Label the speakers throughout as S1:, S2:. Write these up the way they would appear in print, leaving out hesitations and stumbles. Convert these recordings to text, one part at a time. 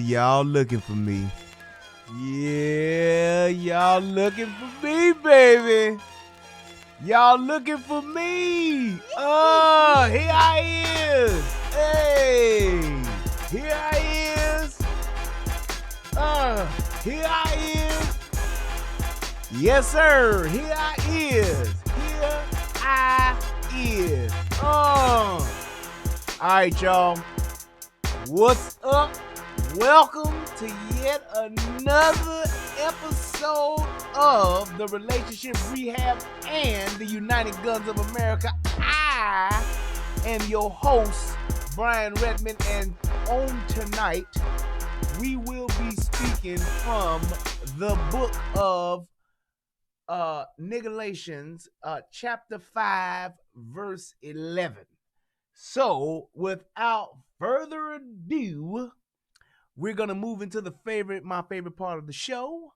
S1: y'all looking for me. Yeah, y'all looking for me, baby. Y'all looking for me. Oh, here I is. Hey, here I is. Here I is. Yes, sir. Here I is. Here I is. All right, y'all. What's up? Welcome to yet another episode of the Relationship Rehab and the United Guns of America. I am your host, Brian Redmond, and on tonight, we will be speaking from the book of Galatians, chapter 5, verse 11. So, without further ado, we're going to move into my favorite part of the show,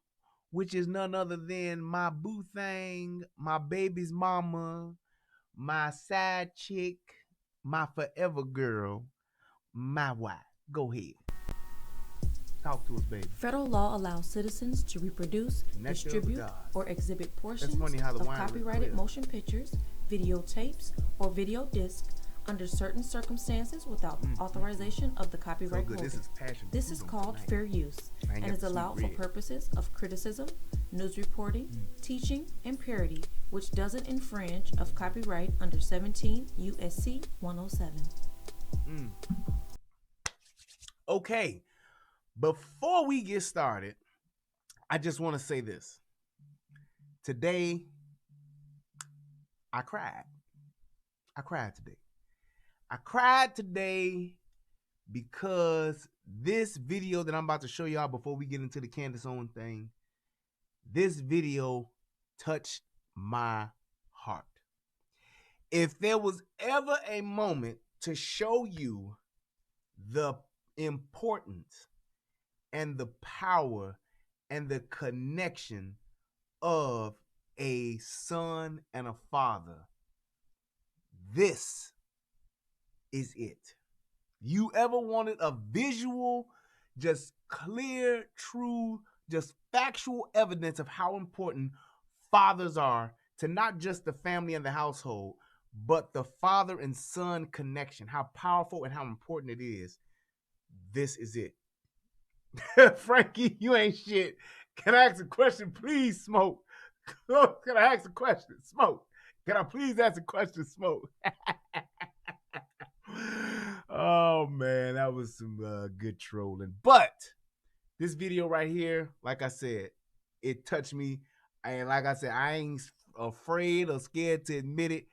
S1: which is none other than my boo thing, my baby's mama, my side chick, my forever girl, my wife. Go ahead. Talk to us, baby.
S2: Federal law allows citizens to reproduce, distribute, or exhibit portions of copyrighted motion pictures, videotapes, or video discs under certain circumstances without authorization of the copyright holder. This is called fair use and is allowed for purposes of criticism, news reporting, teaching, and parody, which doesn't infringe of copyright under 17 U.S.C. 107.
S1: Okay, before we get started, I just want to say this. Today, I cried. I cried today because this video that I'm about to show y'all before we get into the Candace Owens thing, this video touched my heart. If there was ever a moment to show you the importance and the power and the connection of a son and a father, this is it. You ever wanted a visual, just clear, true, just factual evidence of how important fathers are to not just the family and the household, but the father and son connection, how powerful and how important it is? This is it. Frankie, you ain't shit. Can I ask a question, please, Smoke? Can I ask a question, Smoke? Can I please ask a question, Smoke? Oh, man, that was some good trolling. But this video right here, like I said, it touched me. And like I said, I ain't afraid or scared to admit it.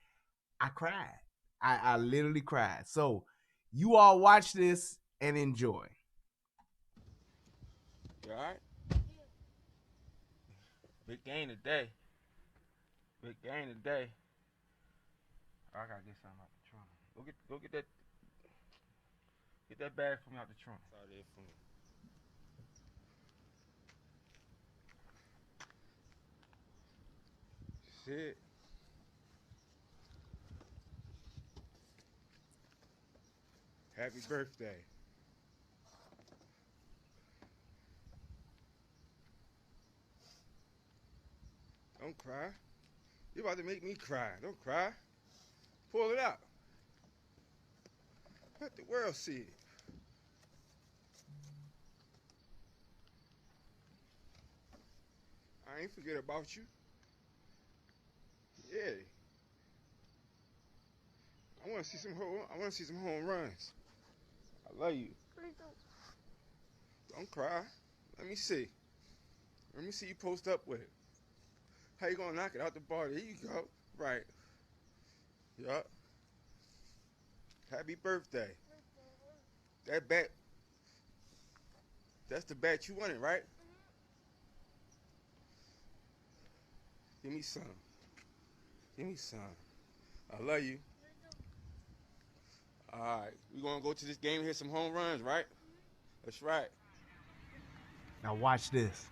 S1: I cried. I literally cried. So you all watch this and enjoy.
S3: You all right? Big game today. Big game today. I gotta get something out the trunk. Go get that. Get that bag for me out the trunk. It's out there for me. Shit. Happy birthday. Don't cry. You're about to make me cry. Don't cry. Pull it out. Let the world see it. I ain't forget about you. Yeah. I want to see some home runs. I love you. Don't cry. Let me see. Let me see you post up with it. How you gonna knock it out the ball? There you go. Right. Yup. Happy birthday. That bat. That's the bat you wanted, right? Give me some. Give me some. I love you. All right. We're gonna go to this game and hit some home runs, right? That's right.
S1: Now watch this.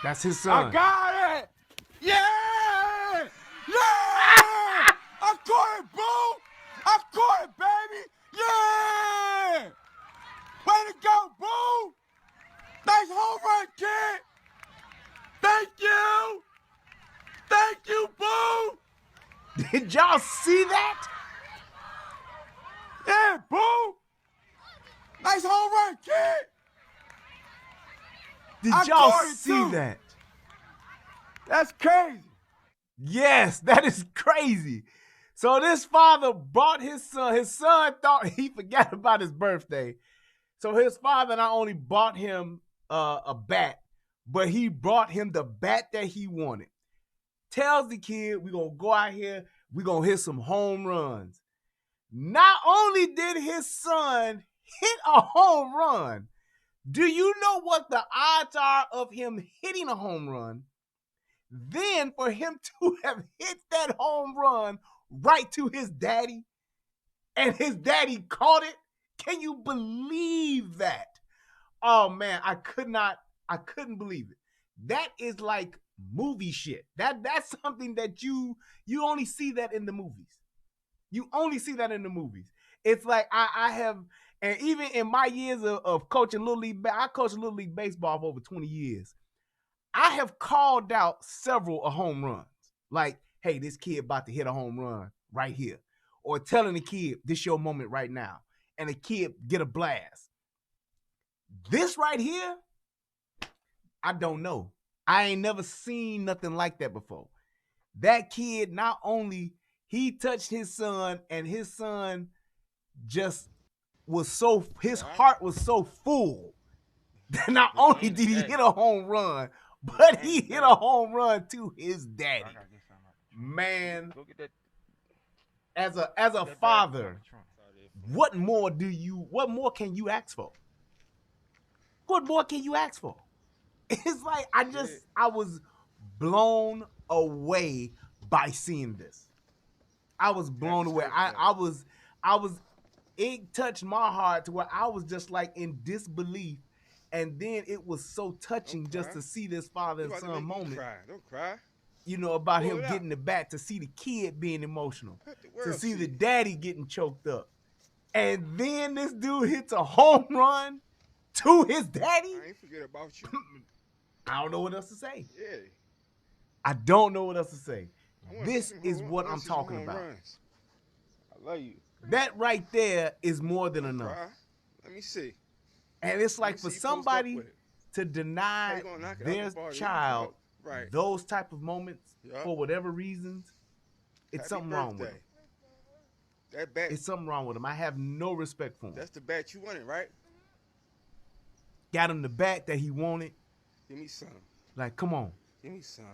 S1: That's his son.
S3: I got it! Yeah! Yeah! I caught it, boo! I caught
S1: Did y'all see that?
S3: Yeah, boo. Nice home run, kid.
S1: Did y'all see that?
S3: That's crazy.
S1: Yes, that is crazy. So this father brought his son. His son thought he forgot about his birthday. So his father not only bought him a bat, but he brought him the bat that he wanted. Tells the kid, we're going to go out here, we're going to hit some home runs. Not only did his son hit a home run, do you know what the odds are of him hitting a home run? Then for him to have hit that home run right to his daddy, and his daddy caught it. Can you believe that? Oh man, I couldn't believe it. That is like movie shit. That's something that you only see that in the movies. You only see that in the movies. It's like I have, and even in my years of coaching Little League, I coached Little League baseball for over 20 years. I have called out several home runs. Like, hey, this kid about to hit a home run right here. Or telling the kid, this your moment right now. And the kid get a blast. This right here, I don't know. I ain't never seen nothing like that before. That kid, not only he touched his son, and his son just was so, his heart was so full that not only did he hit a home run, but he hit a home run to his daddy. Man, as a father, what more can you ask for? What more can you ask for? It's like I was blown away by seeing this. I was blown away. I was it touched my heart to where I was just like in disbelief. And then it was so touching just to see this father and son moment.
S3: Don't cry.
S1: You know, about him getting the bat, to see the kid being emotional, to see the daddy getting choked up. And then this dude hits a home run to his daddy.
S3: I ain't forget about you.
S1: I don't know what else to say.
S3: Yeah.
S1: I don't know what else to say. This is what I'm talking about.
S3: I love you.
S1: That right there is more than enough.
S3: Let me see.
S1: And it's like for somebody to deny their child those type of moments for whatever reasons, it's something wrong with them.
S3: That bat.
S1: It's something wrong with him. I have no respect for him.
S3: That's the bat you wanted, right?
S1: Got him the bat that he wanted.
S3: Give me some.
S1: Like, come on.
S3: Give me some.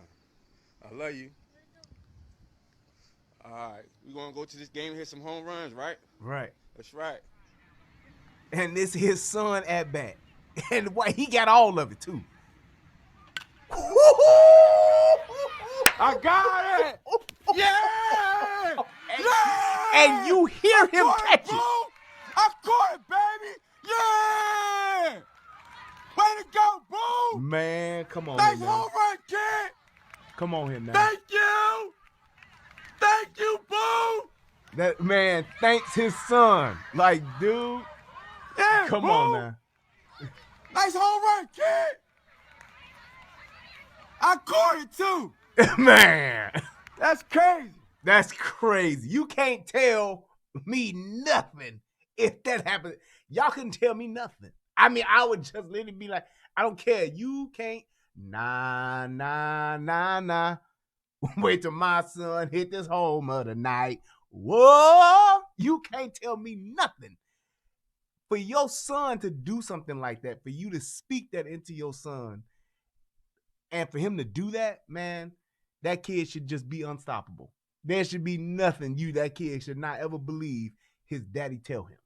S3: I love you. All right. We're going to go to this game and hit some home runs, right?
S1: Right.
S3: That's right.
S1: And this his son at bat. And why he got all of it too.
S3: I got it! Yeah!
S1: And you hear him catch it.
S3: I caught it, baby! Yeah! Way to go, boo!
S1: Man, come on.
S3: Nice home run, kid!
S1: Come on here now.
S3: Thank you! Thank you, boo!
S1: That man thanks his son. Like, dude.
S3: Yeah,
S1: come
S3: boo.
S1: on now.
S3: Nice home run, kid! I caught it too!
S1: Man.
S3: That's crazy.
S1: That's crazy. You can't tell me nothing if that happened. Y'all couldn't tell me nothing. I mean, I would just literally be like, I don't care. You can't. Nah. Wait till my son hit this homer tonight. Whoa. You can't tell me nothing. For your son to do something like that, for you to speak that into your son, and for him to do that, man, that kid should just be unstoppable. There should be nothing that kid should not ever believe his daddy tell him.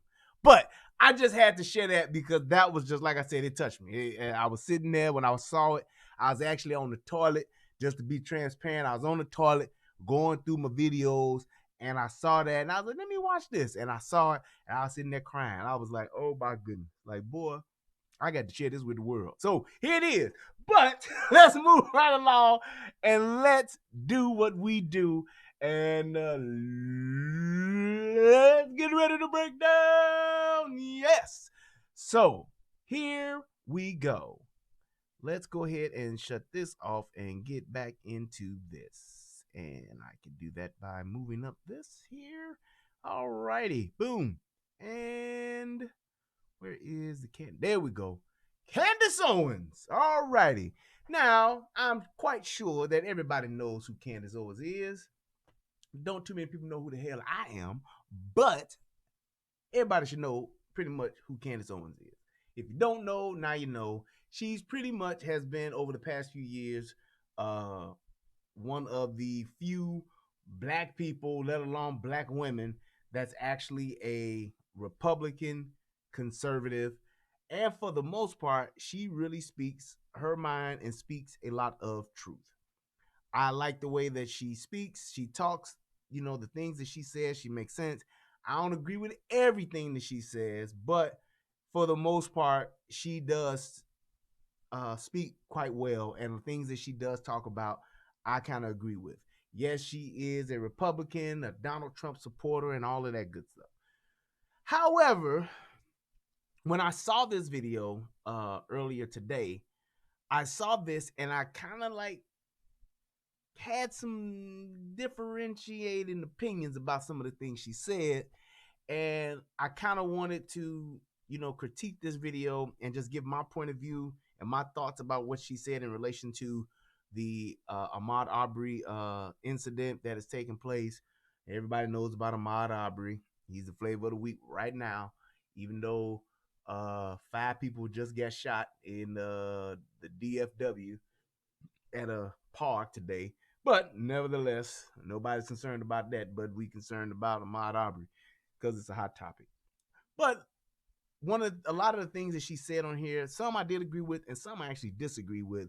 S1: But I just had to share that because that was just, like I said, it touched me. I was sitting there when I saw it. I was actually on the toilet, just to be transparent. I was on the toilet going through my videos, and I saw that, and I was like, let me watch this. And I saw it, and I was sitting there crying. I was like, oh my goodness. Like, boy, I got to share this with the world. So here it is. But let's move right along, and let's do what we do. And let's get ready to break down. Yes. So here we go. Let's go ahead and shut this off and get back into this. And I can do that by moving up this here. All righty, boom. And where is the can? There we go. Candace Owens. All righty. Now, I'm quite sure that everybody knows who Candace Owens is. Don't too many people know who the hell I am, but everybody should know pretty much who Candace Owens is. If you don't know, now you know. She's pretty much has been over the past few years one of the few black people, let alone black women, that's actually a Republican conservative. And for the most part, she really speaks her mind and speaks a lot of truth. I like the way that she speaks. She talks, you know, the things that she says, she makes sense. I don't agree with everything that she says, but for the most part, she does speak quite well. And the things that she does talk about, I kind of agree with. Yes, she is a Republican, a Donald Trump supporter, and all of that good stuff. However, when I saw this video earlier today, I saw this and I kind of like had some differentiating opinions about some of the things she said. And I kind of wanted to, you know, critique this video and just give my point of view and my thoughts about what she said in relation to the Ahmaud Arbrey incident that is taking place. Everybody knows about Ahmaud Arbrey. He's the flavor of the week right now, even though 5 people just got shot in the DFW at a park today. But nevertheless, nobody's concerned about that, but we concerned about Ahmaud Arbrey because it's a hot topic. But a lot of the things that she said on here, some I did agree with and some I actually disagree with.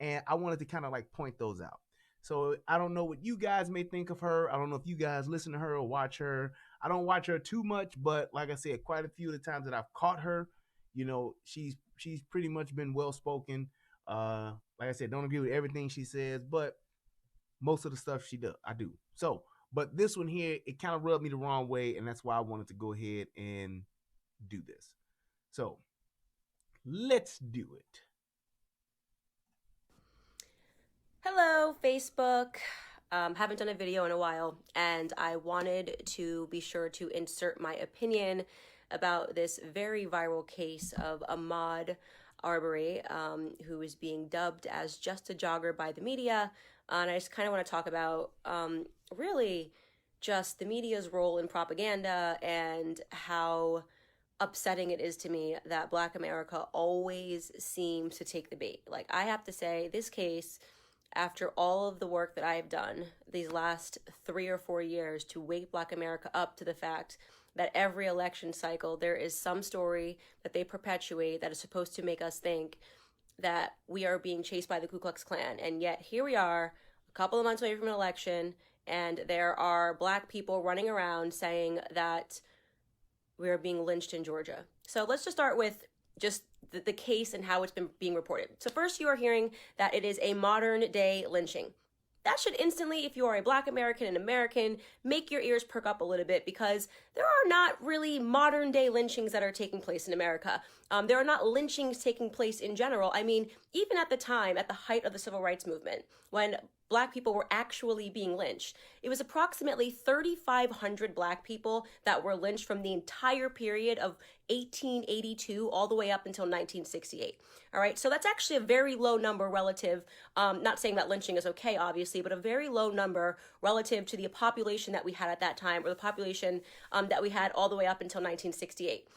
S1: And I wanted to kind of like point those out. So I don't know what you guys may think of her. I don't know if you guys listen to her or watch her. I don't watch her too much, but like I said, quite a few of the times that I've caught her, you know, she's pretty much been well-spoken. Like I said, don't agree with everything she says, but most of the stuff she does, I do. So, but this one here, it kind of rubbed me the wrong way, and that's why I wanted to go ahead and do this. So, let's do it.
S4: Hello, Facebook. Haven't done a video in a while, and I wanted to be sure to insert my opinion about this very viral case of Ahmaud Arbrey, who is being dubbed as just a jogger by the media. And I just kind of want to talk about really just the media's role in propaganda and how upsetting it is to me that Black America always seems to take the bait. Like, I have to say, this case, after all of the work that I have done these last 3 or 4 years to wake Black America up to the fact that every election cycle there is some story that they perpetuate that is supposed to make us think that we are being chased by the Ku Klux Klan. And yet here we are, a couple of months away from an election, and there are Black people running around saying that we are being lynched in Georgia. So let's just start with just the case and how it's been being reported. So first, you are hearing that it is a modern day lynching. That should instantly, if you are a Black American and American, make your ears perk up a little bit, because there are not really modern day lynchings that are taking place in America. There are not lynchings taking place in general. I mean, even at the time, at the height of the Civil Rights Movement, when Black people were actually being lynched, it was approximately 3,500 Black people that were lynched from the entire period of 1882 all the way up until 1968. All right, so that's actually a very low number relative, not saying that lynching is okay, obviously, but a very low number relative to the population that we had at that time, or the population that we had all the way up until 1968.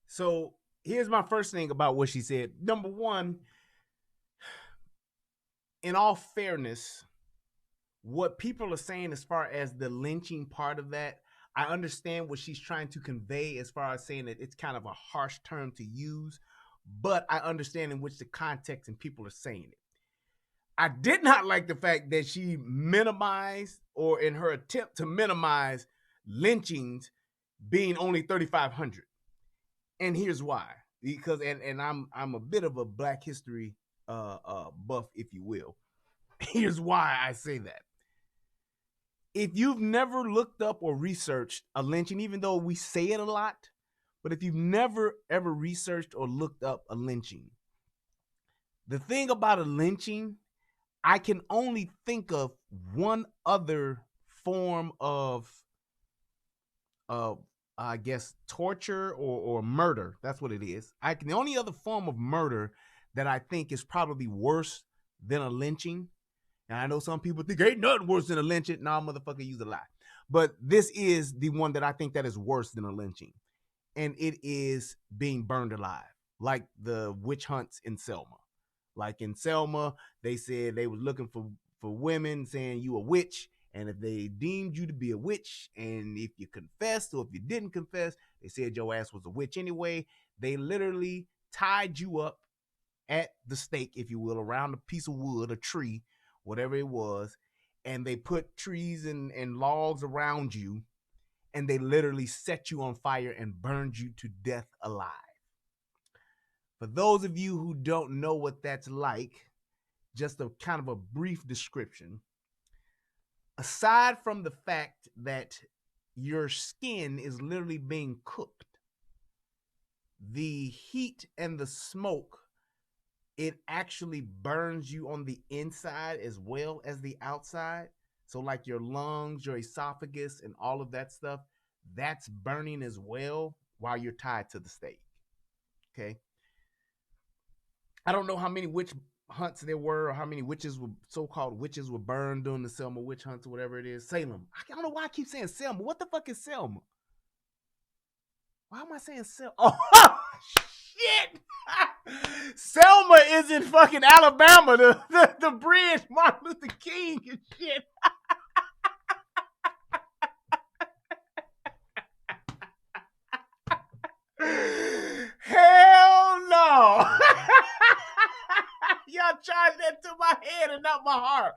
S1: So here's my first thing about what she said. Number one, in all fairness, what people are saying as far as the lynching part of that, I understand what she's trying to convey as far as saying that it's kind of a harsh term to use, but I understand in which the context and people are saying it. I did not like the fact that she minimized, or in her attempt to minimize, lynchings being only 3,500. And here's why. Because and I'm a bit of a Black history buff, if you will. Here's why I say that. If you've never looked up or researched a lynching, even though we say it a lot, but if you've never ever researched or looked up a lynching, the thing about a lynching, I can only think of one other form of I guess torture or murder. That's what it is. The only other form of murder that I think is probably worse than a lynching. And I know some people think ain't nothing worse than a lynching. Nah, motherfucker, use a lie. But this is the one that I think that is worse than a lynching. And it is being burned alive, like the witch hunts in Selma. Like in Selma, they said they was looking for women saying you a witch. And if they deemed you to be a witch, and if you confessed or if you didn't confess, they said your ass was a witch anyway. They literally tied you up at the stake, if you will, around a piece of wood, a tree, whatever it was. And they put trees and logs around you. And they literally set you on fire and burned you to death alive. For those of you who don't know what that's like, just a kind of a brief description. Aside from the fact that your skin is literally being cooked, the heat and the smoke, it actually burns you on the inside as well as the outside. So like your lungs, your esophagus, and all of that stuff, that's burning as well while you're tied to the stake. Okay. I don't know how many witch hunts there were or how many so-called witches were burned during the Selma witch hunts or whatever it is. Salem. I don't know why I keep saying Selma. What the fuck is Selma? Why am I saying Selma? Oh, shit. Selma is in fucking Alabama. The bridge, Martin Luther King and shit. Hell no. Y'all charge that to my head and not my heart.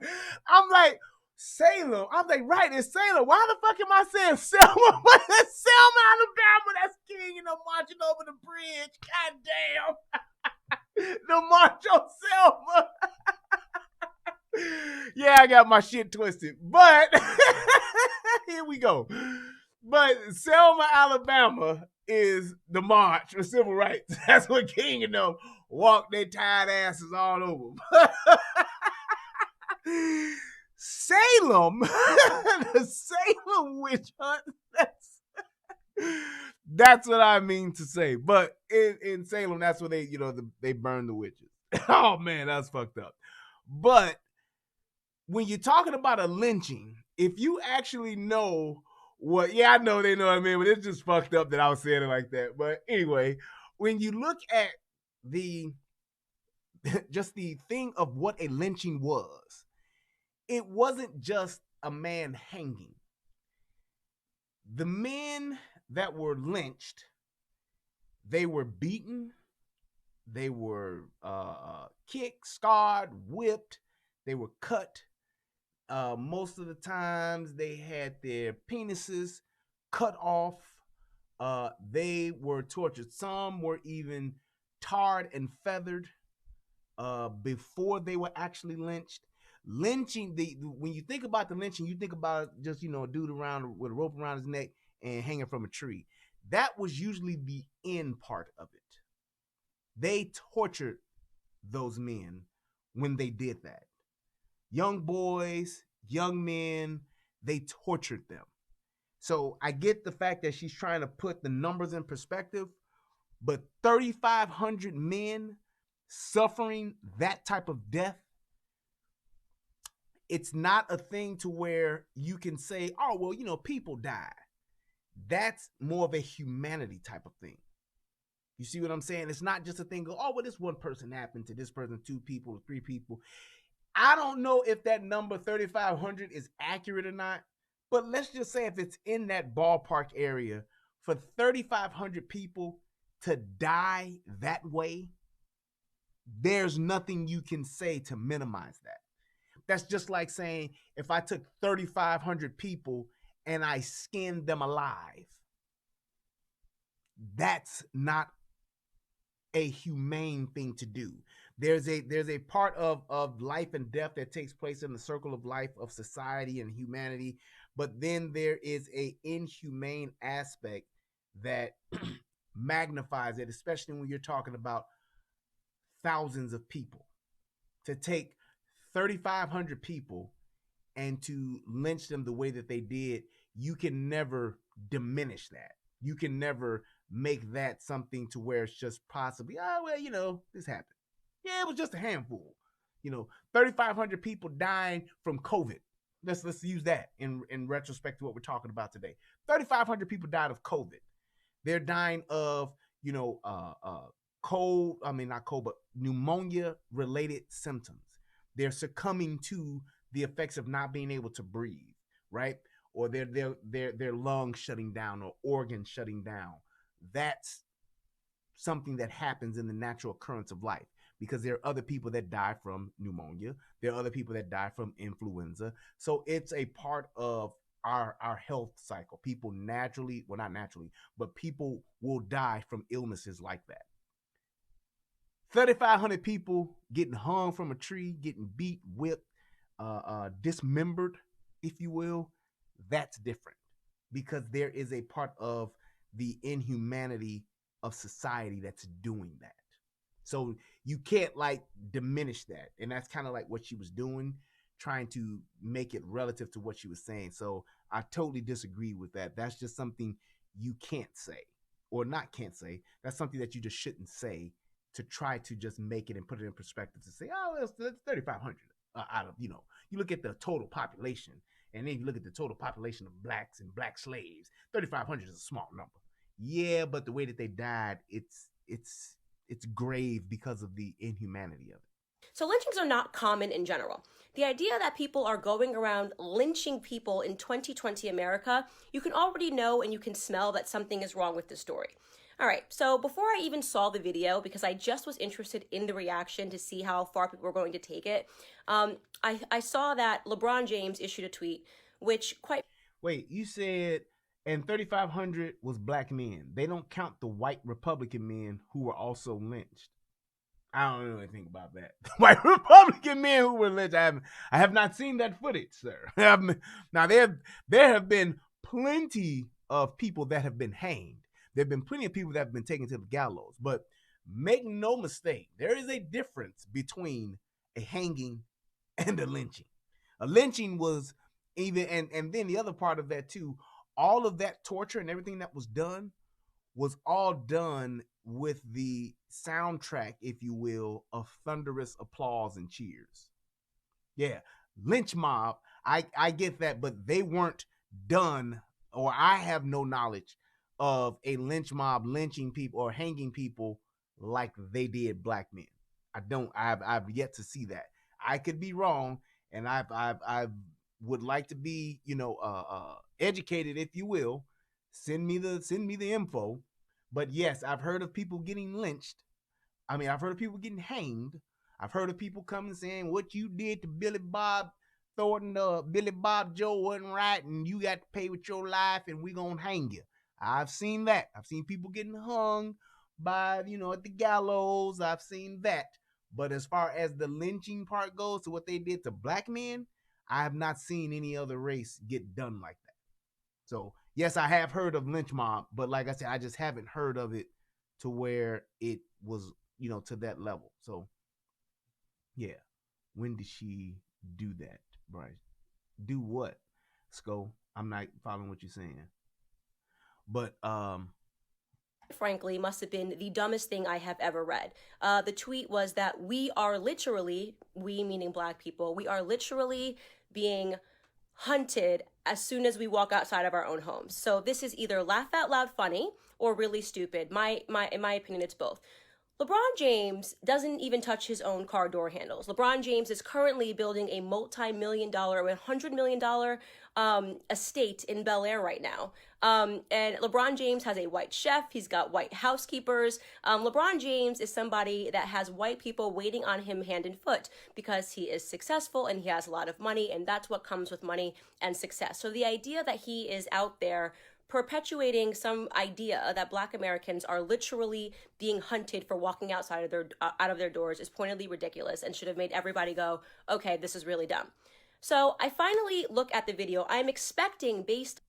S1: I'm like, Salem. I'm like, right, it's Salem. Why the fuck am I saying Selma? It's Selma, Alabama. That's King and I'm marching over the bridge. God damn. The march on Selma. Yeah, I got my shit twisted. But here we go. But Selma, Alabama is the march for civil rights. That's what King and them walk their tired asses all over. Salem, the Salem witch hunt, that's what I mean to say. But in Salem, that's where they burn the witches. Oh man, that's fucked up. But when you're talking about a lynching, if you actually know what, yeah, I know they know what I mean, but it's just fucked up that I was saying it like that. But anyway, when you look at just the thing of what a lynching was, it wasn't just a man hanging. The men that were lynched, they were beaten, they were kicked, scarred, whipped, they were cut. Most of the times they had their penises cut off. They were tortured. Some were even tarred and feathered before they were actually lynched. Lynching, when you think about the lynching, you think about just, a dude around with a rope around his neck and hanging from a tree. That was usually the end part of it. They tortured those men when they did that. Young boys, young men, they tortured them. So I get the fact that she's trying to put the numbers in perspective, but 3,500 men suffering that type of death, it's not a thing to where you can say, oh, well, people die. That's more of a humanity type of thing. You see what I'm saying? It's not just a thing, oh, well, this one person happened to this person, 2 people, 3 people. I don't know if that number 3,500 is accurate or not, but let's just say if it's in that ballpark area, for 3,500 people to die that way, there's nothing you can say to minimize that. That's just like saying if I took 3,500 people and I skinned them alive, that's not a humane thing to do. There's a part of life and death that takes place in the circle of life of society and humanity, but then there is a inhumane aspect that magnifies it, especially when you're talking about thousands of people. To take 3,500 people and to lynch them the way that they did, you can never diminish that. You can never make that something to where it's just possibly, oh, well, you know, this happened. Yeah, it was just a handful. You know, 3,500 people dying from COVID. Let's use that in retrospect to what we're talking about today. 3,500 people died of COVID. They're dying of, you know, cold, I mean, not cold, but pneumonia-related symptoms. They're succumbing to the effects of not being able to breathe, right? Or their lungs shutting down or organs shutting down. That's something that happens in the natural occurrence of life, because there are other people that die from pneumonia. There are other people that die from influenza. So it's a part of our health cycle. People naturally, well, not naturally, but people will die from illnesses like that. 3,500 people getting hung from a tree, getting beat, whipped, dismembered, if you will. That's different, because there is a part of the inhumanity of society that's doing that. So you can't like diminish that. And that's kind of like what she was doing, trying to make it relative to what she was saying. So I totally disagree with that. That's just something you can't say, or not can't say. That's something that you just shouldn't say, to try to just make it and put it in perspective to say, oh, it's 3,500 out of, you know, you look at the total population, and then you look at the total population of blacks and black slaves. 3,500 is a small number. Yeah, but the way that they died, it's grave because of the inhumanity of it.
S4: So lynchings are not common in general. The idea that people are going around lynching people in 2020 America, you can already know and you can smell that something is wrong with the story. All right, so before I even saw the video, because I just was interested in the reaction to see how far people were going to take it, I saw that LeBron James issued a tweet, which quite...
S1: Wait, you said, and 3,500 was black men. They don't count the white Republican men who were also lynched. I don't know anything about that. White Republican men who were lynched. I have not seen that footage, sir. Now, there have been plenty of people that have been hanged. There have been plenty of people that have been taken to the gallows. But make no mistake, there is a difference between a hanging and a lynching. A lynching was even, and then the other part of that too, all of that torture and everything that was done was all done with the soundtrack, if you will, of thunderous applause and cheers. Yeah, lynch mob, I get that, but they weren't done, or I have no knowledge of a lynch mob lynching people or hanging people like they did black men. I've yet to see that. I could be wrong, and I would like to be, you know, educated, if you will. Send me the info. But yes, I've heard of people getting lynched. I mean, I've heard of people getting hanged. I've heard of people coming saying what you did to Billy Bob Thornton, Billy Bob Joe wasn't right, and you got to pay with your life, and we gonna hang you. I've seen that. I've seen people getting hung by, you know, at the gallows. I've seen that. But as far as the lynching part goes, to what they did to black men, I have not seen any other race get done like that. So yes, I have heard of lynch mob, but like I said, I just haven't heard of it to where it was, you know, to that level. So yeah, when did she do that, Bryce? Do what, Sko? I'm not following what you're saying. But
S4: frankly, must have been the dumbest thing I have ever read. The tweet was that we are literally, we meaning black people, we are literally being hunted as soon as we walk outside of our own homes. So this is either laugh out loud funny or really stupid. In my opinion, it's both. LeBron James doesn't even touch his own car door handles. LeBron James is currently building a multi-million-dollar, $100 million estate in Bel Air right now. And LeBron James has a white chef. He's got white housekeepers. LeBron James is somebody that has white people waiting on him hand and foot because he is successful and he has a lot of money, and that's what comes with money and success. So the idea that he is out there perpetuating some idea that black Americans are literally being hunted for walking outside of their doors is pointedly ridiculous and should have made everybody go, okay, this is really dumb. So I finally look at the video. I'm expecting based...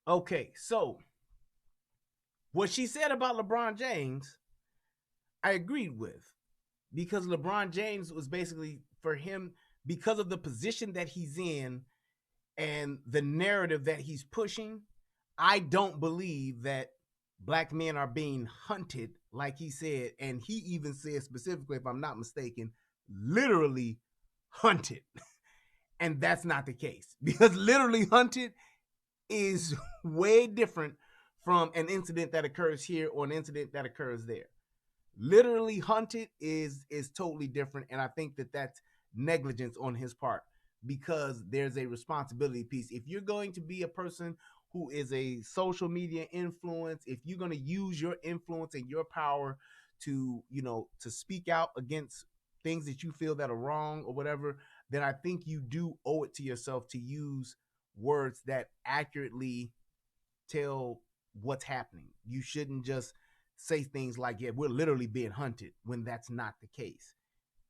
S1: Okay, so what she said about LeBron James, I agreed with. because LeBron James was basically, for him, because of the position that he's in and the narrative that he's pushing, I don't believe that black men are being hunted, like he said. And he even said specifically, if I'm not mistaken, literally hunted. And that's not the case, because literally hunted is way different from an incident that occurs here or an incident that occurs there. Literally hunted is totally different, and I think that that's negligence on his part, because there's a responsibility piece. If you're going to be a person who is a social media influence, if you're going to use your influence and your power to, you know, to speak out against things that you feel that are wrong or whatever, then I think you do owe it to yourself to use words that accurately tell what's happening. You shouldn't just say things like, yeah, we're literally being hunted, when that's not the case,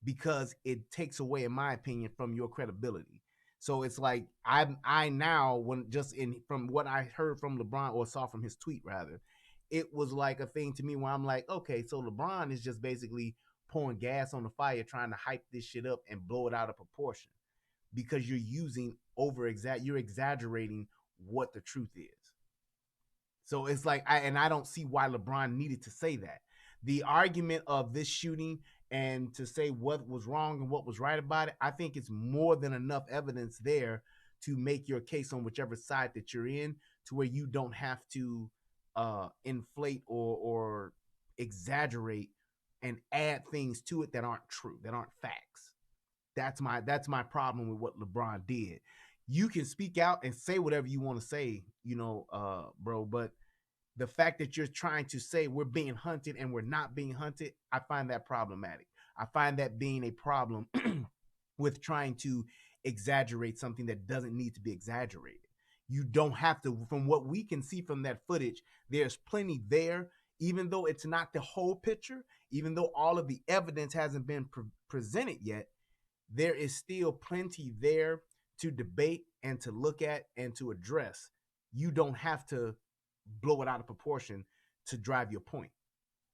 S1: because it takes away, in my opinion, from your credibility. So it's like, I now, when just in from what I heard from LeBron, or saw from his tweet rather, it was like a thing to me where I'm like, okay, so LeBron is just basically pouring gas on the fire, trying to hype this shit up and blow it out of proportion, because you're using you're exaggerating what the truth is. So it's like, I don't see why LeBron needed to say that. The argument of this shooting and to say what was wrong and what was right about it, I think it's more than enough evidence there to make your case on whichever side that you're in, to where you don't have to inflate or exaggerate and add things to it that aren't true, that aren't facts. That's my problem with what LeBron did. You can speak out and say whatever you want to say, you know, bro, but the fact that you're trying to say we're being hunted and we're not being hunted, I find that problematic. I find that being a problem with trying to exaggerate something that doesn't need to be exaggerated. You don't have to. From what we can see from that footage, there's plenty there, even though it's not the whole picture, even though all of the evidence hasn't been presented yet, there is still plenty there to debate and to look at and to address. You don't have to blow it out of proportion to drive your point.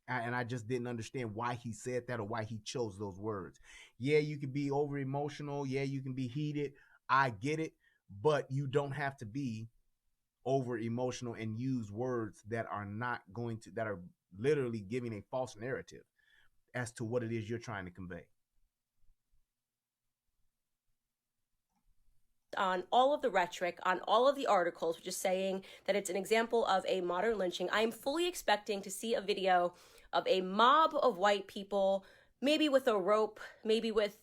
S1: And I just didn't understand why he said that, or why he chose those words. Yeah, you can be over emotional. Yeah, you can be heated. I get it. But you don't have to be over emotional and use words that are that are literally giving a false narrative as to what it is you're trying to convey.
S4: On all of the rhetoric, on all of the articles, which is saying that it's an example of a modern lynching. I am fully expecting to see a video of a mob of white people, maybe with a rope, maybe with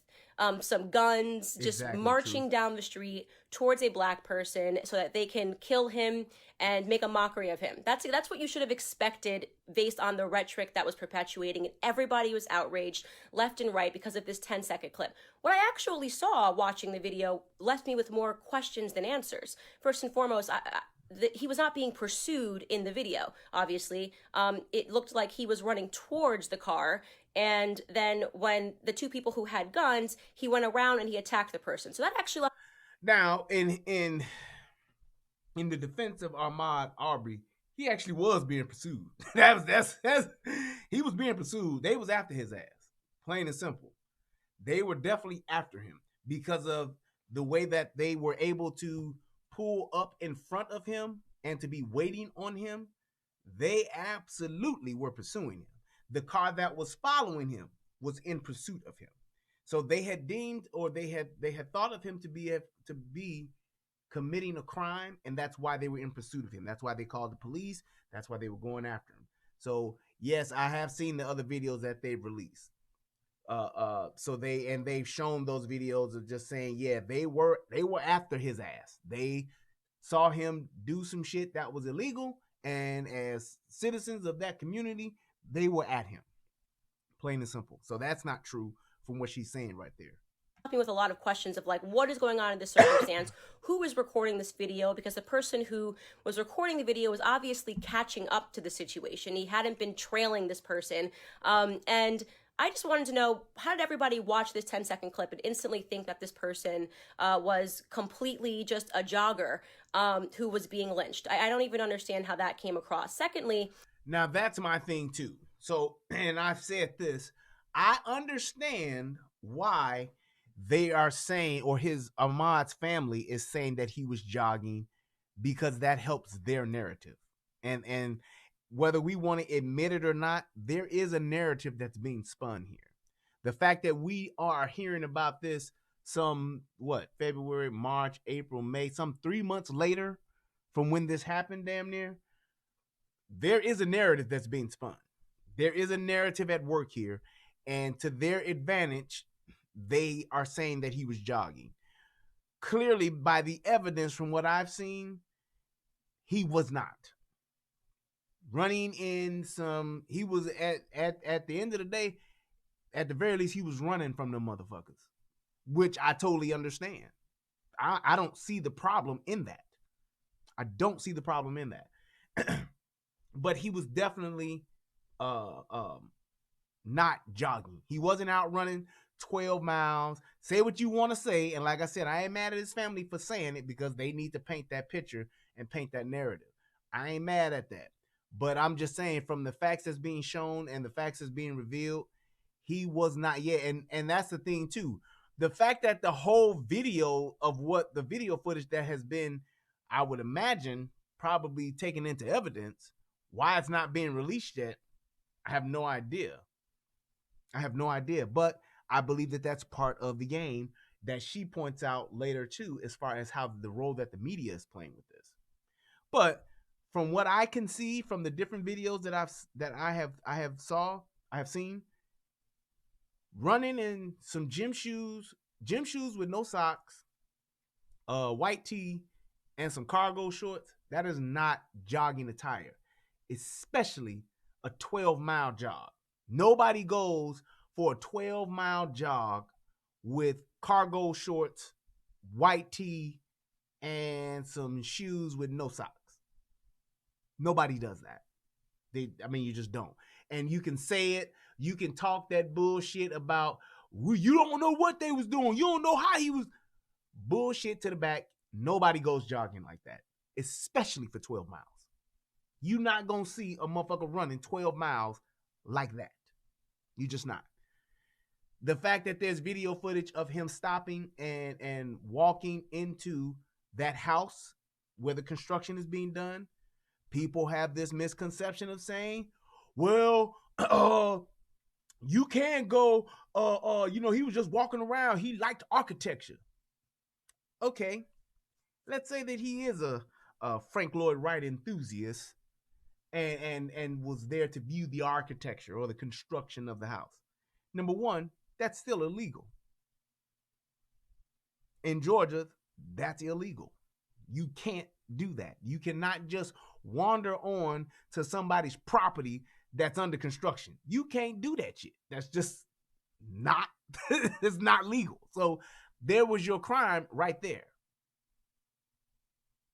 S4: some guns, just marching down the street towards a black person so that they can kill him and make a mockery of him. That's what you should have expected based on the rhetoric that was perpetuating, and everybody was outraged left and right because of this 10-second clip. What I actually saw watching the video left me with more questions than answers. First and foremost, he was not being pursued in the video, obviously. It looked like he was running towards the car, and then when the two people who had guns, he went around and he attacked the person. So that actually...
S1: Now, in the defense of Ahmaud Arbrey, he actually was being pursued. He was being pursued. They was after his ass, plain and simple. They were definitely after him because of the way that they were able to pull up in front of him and to be waiting on him. They absolutely were pursuing him. The car that was following him was in pursuit of him. So they had deemed, or they had thought of him to be committing a crime, and that's why they were in pursuit of him. That's why they called the police. That's why they were going after him. So yes, I have seen the other videos that they've released. So they've shown those videos of just saying, yeah, they were after his ass. They saw him do some shit that was illegal, and as citizens of that community, they were at him, plain and simple. So that's not true from what she's saying right there.
S4: With a lot of questions of like, what is going on in this circumstance? Who is recording this video? Because the person who was recording the video was obviously catching up to the situation. He hadn't been trailing this person. And I just wanted to know, how did everybody watch this 10-second clip and instantly think that this person was completely just a jogger who was being lynched? I don't even understand how that came across. Secondly,
S1: now that's my thing too. So, and I've said this, I understand why they are saying, or Ahmaud's family is saying that he was jogging, because that helps their narrative. And whether we want to admit it or not, there is a narrative that's being spun here. The fact that we are hearing about this February, March, April, May, some 3 months later from when this happened, damn near, there is a narrative that's being spun. There is a narrative at work here, and to their advantage, they are saying that he was jogging. Clearly, by the evidence from what I've seen, he was not. Running in some, he was at the end of the day, at the very least, he was running from them motherfuckers, which I totally understand. I don't see the problem in that. I don't see the problem in that. But he was definitely not jogging. He wasn't out running 12 miles. Say what you want to say, and like I said, I ain't mad at his family for saying it, because they need to paint that picture and paint that narrative. I ain't mad at that. But I'm just saying, from the facts that's being shown and the facts that's being revealed, he was not yet. And that's the thing too. The fact that the whole video of what the video footage that has been, I would imagine, probably taken into evidence, why it's not being released yet, I have no idea. But I believe that that's part of the game that she points out later too, as far as how the role that the media is playing with this. But from what I can see from the different videos that I have seen, running in some gym shoes with no socks, white tee, and some cargo shorts, that is not jogging attire, especially a 12-mile jog. Nobody goes for a 12-mile jog with cargo shorts, white tee, and some shoes with no socks. Nobody does that. You just don't. And you can say it. You can talk that bullshit about, you don't know what they was doing. You don't know how he was. Bullshit to the back. Nobody goes jogging like that, especially for 12 miles. You're not going to see a motherfucker running 12 miles like that. You just not. The fact that there's video footage of him stopping and walking into that house where the construction is being done, people have this misconception of saying, well, you can't go, he was just walking around. He liked architecture. Okay. Let's say that he is a Frank Lloyd Wright enthusiast and was there to view the architecture or the construction of the house. Number one, that's still illegal. In Georgia, that's illegal. You can't do that. You cannot just wander on to somebody's property that's under construction. You can't do that shit. That's just not, it's not legal. So there was your crime right there.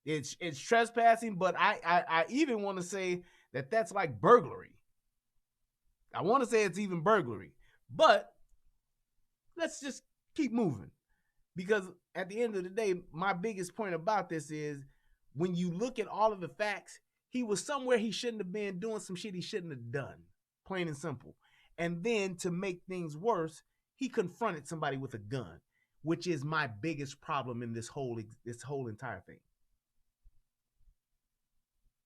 S1: It's trespassing, but I even want to say that that's like burglary. I want to say it's even burglary, but let's just keep moving, because at the end of the day, my biggest point about this is when you look at all of the facts, he was somewhere he shouldn't have been, doing some shit he shouldn't have done, plain and simple. And then to make things worse, he confronted somebody with a gun, which is my biggest problem in this whole entire thing.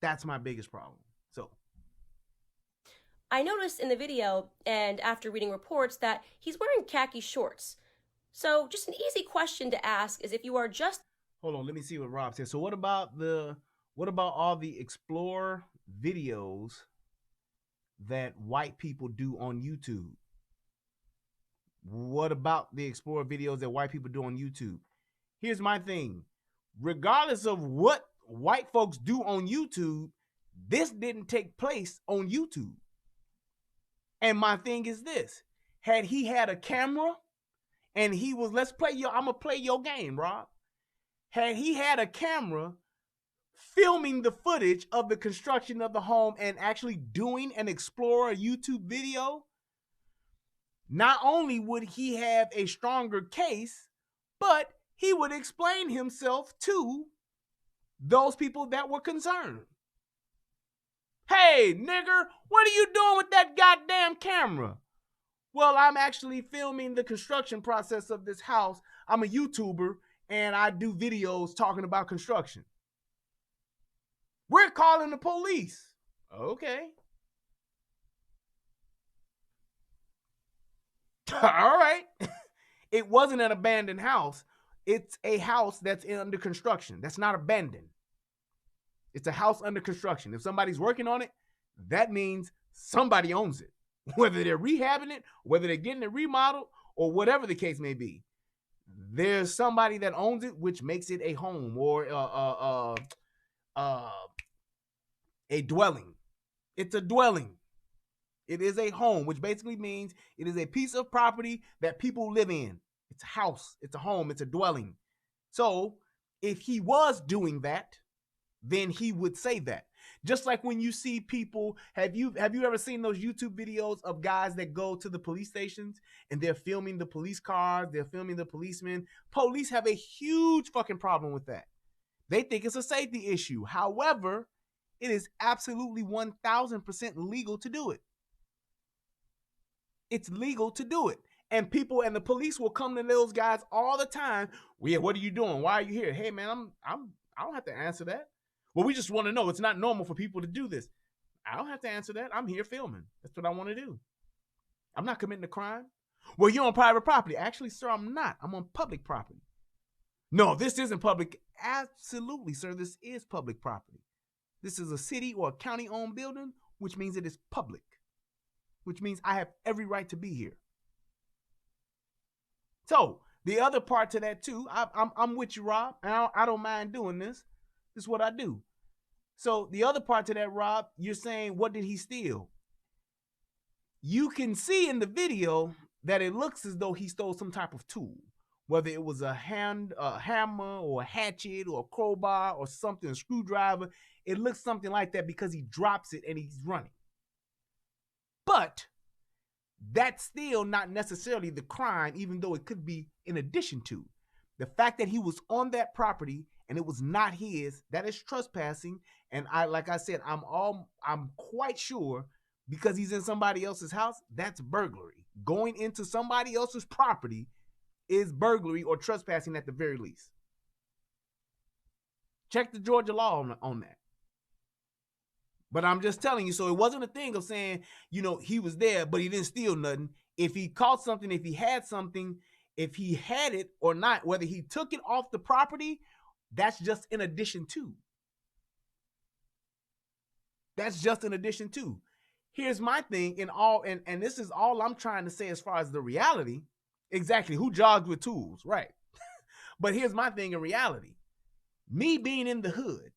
S1: That's my biggest problem. So
S4: I noticed in the video and after reading reports that he's wearing khaki shorts. So just an easy question to ask is, if you are just...
S1: Hold on, let me see what Rob says. So what about all the Explore videos that white people do on YouTube? What about the Explore videos that white people do on YouTube? Here's my thing. Regardless of what white folks do on YouTube, this didn't take place on YouTube. And my thing is this: had he had a camera and he was, I'm gonna play your game, Rob. Had he had a camera filming the footage of the construction of the home and actually doing an Explorer YouTube video, not only would he have a stronger case, but he would explain himself to those people that were concerned. Hey, nigger, what are you doing with that goddamn camera? Well, I'm actually filming the construction process of this house. I'm a YouTuber and I do videos talking about construction. We're calling the police. Okay. All right. It wasn't an abandoned house. It's a house that's under construction. That's not abandoned. It's a house under construction. If somebody's working on it, that means somebody owns it. Whether they're rehabbing it, whether they're getting it remodeled, or whatever the case may be. There's somebody that owns it, which makes it a home or a dwelling. It's a dwelling. It is a home, which basically means it is a piece of property that people live in. It's a house, it's a home, it's a dwelling. So if he was doing that, then he would say that. Just like when you see people, have you ever seen those YouTube videos of guys that go to the police stations and they're filming the police cars, they're filming the policemen? Police have a huge fucking problem with that. They think it's a safety issue. However, it is absolutely 1000% legal to do it. It's legal to do it. And people and the police will come to those guys all the time. Well, yeah, what are you doing? Why are you here? Hey man, I don't have to answer that. Well, we just want to know. It's not normal for people to do this. I don't have to answer that. I'm here filming. That's what I want to do. I'm not committing a crime. Well, you're on private property. Actually, sir, I'm not. I'm on public property. No, this isn't public. Absolutely, sir, this is public property. This is a city or a county-owned building, which means it is public, which means I have every right to be here. So the other part to that too, I'm with you, Rob. I don't mind doing this. This is what I do. So the other part to that, Rob, you're saying, what did he steal? You can see in the video that it looks as though he stole some type of tool, whether it was a hammer or a hatchet or a crowbar or something, a screwdriver. It looks something like that because he drops it and he's running. But that's still not necessarily the crime, even though it could be in addition to. The fact that he was on that property and it was not his, that is trespassing. And like I said, I'm quite sure because he's in somebody else's house, that's burglary. Going into somebody else's property is burglary or trespassing at the very least. Check the Georgia law on that. But I'm just telling you, so it wasn't a thing of saying, he was there, but he didn't steal nothing. If he caught something, if he had something, if he had it or not, whether he took it off the property, that's just in addition to. That's just in addition to. Here's my thing and this is all I'm trying to say as far as the reality. Exactly. Who jogs with tools? Right. But here's my thing in reality. Me being in the hood,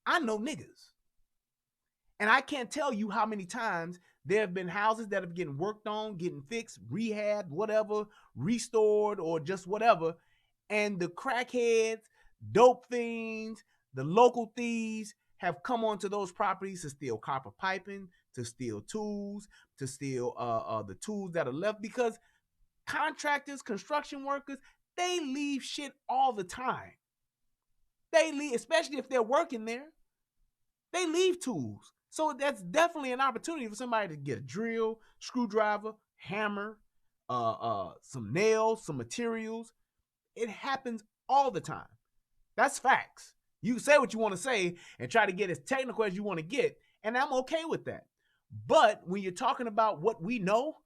S1: I know niggas. And I can't tell you how many times there have been houses that have getting worked on, getting fixed, rehabbed, whatever, restored, or just whatever. And the crackheads, dope fiends, the local thieves have come onto those properties to steal copper piping, to steal tools, to steal the tools that are left, because contractors, construction workers, they leave shit all the time. They leave, especially if they're working there, they leave tools. So that's definitely an opportunity for somebody to get a drill, screwdriver, hammer, some nails, some materials. It happens all the time. That's facts. You say what you want to say and try to get as technical as you want to get, and I'm okay with that. But when you're talking about what we know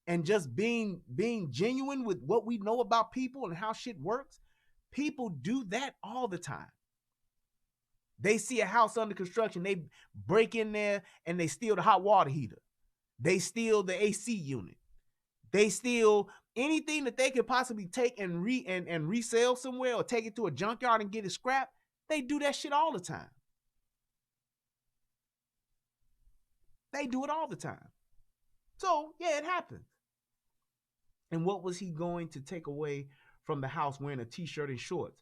S1: and just being genuine with what we know about people and how shit works, people do that all the time. They see a house under construction, they break in there and they steal the hot water heater. They steal the AC unit. They steal anything that they could possibly take and resell somewhere or take it to a junkyard and get it scrapped. They do that shit all the time. They do it all the time. So, yeah, it happens. And what was he going to take away from the house wearing a t-shirt and shorts?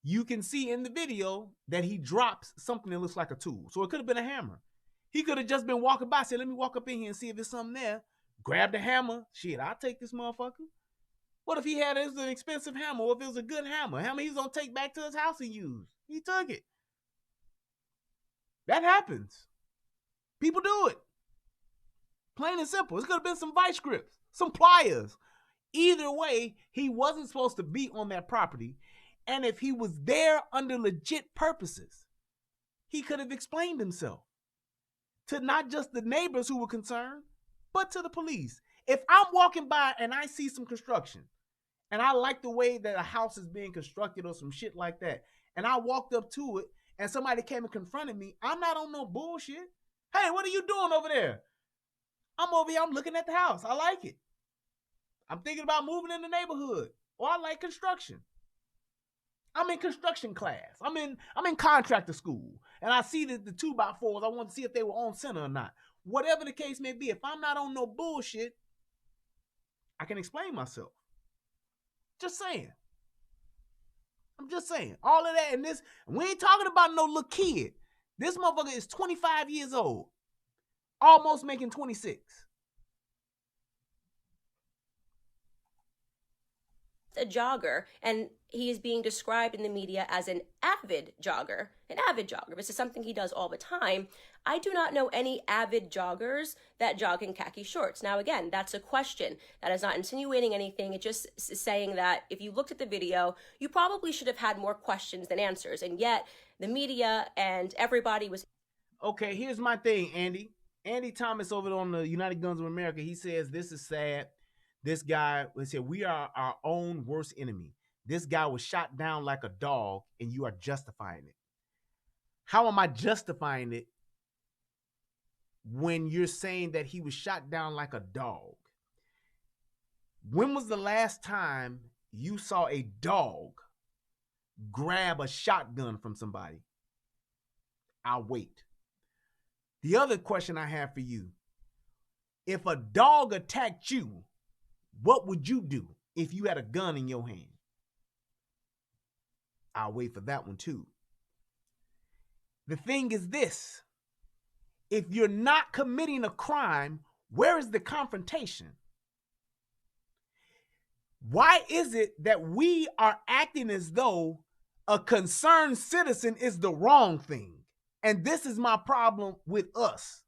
S1: You can see in the video that he drops something that looks like a tool. So it could have been a hammer. He could have just been walking by, said, let me walk up in here and see if there's something there. Grab the hammer. Shit, I'll take this motherfucker. What if he had an expensive hammer, or if it was a good hammer? Hammer he's going to take back to his house and use. He took it. That happens. People do it. Plain and simple. It's could have been some vice grips, some pliers. Either way, he wasn't supposed to be on that property. And if he was there under legit purposes, he could have explained himself to not just the neighbors who were concerned, but to the police. If I'm walking by and I see some construction, and I like the way that a house is being constructed or some shit like that, and I walked up to it, and somebody came and confronted me, I'm not on no bullshit. Hey, what are you doing over there? I'm over here, I'm looking at the house. I like it. I'm thinking about moving in the neighborhood. Or I like construction. I'm in construction class. I'm in contractor school. And I see the 2x4s. I want to see if they were on center or not. Whatever the case may be, if I'm not on no bullshit, I can explain myself. Just saying. I'm just saying. All of that and this, we ain't talking about no little kid. This motherfucker is 25 years old. Almost making 26.
S4: A jogger, and he is being described in the media as an avid jogger. This is something he does all the time. I do not know any avid joggers that jog in khaki shorts. Now, again, that's a question. That is not insinuating anything. It's just saying that if you looked at the video, you probably should have had more questions than answers. And yet, the media and everybody was...
S1: Okay, here's my thing, Andy. Andy Thomas over on the United Guns of America, he says, this is sad. This guy said, we are our own worst enemy. This guy was shot down like a dog, and you are justifying it. How am I justifying it when you're saying that he was shot down like a dog? When was the last time you saw a dog grab a shotgun from somebody? I'll wait. The other question I have for you, if a dog attacked you, what would you do if you had a gun in your hand? I'll wait for that one too. The thing is this. If you're not committing a crime, where is the confrontation? Why is it that we are acting as though a concerned citizen is the wrong thing? And this is my problem with us.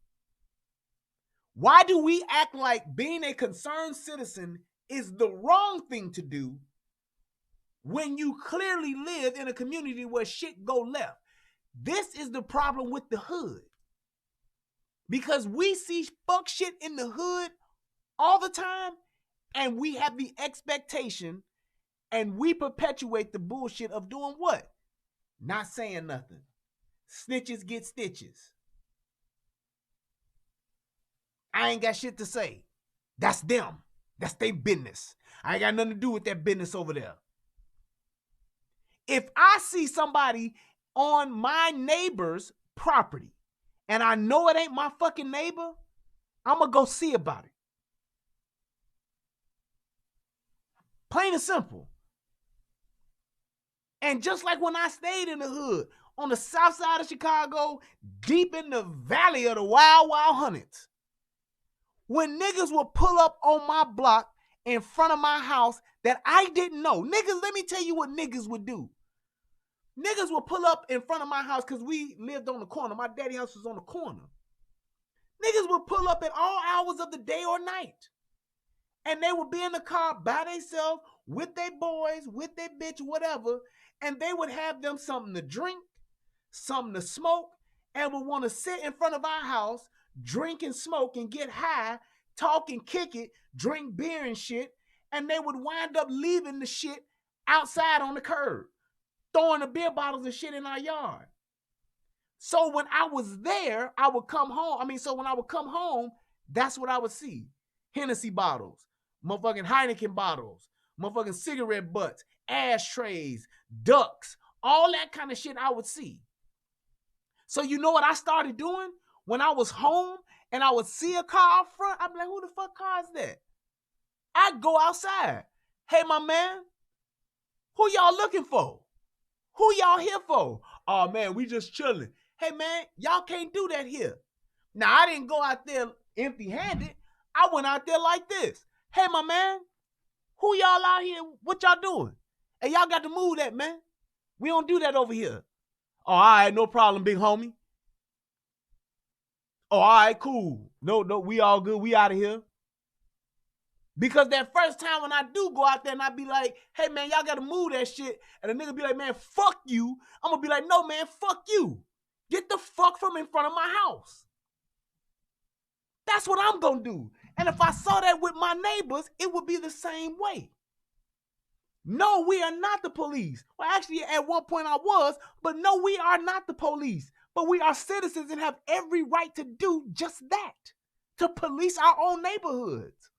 S1: Why do we act like being a concerned citizen is the wrong thing to do when you clearly live in a community where shit go left? This is the problem with the hood. Because we see fuck shit in the hood all the time, and we have the expectation and we perpetuate the bullshit of doing what? Not saying nothing. Snitches get stitches. I ain't got shit to say. That's them. That's their business. I ain't got nothing to do with that business over there. If I see somebody on my neighbor's property and I know it ain't my fucking neighbor, I'm going to go see about it. Plain and simple. And just like when I stayed in the hood, on the south side of Chicago, deep in the valley of the Wild Wild Hundreds, when niggas would pull up on my block in front of my house that I didn't know. Niggas, let me tell you what niggas would do. Niggas would pull up in front of my house because we lived on the corner. My daddy's house was on the corner. Niggas would pull up at all hours of the day or night. And they would be in the car by themselves with their boys, with their bitch, whatever. And they would have them something to drink, something to smoke, and would want to sit in front of our house, drink and smoke and get high, talk and kick it, drink beer and shit. And they would wind up leaving the shit outside on the curb, throwing the beer bottles and shit in our yard. So when I was there, I would come home. When I would come home, that's what I would see. Hennessy bottles, motherfucking Heineken bottles, motherfucking cigarette butts, ashtrays, ducks, all that kind of shit I would see. So you know what I started doing? When I was home and I would see a car out front, I'd be like, who the fuck car is that? I'd go outside. Hey, my man, who y'all looking for? Who y'all here for? Oh, man, we just chilling. Hey, man, y'all can't do that here. Now, I didn't go out there empty-handed. I went out there like this. Hey, my man, who y'all out here? What y'all doing? Hey, y'all got to move that, man. We don't do that over here. Oh, all right, no problem, big homie. Oh, all right, cool. No, we all good. We out of here. Because that first time when I do go out there and I be like, hey, man, y'all got to move that shit. And the nigga be like, man, fuck you. I'm going to be like, no, man, fuck you. Get the fuck from in front of my house. That's what I'm going to do. And if I saw that with my neighbors, it would be the same way. No, we are not the police. Well, actually, at one point I was, but no, we are not the police. But we are citizens and have every right to do just that, to police our own neighborhoods.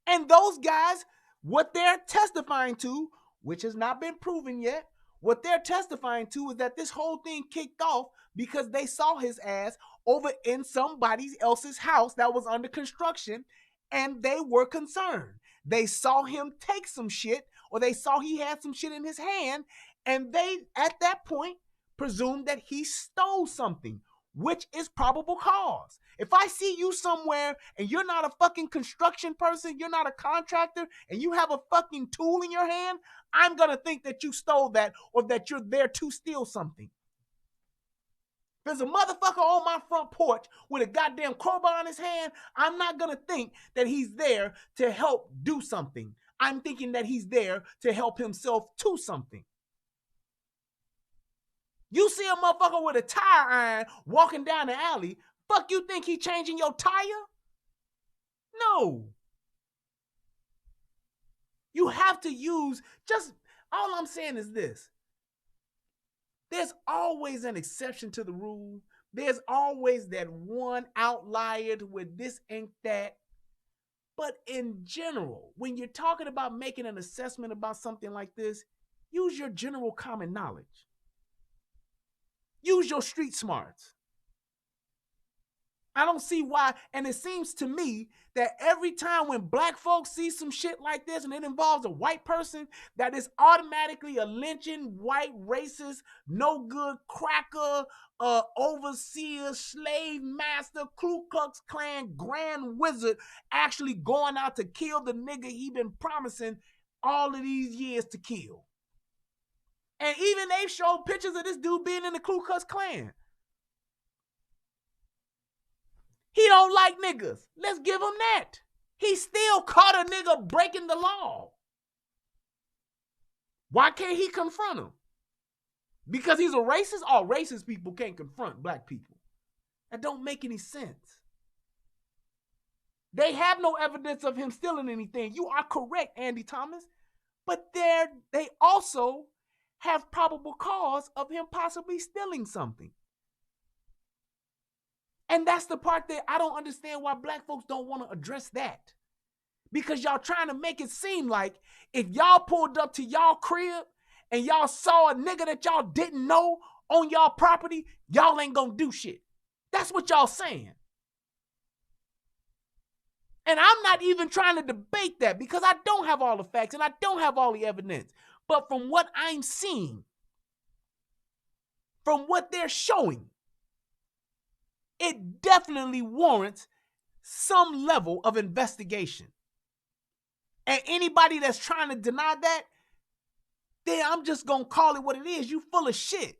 S1: And those guys, what they're testifying to, which has not been proven yet, what they're testifying to is that this whole thing kicked off because they saw his ass over in somebody else's house that was under construction, and they were concerned. They saw him take some shit, or they saw he had some shit in his hand, and they, at that point, presumed that he stole something, which is probable cause. If I see you somewhere and you're not a fucking construction person, you're not a contractor, and you have a fucking tool in your hand, I'm gonna think that you stole that or that you're there to steal something. If there's a motherfucker on my front porch with a goddamn crowbar in his hand, I'm not gonna think that he's there to help do something. I'm thinking that he's there to help himself to something. You see a motherfucker with a tire iron walking down the alley, fuck you think he changing your tire? No. You have to use, just, all I'm saying is this. There's always an exception to the rule. There's always that one outlier where this ain't that. But in general, when you're talking about making an assessment about something like this, use your general common knowledge. Use your street smarts. I don't see why, and it seems to me that every time when black folks see some shit like this and it involves a white person, that is automatically a lynching, white, racist, no good cracker, overseer, slave master, Ku Klux Klan grand wizard actually going out to kill the nigga he been promising all of these years to kill. And even they've shown pictures of this dude being in the Ku Klux Klan. He don't like niggas. Let's give him that. He still caught a nigga breaking the law. Why can't he confront him? Because he's a racist? All racist people can't confront black people. That don't make any sense. They have no evidence of him stealing anything. You are correct, Andy Thomas. But they also have probable cause of him possibly stealing something. And that's the part that I don't understand why black folks don't want to address that. Because y'all trying to make it seem like if y'all pulled up to y'all crib and y'all saw a nigga that y'all didn't know on y'all property, y'all ain't gonna do shit. That's what y'all saying. And I'm not even trying to debate that because I don't have all the facts and I don't have all the evidence. But from what I'm seeing, from what they're showing, it definitely warrants some level of investigation. And anybody that's trying to deny that, then I'm just going to call it what it is. You full of shit.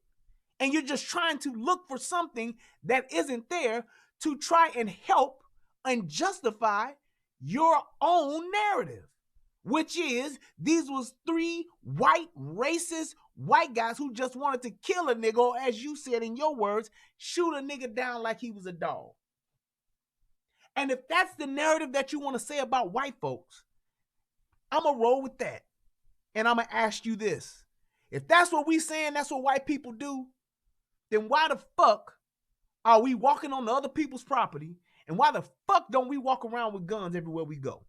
S1: And you're just trying to look for something that isn't there to try and help and justify your own narrative, which is these was 3 white racist white guys who just wanted to kill a nigga, or as you said in your words, shoot a nigga down like he was a dog. And if that's the narrative that you want to say about white folks, I'm going to roll with that. And I'm going to ask you this. If that's what we saying, that's what white people do, then why the fuck are we walking on the other people's property? And why the fuck don't we walk around with guns everywhere we go?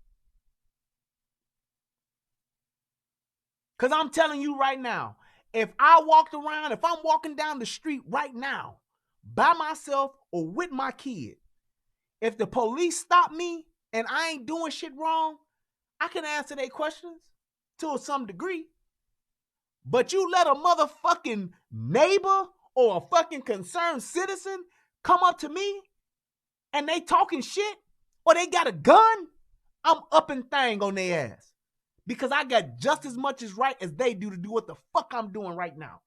S1: Because I'm telling you right now, if I'm walking down the street right now by myself or with my kid, if the police stop me and I ain't doing shit wrong, I can answer their questions to some degree. But you let a motherfucking neighbor or a fucking concerned citizen come up to me and they talking shit or they got a gun, I'm up and thang on their ass. Because I got just as much as right as they do to do what the fuck I'm doing right now.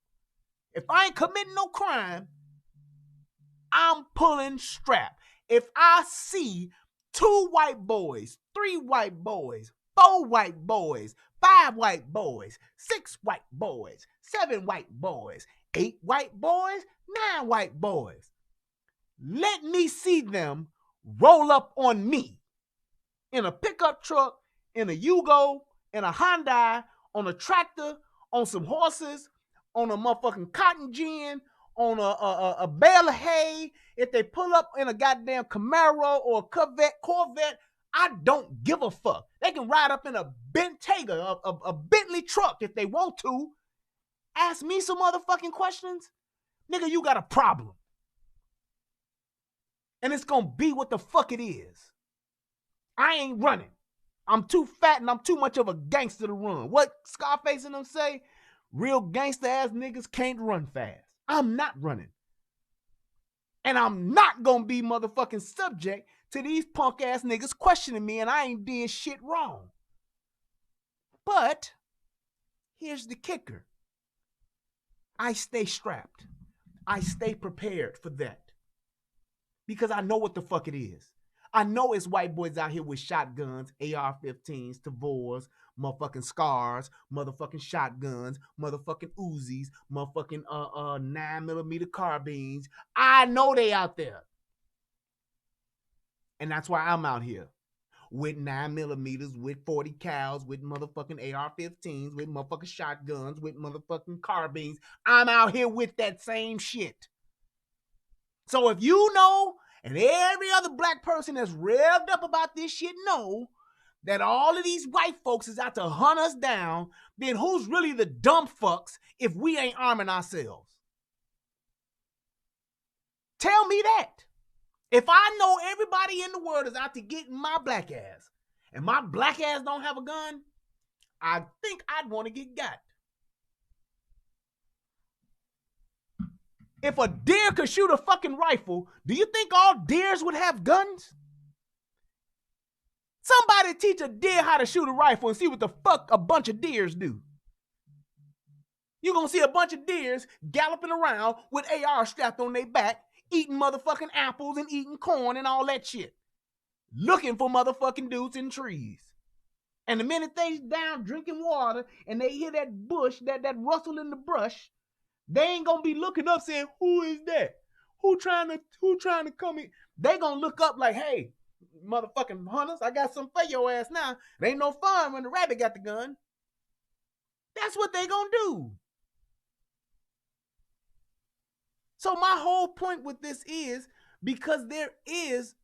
S1: If I ain't committing no crime, I'm pulling strap. If I see 2 white boys, 3 white boys, 4 white boys, 5 white boys, 6 white boys, 7 white boys, 8 white boys, 9 white boys, let me see them roll up on me in a pickup truck, in a Yugo, in a Hyundai, on a tractor, on some horses, on a motherfucking cotton gin, on a bale of hay. If they pull up in a goddamn Camaro or a Corvette, I don't give a fuck. They can ride up in a Bentayga, a Bentley truck if they want to. Ask me some motherfucking questions. Nigga, you got a problem. And it's gonna be what the fuck it is. I ain't running. I'm too fat and I'm too much of a gangster to run. What Scarface and them say? Real gangster ass niggas can't run fast. I'm not running. And I'm not gonna be motherfucking subject to these punk ass niggas questioning me, and I ain't did shit wrong. But here's the kicker. I stay strapped. I stay prepared for that. Because I know what the fuck it is. I know it's white boys out here with shotguns, AR-15s, Tavors, motherfucking Scars, motherfucking shotguns, motherfucking Uzis, motherfucking 9mm carbines. I know they out there. And that's why I'm out here with 9mm, with 40 cals, with motherfucking AR-15s, with motherfucking shotguns, with motherfucking carbines. I'm out here with that same shit. So if you know, and every other black person that's revved up about this shit know, that all of these white folks is out to hunt us down, then who's really the dumb fucks if we ain't arming ourselves? Tell me that. If I know everybody in the world is out to get my black ass, and my black ass don't have a gun, I think I'd want to get got. If a deer could shoot a fucking rifle, do you think all deers would have guns? Somebody teach a deer how to shoot a rifle and see what the fuck a bunch of deers do. You're gonna see a bunch of deers galloping around with AR strapped on their back, eating motherfucking apples and eating corn and all that shit. Looking for motherfucking dudes in trees. And the minute they down drinking water and they hear that bush, that rustle in the brush, they ain't gonna be looking up saying, who is that? Who trying to come in? They gonna look up like, hey, motherfucking hunters, I got some for your ass now. It ain't no fun when the rabbit got the gun. That's what they gonna do. So my whole point with this is, because there is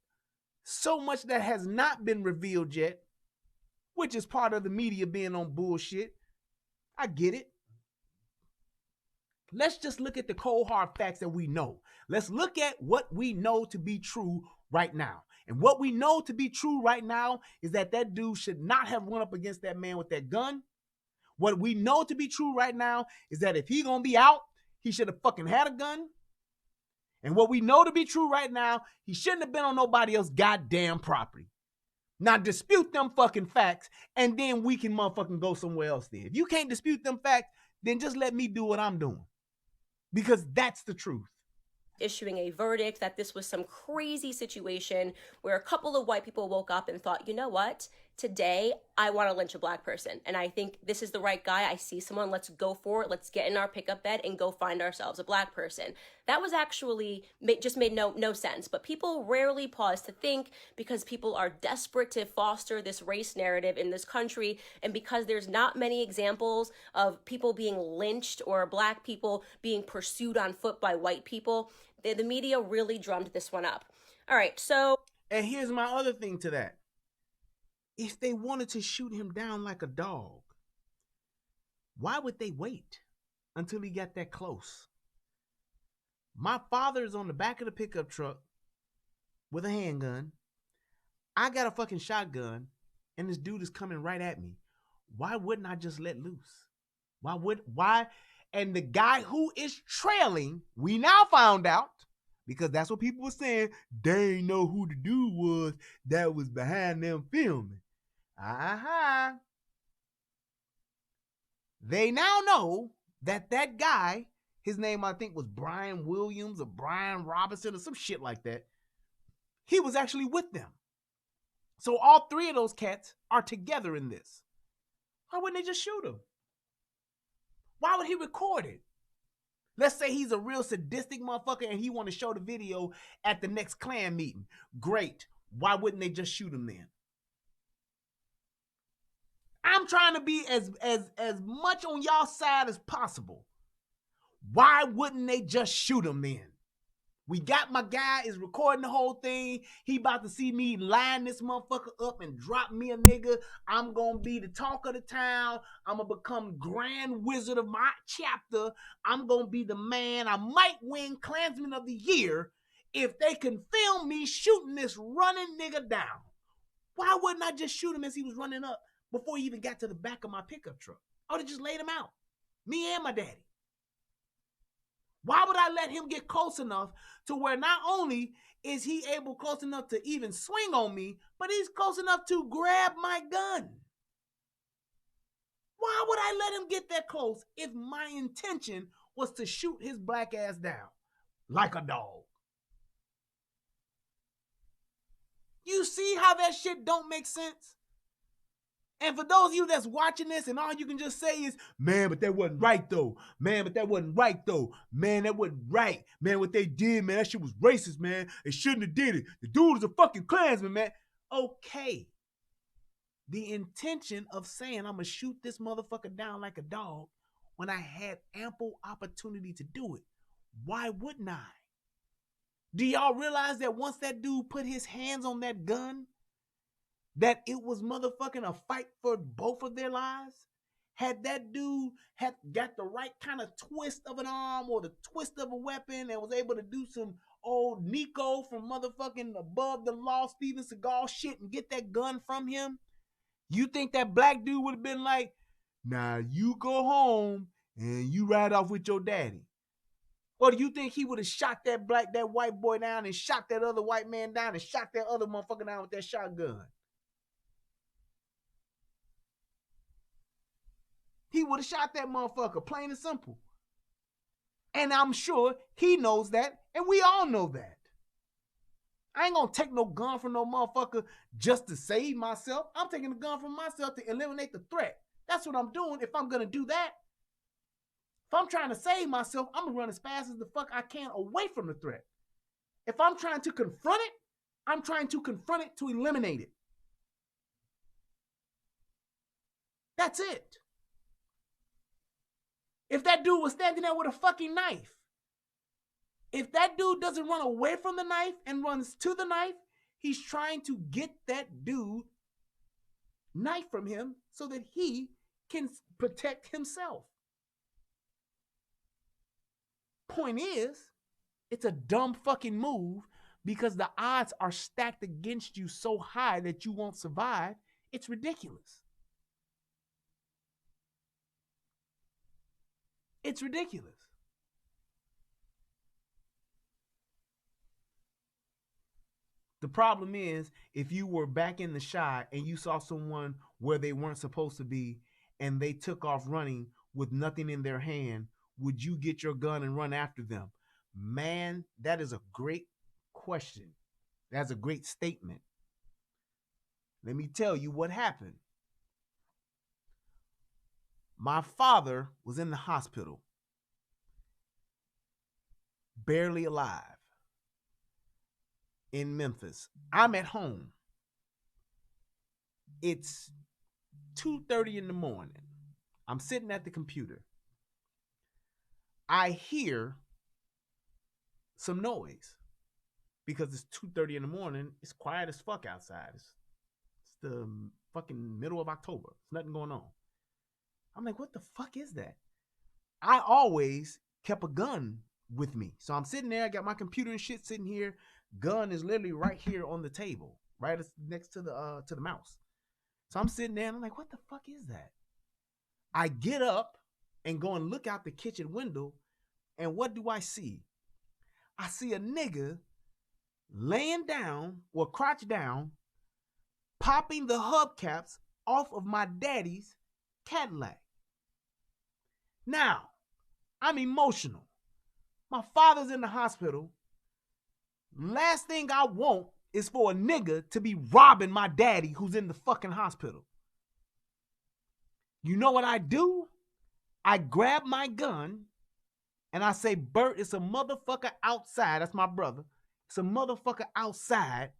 S1: so much that has not been revealed yet, which is part of the media being on bullshit. I get it. Let's just look at the cold hard facts that we know. Let's look at what we know to be true right now. And what we know to be true right now is that that dude should not have run up against that man with that gun. What we know to be true right now is that if he gonna be out, he should have fucking had a gun. And what we know to be true right now, he shouldn't have been on nobody else's goddamn property. Now dispute them fucking facts, and then we can motherfucking go somewhere else then. If you can't dispute them facts, then just let me do what I'm doing. Because that's the truth.
S4: Issuing a verdict that this was some crazy situation where a couple of white people woke up and thought, you know what? Today, I want to lynch a black person. And I think this is the right guy. I see someone. Let's go for it. Let's get in our pickup bed and go find ourselves a black person. That was actually just made no sense. But people rarely pause to think, because people are desperate to foster this race narrative in this country. And because there's not many examples of people being lynched or black people being pursued on foot by white people, the media really drummed this one up. All right, so.
S1: And here's my other thing to that. If they wanted to shoot him down like a dog, why would they wait until he got that close? My father is on the back of the pickup truck with a handgun. I got a fucking shotgun, and this dude is coming right at me. Why wouldn't I just let loose? Why? And the guy who is trailing, we now found out, because that's what people were saying, they ain't know who the dude was that was behind them filming. They now know that that guy His name, I think, was Brian Williams or Brian Robinson or some shit like that. He was actually with them. So all three of those cats are together in this. Why wouldn't they just shoot him? Why would he record it? Let's say he's a real sadistic motherfucker and he want to show the video at the next Klan meeting. Great. Why wouldn't they just shoot him then? I'm trying to be as much on y'all's side as possible. Why wouldn't they just shoot him then? We got my guy is recording the whole thing. He about to see me line this motherfucker up and drop me a nigga. I'm going to be the talk of the town. I'm going to become grand wizard of my chapter. I'm going to be the man. I might win Klansman of the Year if they can film me shooting this running nigga down. Why wouldn't I just shoot him as he was running up before he even got to the back of my pickup truck? I would have just laid him out. Me and my daddy. Why would I let him get close enough to where not only is he able close enough to even swing on me, but he's close enough to grab my gun? Why would I let him get that close if my intention was to shoot his black ass down like a dog? You see how that shit don't make sense? And for those of you that's watching this and all you can just say is, man, but that wasn't right though. Man, but that wasn't right though. Man, that wasn't right. Man, what they did, man, that shit was racist, man. They shouldn't have did it. The dude is a fucking Klansman, man. Okay. The intention of saying I'm going to shoot this motherfucker down like a dog when I had ample opportunity to do it. Why wouldn't I? Do y'all realize that once that dude put his hands on that gun, that it was motherfucking a fight for both of their lives? Had that dude had got the right kind of twist of an arm or the twist of a weapon and was able to do some old Nico from motherfucking Above the Law Steven Seagal shit and get that gun from him, you think that black dude would have been like, nah, you go home and you ride off with your daddy? Or do you think he would have shot that white boy down and shot that other white man down and shot that other motherfucker down with that shotgun? He would have shot that motherfucker, plain and simple. And I'm sure he knows that, and we all know that. I ain't gonna take no gun from no motherfucker just to save myself. I'm taking the gun from myself to eliminate the threat. That's what I'm doing if I'm gonna do that. If I'm trying to save myself, I'm gonna run as fast as the fuck I can away from the threat. If I'm trying to confront it, I'm trying to confront it to eliminate it. That's it. If that dude was standing there with a fucking knife, if that dude doesn't run away from the knife and runs to the knife, he's trying to get that dude knife from him so that he can protect himself. Point is, it's a dumb fucking move because the odds are stacked against you so high that you won't survive. It's ridiculous. It's ridiculous. The problem is, if you were back in the shot and you saw someone where they weren't supposed to be and they took off running with nothing in their hand, would you get your gun and run after them? Man, that is a great question. That's a great statement. Let me tell you what happened. My father was in the hospital, barely alive, in Memphis. I'm at home. It's 2:30 in the morning. I'm sitting at the computer. I hear some noise because it's 2:30 in the morning. It's quiet as fuck outside. It's the fucking middle of October. There's nothing going on. I'm like, what the fuck is that? I always kept a gun with me. So I'm sitting there. I got my computer and shit sitting here. Gun is literally right here on the table, right next to the mouse. So I'm sitting there and I'm like, what the fuck is that? I get up and go and look out the kitchen window, and what do I see? I see a nigga laying down or crouched down, popping the hubcaps off of my daddy's Cadillac. Now, I'm emotional. My father's in the hospital. Last thing I want is for a nigga to be robbing my daddy who's in the fucking hospital. You know what I do? I grab my gun and I say, Bert, it's a motherfucker outside. That's my brother. It's a motherfucker outside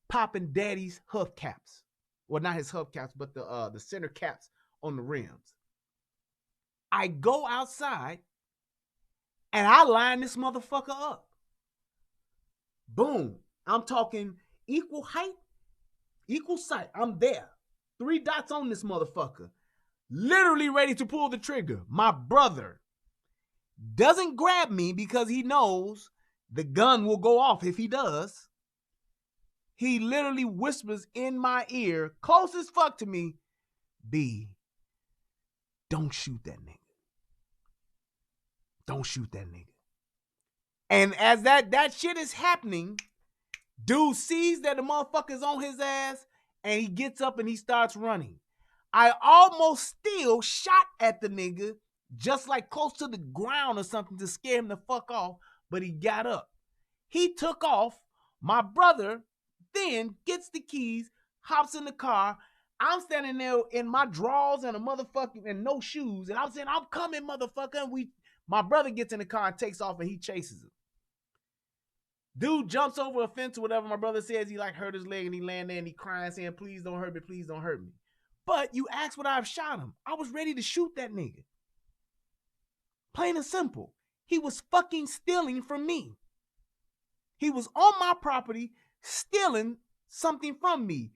S1: popping daddy's hubcaps. Well, not his hubcaps, but the center caps on the rims. I go outside and I line this motherfucker up. Boom. I'm talking equal height, equal sight. I'm there. 3 dots on this motherfucker. Literally ready to pull the trigger. My brother doesn't grab me because he knows the gun will go off if he does. He literally whispers in my ear, close as fuck to me, B, don't shoot that nigga. Don't shoot that nigga. And as that shit is happening, dude sees that the motherfucker's on his ass and he gets up and he starts running. I almost still shot at the nigga, just like close to the ground or something to scare him the fuck off, but he got up. He took off. My brother then gets the keys, hops in the car. I'm standing there in my drawers and a motherfucking and no shoes, and I'm saying, I'm coming, motherfucker. And my brother gets in the car and takes off and he chases him. Dude jumps over a fence or whatever. My brother says he like hurt his leg and he land there and he crying saying, please don't hurt me, please don't hurt me. But you asked what I've shot him. I was ready to shoot that nigga. Plain and simple. He was fucking stealing from me. He was on my property stealing something from me.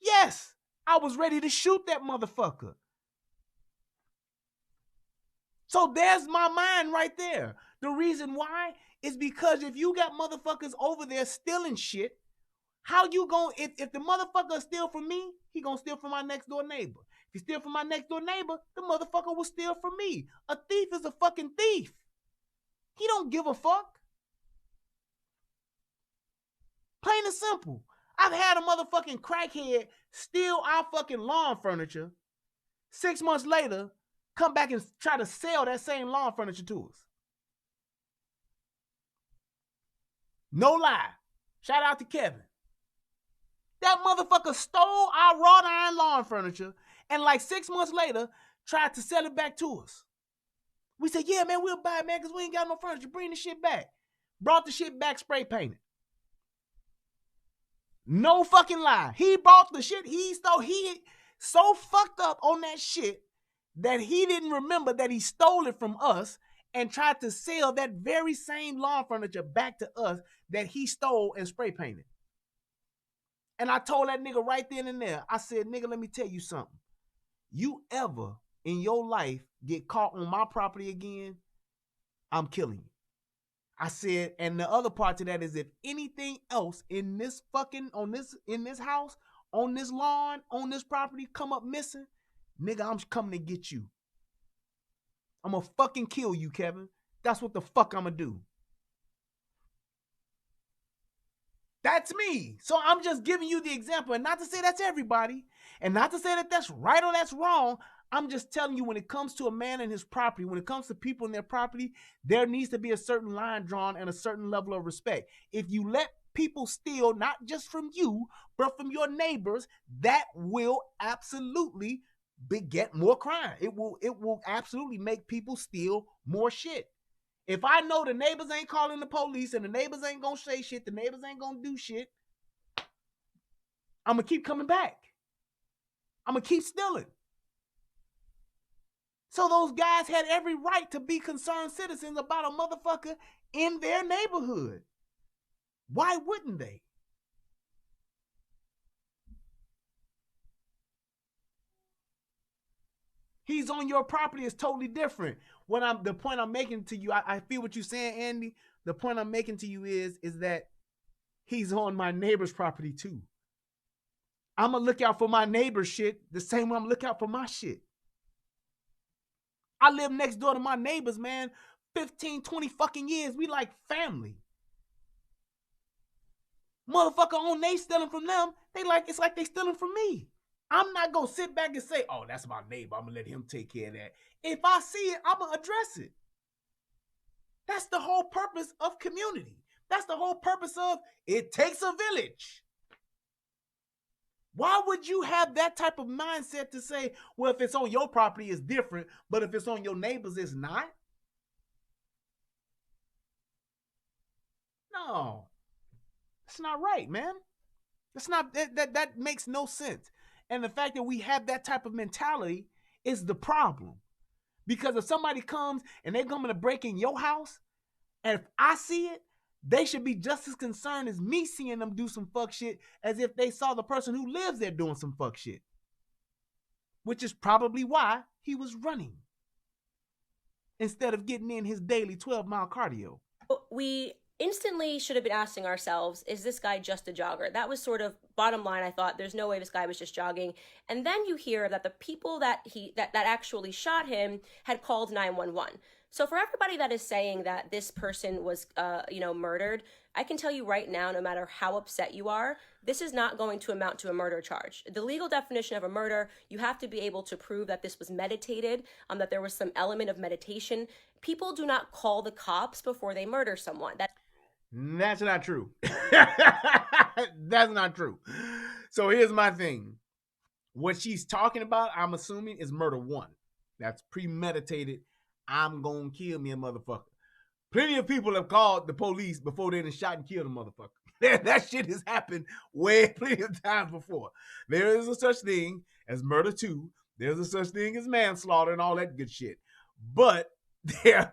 S1: Yes, I was ready to shoot that motherfucker. So there's my mind right there. The reason why is because if you got motherfuckers over there stealing shit, how you gonna, if the motherfucker steal from me, he gonna steal from my next door neighbor. If he steal from my next door neighbor, the motherfucker will steal from me. A thief is a fucking thief. He don't give a fuck. Plain and simple. I've had a motherfucking crackhead steal our fucking lawn furniture. 6 months later, come back and try to sell that same lawn furniture to us. No lie. Shout out to Kevin. That motherfucker stole our wrought iron lawn furniture and like 6 months later tried to sell it back to us. We said, yeah, man, we'll buy it, man, because we ain't got no furniture. Bring the shit back. Brought the shit back spray painted. No fucking lie. He bought the shit he stole. He so fucked up on that shit that he didn't remember that he stole it from us and tried to sell that very same lawn furniture back to us that he stole and spray painted. And I told that nigga right then and there, I said, nigga, let me tell you something. You ever in your life get caught on my property again, I'm killing you. I said, and the other part to that is if anything else in this fucking, in this house, on this lawn, on this property come up missing, nigga, I'm coming to get you. I'm gonna fucking kill you, Kevin. That's what the fuck I'm gonna do. That's me. So I'm just giving you the example, and not to say that's everybody, and not to say that that's right or that's wrong. I'm just telling you, when it comes to a man and his property, when it comes to people and their property, there needs to be a certain line drawn and a certain level of respect. If you let people steal, not just from you, but from your neighbors, that will absolutely beget more crime. It will absolutely make people steal more shit. If I know the neighbors ain't calling the police and the neighbors ain't gonna say shit, the neighbors ain't gonna do shit, I'm gonna keep coming back. I'm gonna keep stealing. So those guys had every right to be concerned citizens about a motherfucker in their neighborhood. Why wouldn't they? He's on your property is totally different. The point I'm making to you, I feel what you're saying, Andy. The point I'm making to you is that he's on my neighbor's property too. I'm gonna look out for my neighbor's shit the same way I'm look out for my shit. I live next door to my neighbors, man, 15, 20 fucking years. We like family. Motherfucker on they stealing from them, it's like they stealing from me. I'm not gonna sit back and say, oh, that's my neighbor, I'm gonna let him take care of that. If I see it, I'm gonna address it. That's the whole purpose of community. That's the whole purpose of it takes a village. Why would you have that type of mindset to say, well, if it's on your property, it's different, but if it's on your neighbors, it's not? No, it's not right, man. That's not that makes no sense. And the fact that we have that type of mentality is the problem. Because if somebody comes and they're going to break in your house, and if I see it, they should be just as concerned as me seeing them do some fuck shit as if they saw the person who lives there doing some fuck shit. Which is probably why he was running instead of getting in his daily 12-mile cardio.
S4: We instantly should have been asking ourselves, is this guy just a jogger? That was sort of bottom line. I thought there's no way this guy was just jogging. And then you hear that the people that actually shot him had called 911. So for everybody that is saying that this person was, murdered, I can tell you right now, no matter how upset you are, this is not going to amount to a murder charge. The legal definition of a murder, you have to be able to prove that this was meditated, that there was some element of meditation. People do not call the cops before they murder someone.
S1: That's not true. That's not true. So here's my thing. What she's talking about, I'm assuming, is murder one. That's premeditated. I'm gonna kill me a motherfucker. Plenty of people have called the police before they done shot and killed a motherfucker. That shit has happened plenty of times before. There is a such thing as murder two. There's a such thing as manslaughter and all that good shit. But there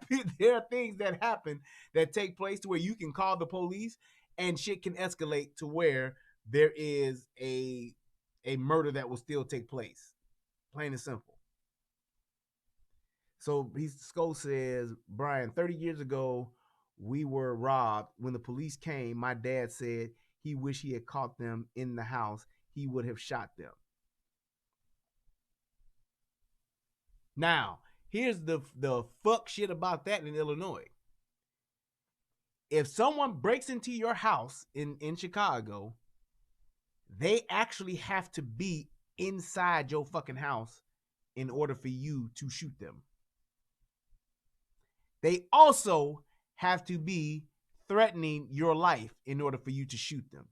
S1: are things that happen that take place to where you can call the police and shit can escalate to where there is a murder that will still take place. Plain and simple. So Skull says, Brian, 30 years ago, we were robbed. When the police came, my dad said he wished he had caught them in the house. He would have shot them. Now, here's the fuck shit about that in Illinois. If someone breaks into your house in Chicago, they actually have to be inside your fucking house in order for you to shoot them. They also have to be threatening your life in order for you to shoot them.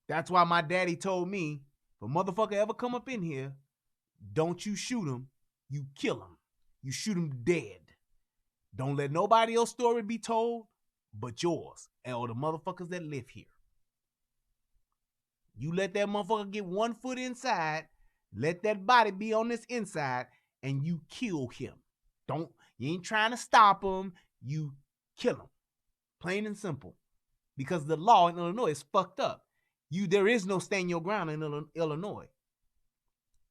S1: That's why my daddy told me, if a motherfucker ever come up in here, don't you shoot him, you kill him. You shoot him dead. Don't let nobody else's story be told but yours or the motherfuckers that live here. You let that motherfucker get 1 foot inside, let that body be on this inside, and you kill him. You ain't trying to stop him, you kill him. Plain and simple. Because the law in Illinois is fucked up. There is no stand your ground in Illinois.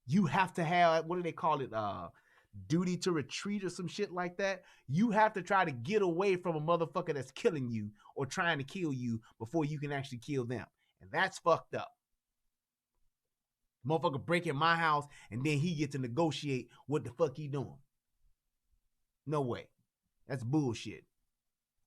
S1: You have to have, what do they call it? Duty to retreat or some shit like that. You have to try to get away from a motherfucker that's killing you or trying to kill you before you can actually kill them. And that's fucked up. Motherfucker break in my house and then he get to negotiate what the fuck he doing. No way. That's bullshit.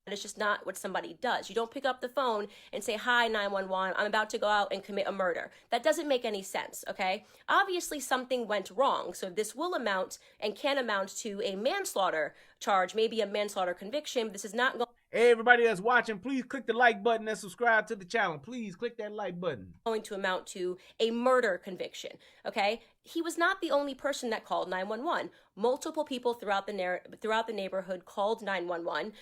S4: It's just not what somebody does. You don't pick up the phone and say, hi, 911, I'm about to go out and commit a murder. That doesn't make any sense, okay? Obviously, something went wrong, so this will amount and can amount to a manslaughter charge, maybe a manslaughter conviction. This is not going...
S1: Hey, everybody that's watching, please click the like button and subscribe to the channel. Please click that like button.
S4: Going to amount to a murder conviction, okay? He was not the only person that called 911. Multiple people throughout the neighborhood called 911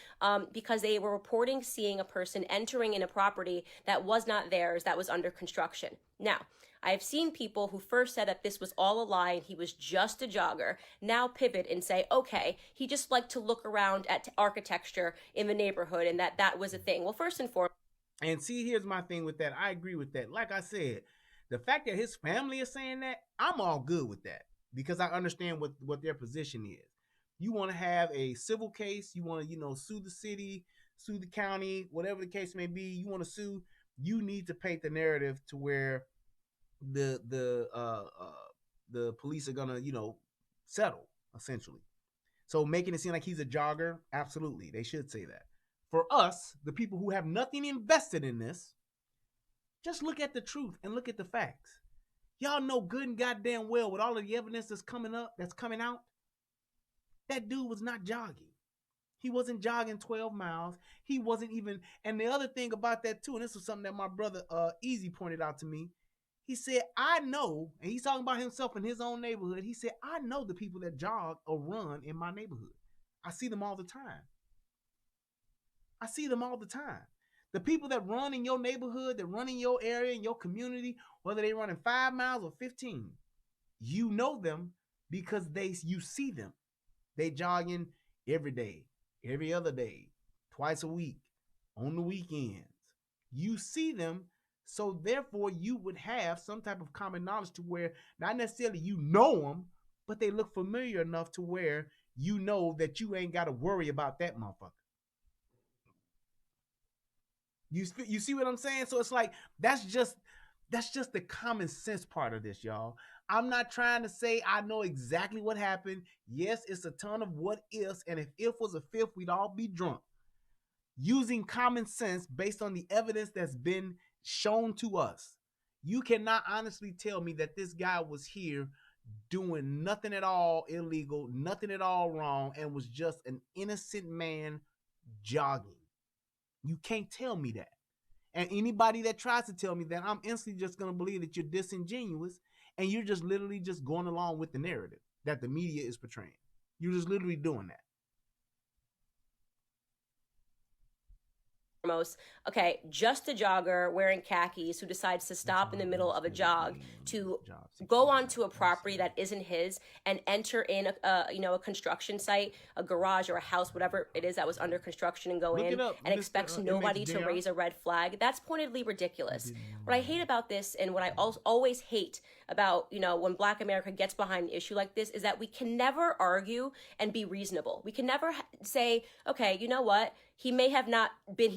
S4: because they were reporting seeing a person entering in a property that was not theirs, that was under construction. Now, I've seen people who first said that this was all a lie and he was just a jogger, now pivot and say, okay, he just liked to look around at architecture in the neighborhood and that was a thing. Well, first and foremost.
S1: And see, here's my thing with that. I agree with that. Like I said, the fact that his family is saying that, I'm all good with that because I understand what their position is. You want to have a civil case, you want to, sue the city, sue the county, whatever the case may be, you want to sue, you need to paint the narrative to where the police are gonna, settle, essentially. So making it seem like he's a jogger, absolutely, they should say that. For us, the people who have nothing invested in this, just look at the truth and look at the facts. Y'all know good and goddamn well with all of the evidence that's coming out, that dude was not jogging. He wasn't jogging 12 miles. He wasn't even, and the other thing about that too, and this was something that my brother Easy pointed out to me. He said, I know, and he's talking about himself in his own neighborhood. He said, I know the people that jog or run in my neighborhood. I see them all the time. I see them all the time. The people that run in your neighborhood, that run in your area, in your community, whether they running 5 miles or 15, you know them because you see them. They jogging every day, every other day, twice a week, on the weekends. You see them, so therefore you would have some type of common knowledge to where not necessarily you know them, but they look familiar enough to where you know that you ain't got to worry about that motherfucker. You see what I'm saying? So it's like, that's just the common sense part of this, y'all. I'm not trying to say I know exactly what happened. Yes, it's a ton of what ifs, and if was a fifth, we'd all be drunk. Using common sense based on the evidence that's been shown to us. You cannot honestly tell me that this guy was here doing nothing at all illegal, nothing at all wrong, and was just an innocent man jogging. You can't tell me that. And anybody that tries to tell me that, I'm instantly just going to believe that you're disingenuous and you're just literally just going along with the narrative that the media is portraying. You're just literally doing that.
S4: Okay, just a jogger wearing khakis who decides to stop in the middle of a jog to go onto a property that isn't his and enter in a construction site, a garage or a house, whatever it is that was under construction, and go in and expects nobody to raise a red flag. That's pointedly ridiculous. What I hate about this, and what I always hate about, when Black America gets behind an issue like this, is that we can never argue and be reasonable. We can never say, okay, you know what? He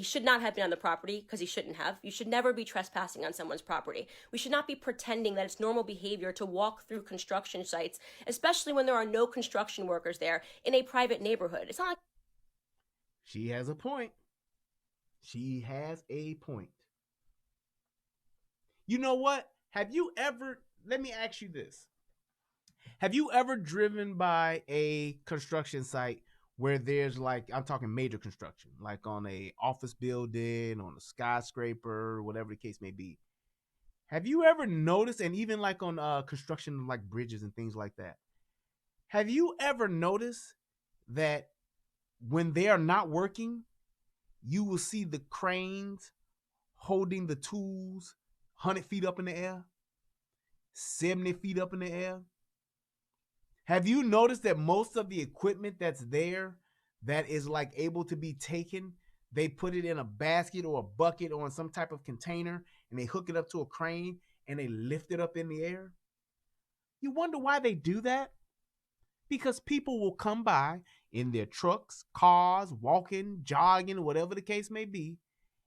S4: should not have been on the property because he shouldn't have. You should never be trespassing on someone's property. We should not be pretending that it's normal behavior to walk through construction sites, especially when there are no construction workers there in a private neighborhood. It's not like...
S1: She has a point. She has a point. You know what? Let me ask you this. Have you ever driven by a construction site where there's, like, I'm talking major construction, like on a office building, on a skyscraper, whatever the case may be? Have you ever noticed, and even like on construction, like bridges and things like that, have you ever noticed that when they are not working, you will see the cranes holding the tools 100 feet up in the air, 70 feet up in the air? Have you noticed that most of the equipment that's there that is like able to be taken, they put it in a basket or a bucket or in some type of container and they hook it up to a crane and they lift it up in the air? You wonder why they do that? Because people will come by in their trucks, cars, walking, jogging, whatever the case may be,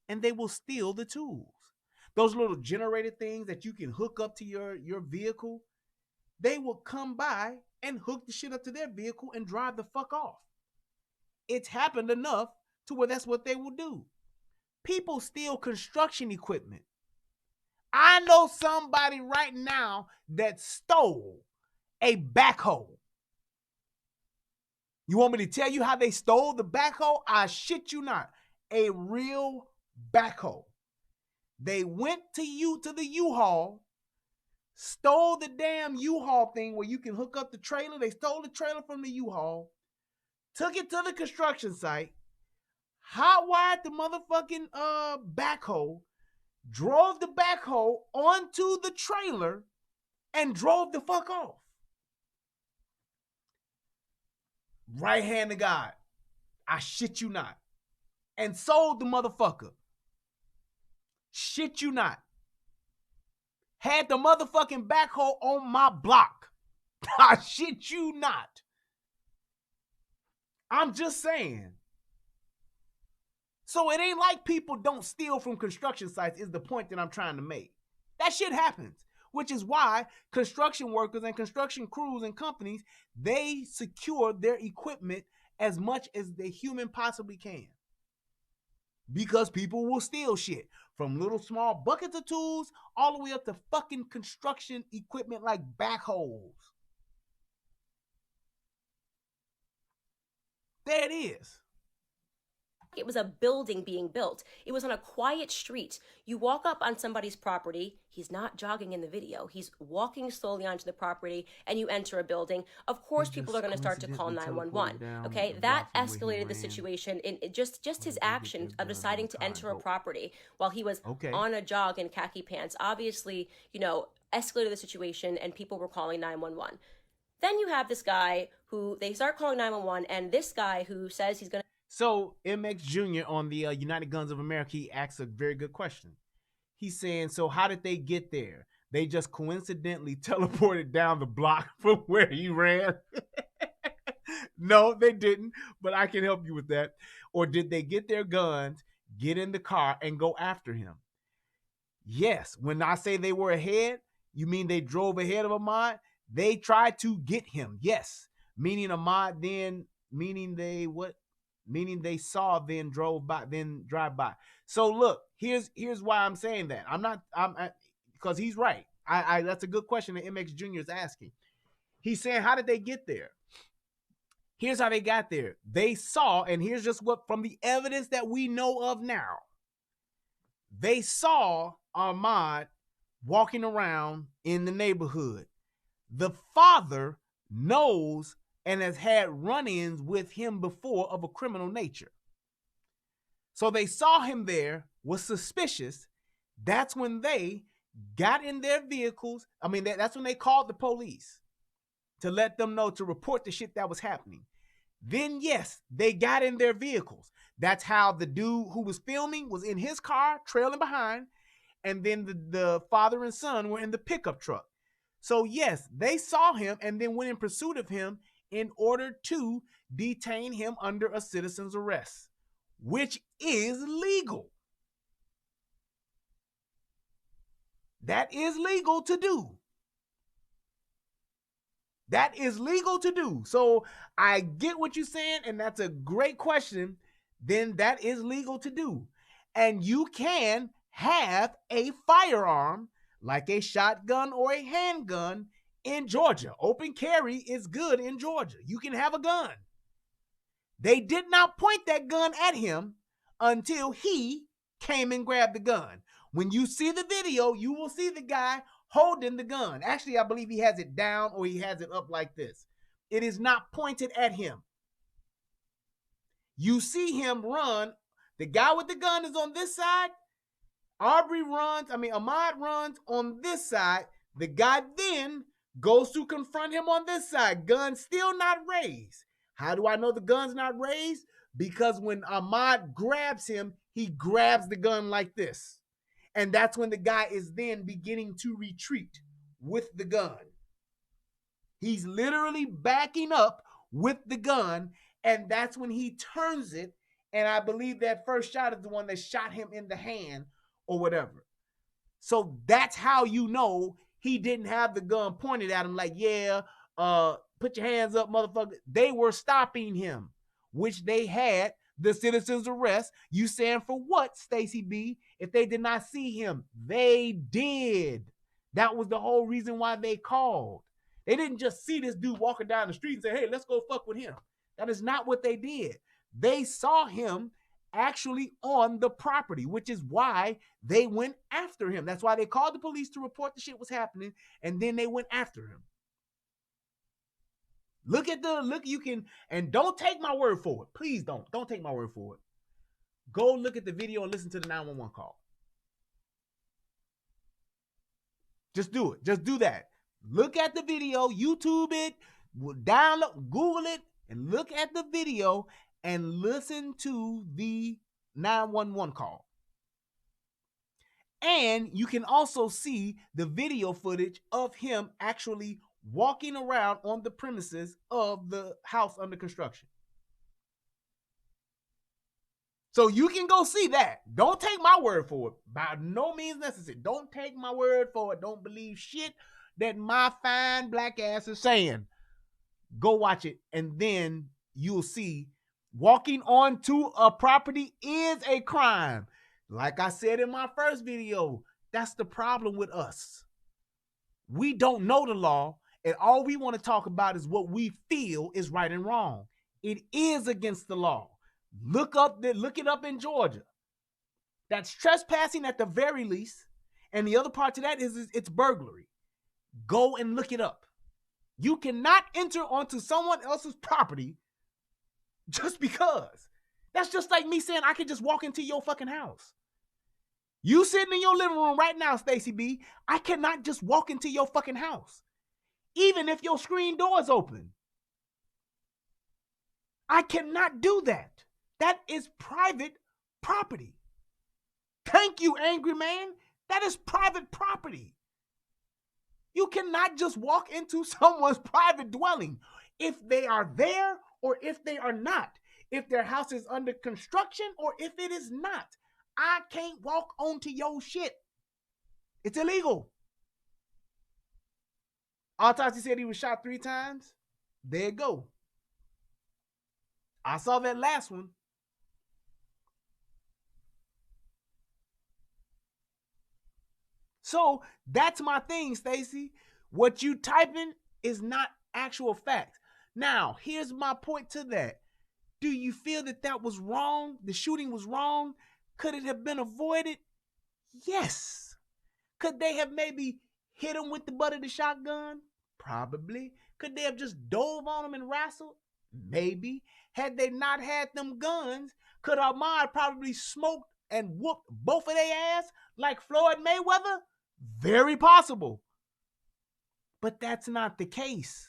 S1: and they will steal the tools. Those little generator things that you can hook up to your vehicle, they will come by and hook the shit up to their vehicle and drive the fuck off. It's happened enough to where that's what they will do. People steal construction equipment. I know somebody right now that stole a backhoe. You want me to tell you how they stole the backhoe? I shit you not. A real backhoe. They went to the U-Haul, stole the damn U-Haul thing where you can hook up the trailer. They stole the trailer from the U-Haul, took it to the construction site, hot-wired the motherfucking backhoe, drove the backhoe onto the trailer, and drove the fuck off. Right hand of God. I shit you not. And sold the motherfucker. Shit you not. Had the motherfucking backhoe on my block. I shit you not. I'm just saying. So it ain't like people don't steal from construction sites is the point that I'm trying to make. That shit happens. Which is why construction workers and construction crews and companies, they secure their equipment as much as the human possibly can. Because people will steal shit. From little small buckets of tools all the way up to fucking construction equipment like backhoes. There it is.
S4: It was a building being built. It was on a quiet street. You walk up on somebody's property. He's not jogging in the video. He's walking slowly onto the property, and you enter a building. Of course, people are going to start to call 911. Okay, that escalated the situation in just his action of deciding to enter a property while he was on a jog in khaki pants. Obviously, you know, escalated the situation, and people were calling 911. Then you have this guy who they start calling 911, and this guy who says he's going to.
S1: So MX Jr. on the United Guns of America, he asks a very good question. He's saying, so how did they get there? They just coincidentally teleported down the block from where he ran? No, they didn't, but I can help you with that. Or did they get their guns, get in the car, and go after him? Yes, when I say they were ahead, you mean they drove ahead of Ahmaud? They tried to get him, yes. Meaning Ahmaud then, meaning they what? Meaning they saw, then drove by, then drive by. So look, here's why I'm saying that. Because he's right. That's a good question that MX Jr. is asking. He's saying, how did they get there? Here's how they got there. They saw, and here's just what from the evidence that we know of now. They saw Ahmaud walking around in the neighborhood. The father knows and has had run-ins with him before of a criminal nature. So they saw him there, was suspicious. That's when they got in their vehicles. I mean, that's when they called the police to let them know, to report the shit that was happening. Then, yes, they got in their vehicles. That's how the dude who was filming was in his car, trailing behind, and then the father and son were in the pickup truck. So, yes, they saw him and then went in pursuit of him in order to detain him under a citizen's arrest, which is legal. That is legal to do. That is legal to do. So I get what you're saying, and that's a great question. Then that is legal to do. And you can have a firearm like a shotgun or a handgun in Georgia. Open carry is good in Georgia. You can have a gun. They did not point that gun at him until he came and grabbed the gun. When you see the video, you will see the guy holding the gun. Actually, I believe he has it down or he has it up like this. It is not pointed at him. You see him run. The guy with the gun is on this side. Ahmaud runs on this side. The guy then goes to confront him on this side. Gun still not raised. How do I know the gun's not raised? Because when Ahmaud grabs him, he grabs the gun like this. And that's when the guy is then beginning to retreat with the gun. He's literally backing up with the gun, and that's when he turns it. And I believe that first shot is the one that shot him in the hand or whatever. So that's how you know he didn't have the gun pointed at him like, yeah, put your hands up, motherfucker. They were stopping him, which they had the citizen's arrest. You saying for what, Stacey B? If they did not see him, they did. That was the whole reason why they called. They didn't just see this dude walking down the street and say, hey, let's go fuck with him. That is not what they did. They saw him actually on the property, which is why they went after him. That's why they called the police to report the shit was happening, and then they went after him. You can, and don't take my word for it. Please don't take my word for it. Go look at the video and listen to the 911 call. Just do it. Just do that. Look at the video, YouTube it, download, Google it, and look at the video and listen to the 911 call. And you can also see the video footage of him actually walking around on the premises of the house under construction. So you can go see that. Don't take my word for it. By no means necessary. Don't take my word for it. Don't believe shit that my fine black ass is saying. Go watch it, and then you'll see walking onto a property is a crime. Like I said in my first video, that's the problem with us. We don't know the law, and all we want to talk about is what we feel is right and wrong. It is against the law. Look it up in Georgia. That's trespassing at the very least. And the other part to that is it's burglary. Go and look it up. You cannot enter onto someone else's property just because. That's just like me saying I can just walk into your fucking house. You sitting in your living room right now, Stacey B. I cannot just walk into your fucking house. Even if your screen door is open. I cannot do that. That is private property. Thank you, angry man. That is private property. You cannot just walk into someone's private dwelling if they are there or if they are not. If their house is under construction or if it is not. I can't walk onto your shit. It's illegal. Autopsy said he was shot 3 times. There you go. I saw that last one. So that's my thing, Stacey. What you typing is not actual facts. Now, here's my point to that. Do you feel that that was wrong? The shooting was wrong? Could it have been avoided? Yes. Could they have maybe hit him with the butt of the shotgun? Probably. Could they have just dove on him and wrestled? Maybe. Had they not had them guns, could Ahmaud probably smoked and whooped both of their ass like Floyd Mayweather? Very possible. But that's not the case.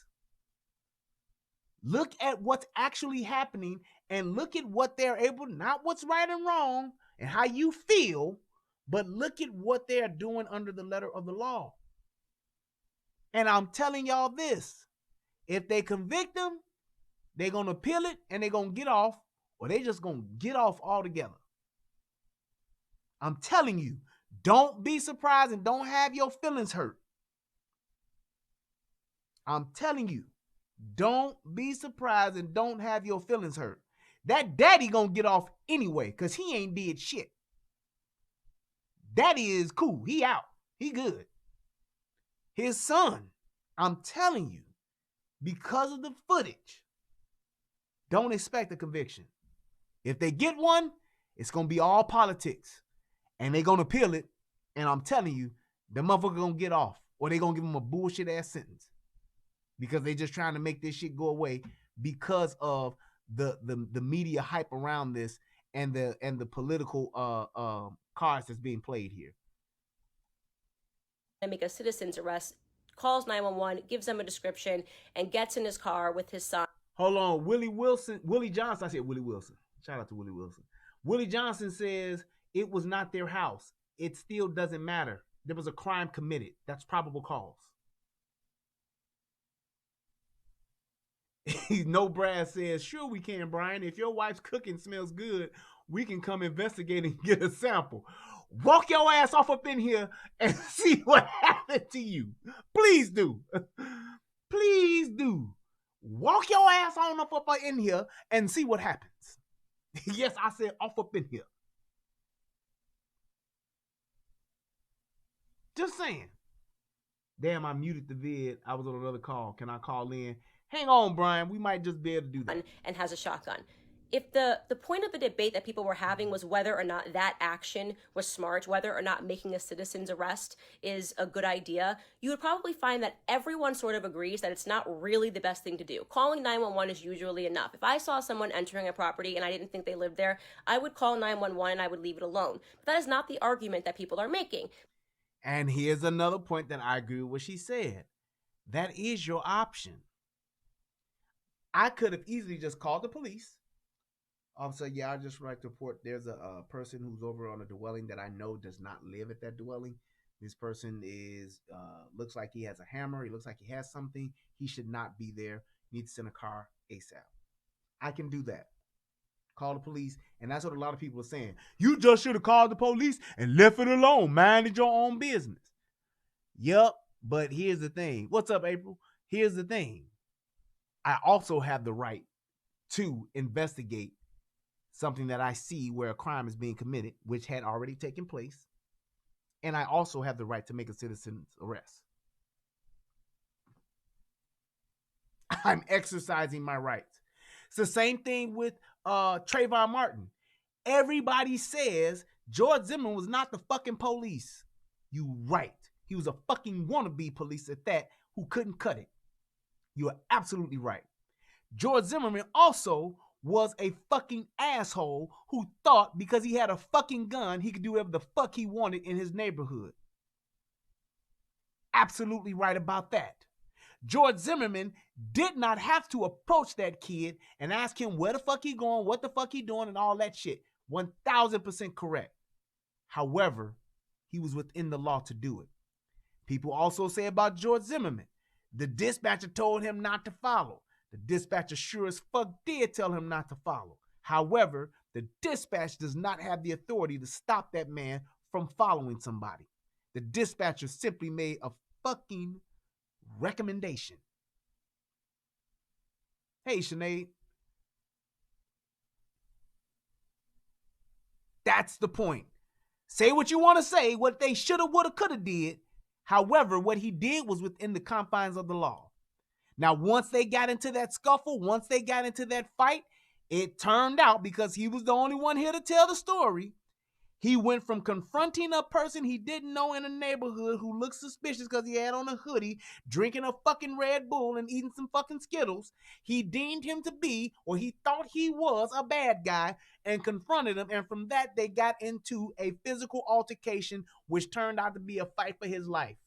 S1: Look at what's actually happening and look at what they're able, not what's right and wrong and how you feel, but look at what they're doing under the letter of the law. And I'm telling y'all this, if they convict them, they're going to appeal it and they're going to get off, or they just going to get off altogether. I'm telling you, don't be surprised and don't have your feelings hurt. I'm telling you, don't be surprised and don't have your feelings hurt. That daddy gonna get off anyway because he ain't did shit. Daddy is cool. He out. He good. His son, I'm telling you, because of the footage, don't expect a conviction. If they get one, it's going to be all politics. And they're going to appeal it. And I'm telling you, the motherfucker going to get off. Or they're going to give him a bullshit ass sentence. Because they just trying to make this shit go away because of the media hype around this and the political cards that's being played here.
S4: And make a citizen's arrest, calls 911, gives them a description, and gets in his car with his son.
S1: Hold on, Willie Johnson. I said Willie Wilson. Shout out to Willie Wilson. Willie Johnson says it was not their house. It still doesn't matter. There was a crime committed. That's probable cause. No Brad says, sure we can, Brian. If your wife's cooking smells good, we can come investigate and get a sample. Walk your ass off up in here and see what happened to you. Please do. Please do. Walk your ass on up in here and see what happens. Yes, I said off up in here. Just saying. Damn, I muted the vid. I was on another call. Can I call in? Hang on, Brian. We might just be able to do that.
S4: And has a shotgun. If the point of the debate that people were having was whether or not that action was smart, whether or not making a citizen's arrest is a good idea, you would probably find that everyone sort of agrees that it's not really the best thing to do. Calling 911 is usually enough. If I saw someone entering a property and I didn't think they lived there, I would call 911 and I would leave it alone. But that is not the argument that people are making.
S1: And here's another point that I agree with what she said. That is your option. I could have easily just called the police. Officer, yeah, I just like to report there's a person who's over on a dwelling that I know does not live at that dwelling. This person is looks like he has a hammer. He looks like he has something. He should not be there. Need to send a car ASAP. I can do that. Call the police. And that's what a lot of people are saying. You just should have called the police and left it alone. Minded your own business. Yup. But here's the thing. What's up, April? Here's the thing. I also have the right to investigate something that I see where a crime is being committed, which had already taken place. And I also have the right to make a citizen's arrest. I'm exercising my rights. It's the same thing with Trayvon Martin. Everybody says George Zimmerman was not the fucking police. You right. He was a fucking wannabe police at that who couldn't cut it. You are absolutely right. George Zimmerman also was a fucking asshole who thought because he had a fucking gun, he could do whatever the fuck he wanted in his neighborhood. Absolutely right about that. George Zimmerman did not have to approach that kid and ask him where the fuck he going, what the fuck he doing, and all that shit. 1000% correct. However, he was within the law to do it. People also say about George Zimmerman, the dispatcher told him not to follow. The dispatcher sure as fuck did tell him not to follow. However, the dispatch does not have the authority to stop that man from following somebody. The dispatcher simply made a fucking recommendation. Hey, Sinead. That's the point. Say what you want to say, what they shoulda, woulda, coulda did. However, what he did was within the confines of the law. Now, once they got into that scuffle, once they got into that fight, it turned out, because he was the only one here to tell the story, he went from confronting a person he didn't know in a neighborhood who looked suspicious because he had on a hoodie, drinking a fucking Red Bull and eating some fucking Skittles. He deemed him to be, or he thought he was, a bad guy and confronted him. And from that, they got into a physical altercation, which turned out to be a fight for his life.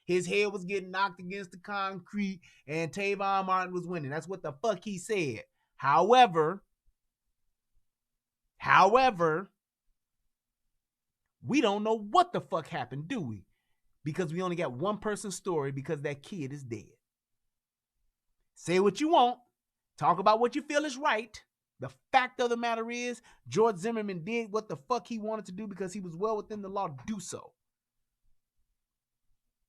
S1: His head was getting knocked against the concrete and Trayvon Martin was winning. That's what the fuck he said. However, we don't know what the fuck happened, do we? Because we only got one person's story, because that kid is dead. Say what you want. Talk about what you feel is right. The fact of the matter is, George Zimmerman did what the fuck he wanted to do because he was well within the law to do so.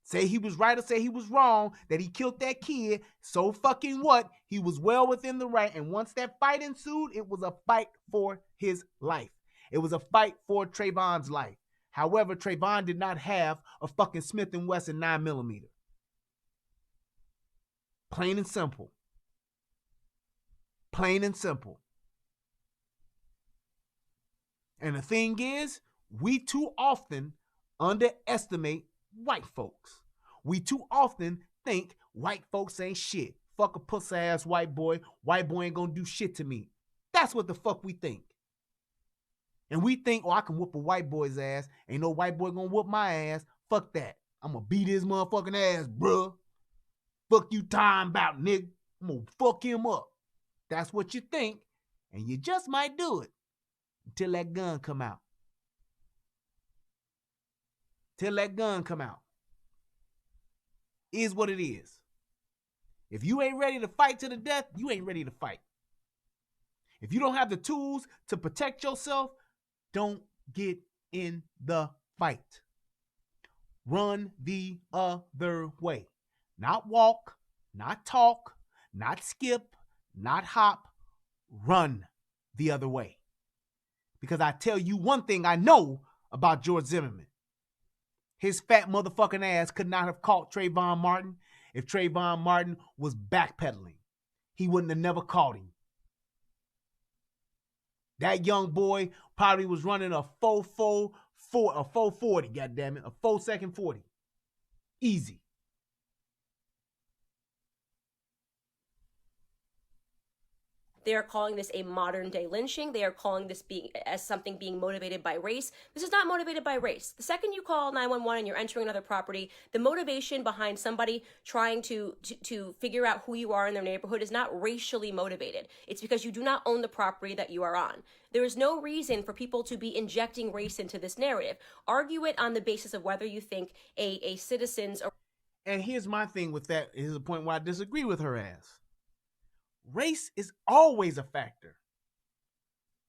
S1: Say he was right or say he was wrong, that he killed that kid, so fucking what? He was well within the right. And once that fight ensued, it was a fight for his life. It was a fight for Trayvon's life. However, Trayvon did not have a fucking Smith & Wesson 9mm. Plain and simple. Plain and simple. And the thing is, we too often underestimate white folks. We too often think white folks ain't shit. Fuck a pussy ass white boy. White boy ain't gonna do shit to me. That's what the fuck we think. And we think, oh, I can whoop a white boy's ass. Ain't no white boy gonna whoop my ass. Fuck that. I'm gonna beat his motherfucking ass, bruh. Fuck you time about, nigga. I'm gonna fuck him up. That's what you think. And you just might do it until that gun come out. Till that gun come out. Is what it is. If you ain't ready to fight to the death, you ain't ready to fight. If you don't have the tools to protect yourself, don't get in the fight. Run the other way. Not walk, not talk, not skip, not hop. Run the other way. Because I tell you one thing I know about George Zimmerman. His fat motherfucking ass could not have caught Trayvon Martin if Trayvon Martin was backpedaling. He wouldn't have never caught him. That young boy probably was running a 440, goddammit, a 4-second 40. Easy.
S4: They are calling this a modern day lynching. They are calling this as something being motivated by race. This is not motivated by race. The second you call 911 and you're entering another property, the motivation behind somebody trying to figure out who you are in their neighborhood is not racially motivated. It's because you do not own the property that you are on. There is no reason for people to be injecting race into this narrative. Argue it on the basis of whether you think a citizen's...
S1: And here's my thing with that. Here's the point where I disagree with her ass. Race is always a factor.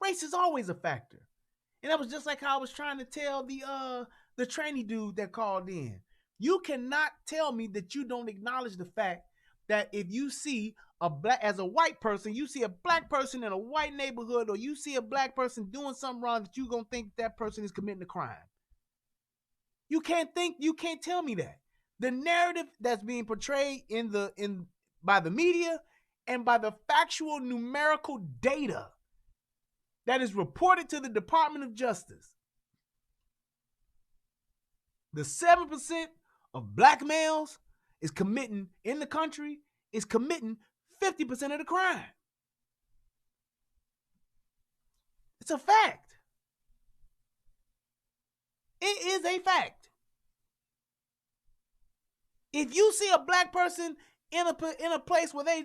S1: Race is always a factor. And that was just like how I was trying to tell the trainee dude that called in. You cannot tell me that you don't acknowledge the fact that if you see as a white person, you see a black person in a white neighborhood, or you see a black person doing something wrong, that you're going to think that person is committing a crime. You can't tell me that. The narrative that's being portrayed by the media and by the factual numerical data that is reported to the Department of Justice, the 7% of black males is committing in the country is committing 50% of the crime. It's a fact. It is a fact. If you see a black person in a place where they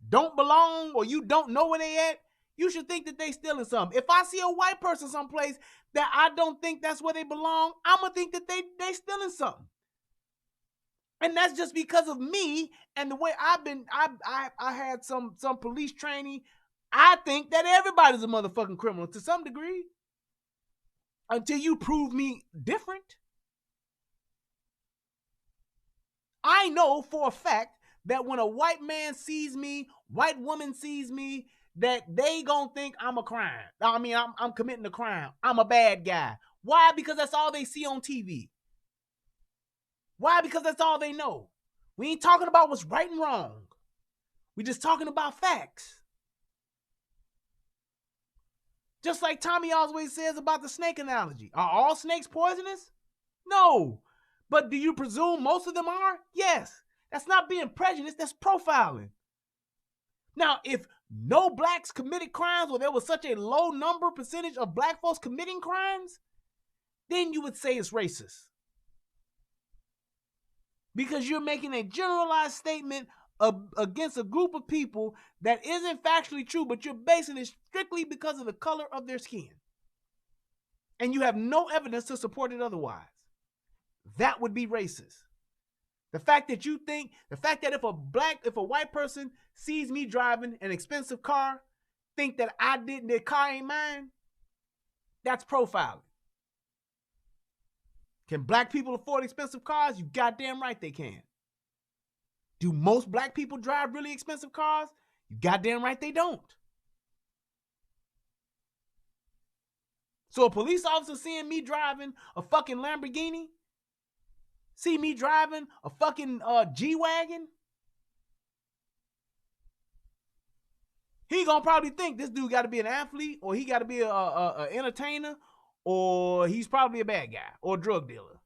S1: don't belong or you don't know where they at, you should think that they stealing something. If I see a white person someplace that I don't think that's where they belong, I'm gonna think that they stealing something. And that's just because of me and the way I had some police training. I think that everybody's a motherfucking criminal to some degree until you prove me different. I know for a fact that when a white man sees me, white woman sees me, that they gonna think I'm a crime. I mean, I'm committing a crime. I'm a bad guy. Why? Because that's all they see on TV. Why? Because that's all they know. We ain't talking about what's right and wrong. We just talking about facts. Just like Tommy always says about the snake analogy. Are all snakes poisonous? No. But do you presume most of them are? Yes. That's not being prejudiced. That's profiling. Now, if no blacks committed crimes, or there was such a low percentage of black folks committing crimes, then you would say it's racist. Because you're making a generalized statement against a group of people that isn't factually true, but you're basing it strictly because of the color of their skin. And you have no evidence to support it otherwise. That would be racist. The fact that if a white person sees me driving an expensive car, think that the car ain't mine, that's profiling. Can black people afford expensive cars? You goddamn right they can. Do most black people drive really expensive cars? You goddamn right they don't. So a police officer seeing me driving a fucking Lamborghini, see me driving a fucking G-Wagon, he gonna probably think this dude got to be an athlete, or he got to be a entertainer, or he's probably a bad guy or a drug dealer.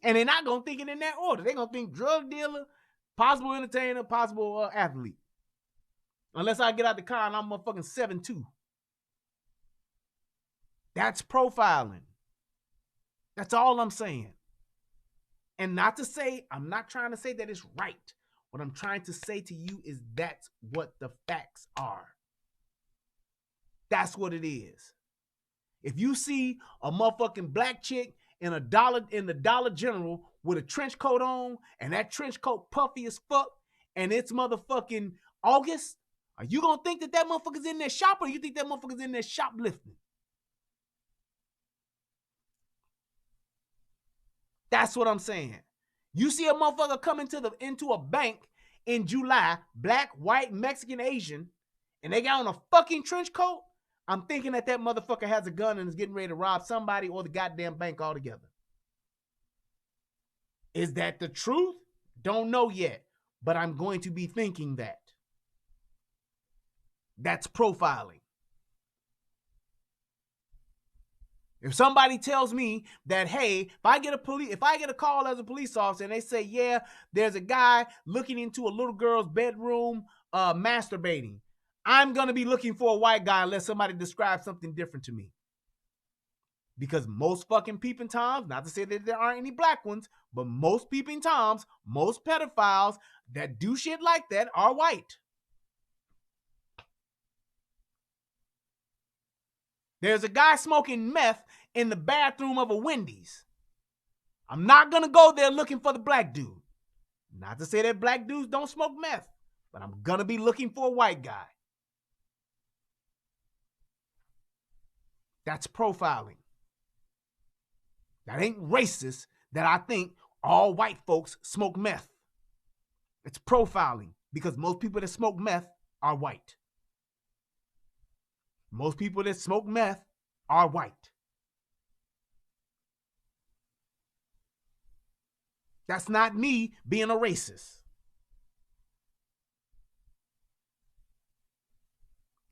S1: And they're not gonna think it in that order. They're gonna think drug dealer, possible entertainer, possible athlete. Unless I get out the car and I'm motherfucking 7'2". That's profiling. That's all I'm saying. And I'm not trying to say that it's right. What I'm trying to say to you is that's what the facts are. That's what it is. If you see a motherfucking black chick in the Dollar General with a trench coat on, and that trench coat puffy as fuck, and it's motherfucking August, are you gonna think that motherfucker's in there shopping, or you think that motherfucker's in there shoplifting? That's what I'm saying. You see a motherfucker come into a bank in July, black, white, Mexican, Asian, and they got on a fucking trench coat, I'm thinking that motherfucker has a gun and is getting ready to rob somebody or the goddamn bank altogether. Is that the truth? Don't know yet, but I'm going to be thinking that. That's profiling. If somebody tells me that, hey, if I get a call as a police officer and they say, yeah, there's a guy looking into a little girl's bedroom masturbating, I'm going to be looking for a white guy unless somebody describes something different to me. Because most fucking peeping toms, not to say that there aren't any black ones, but most peeping toms, most pedophiles that do shit like that are white. There's a guy smoking meth in the bathroom of a Wendy's. I'm not going to go there looking for the black dude. Not to say that black dudes don't smoke meth, but I'm going to be looking for a white guy. That's profiling. That ain't racist that I think all white folks smoke meth. It's profiling because most people that smoke meth are white. Most people that smoke meth are white. That's not me being a racist.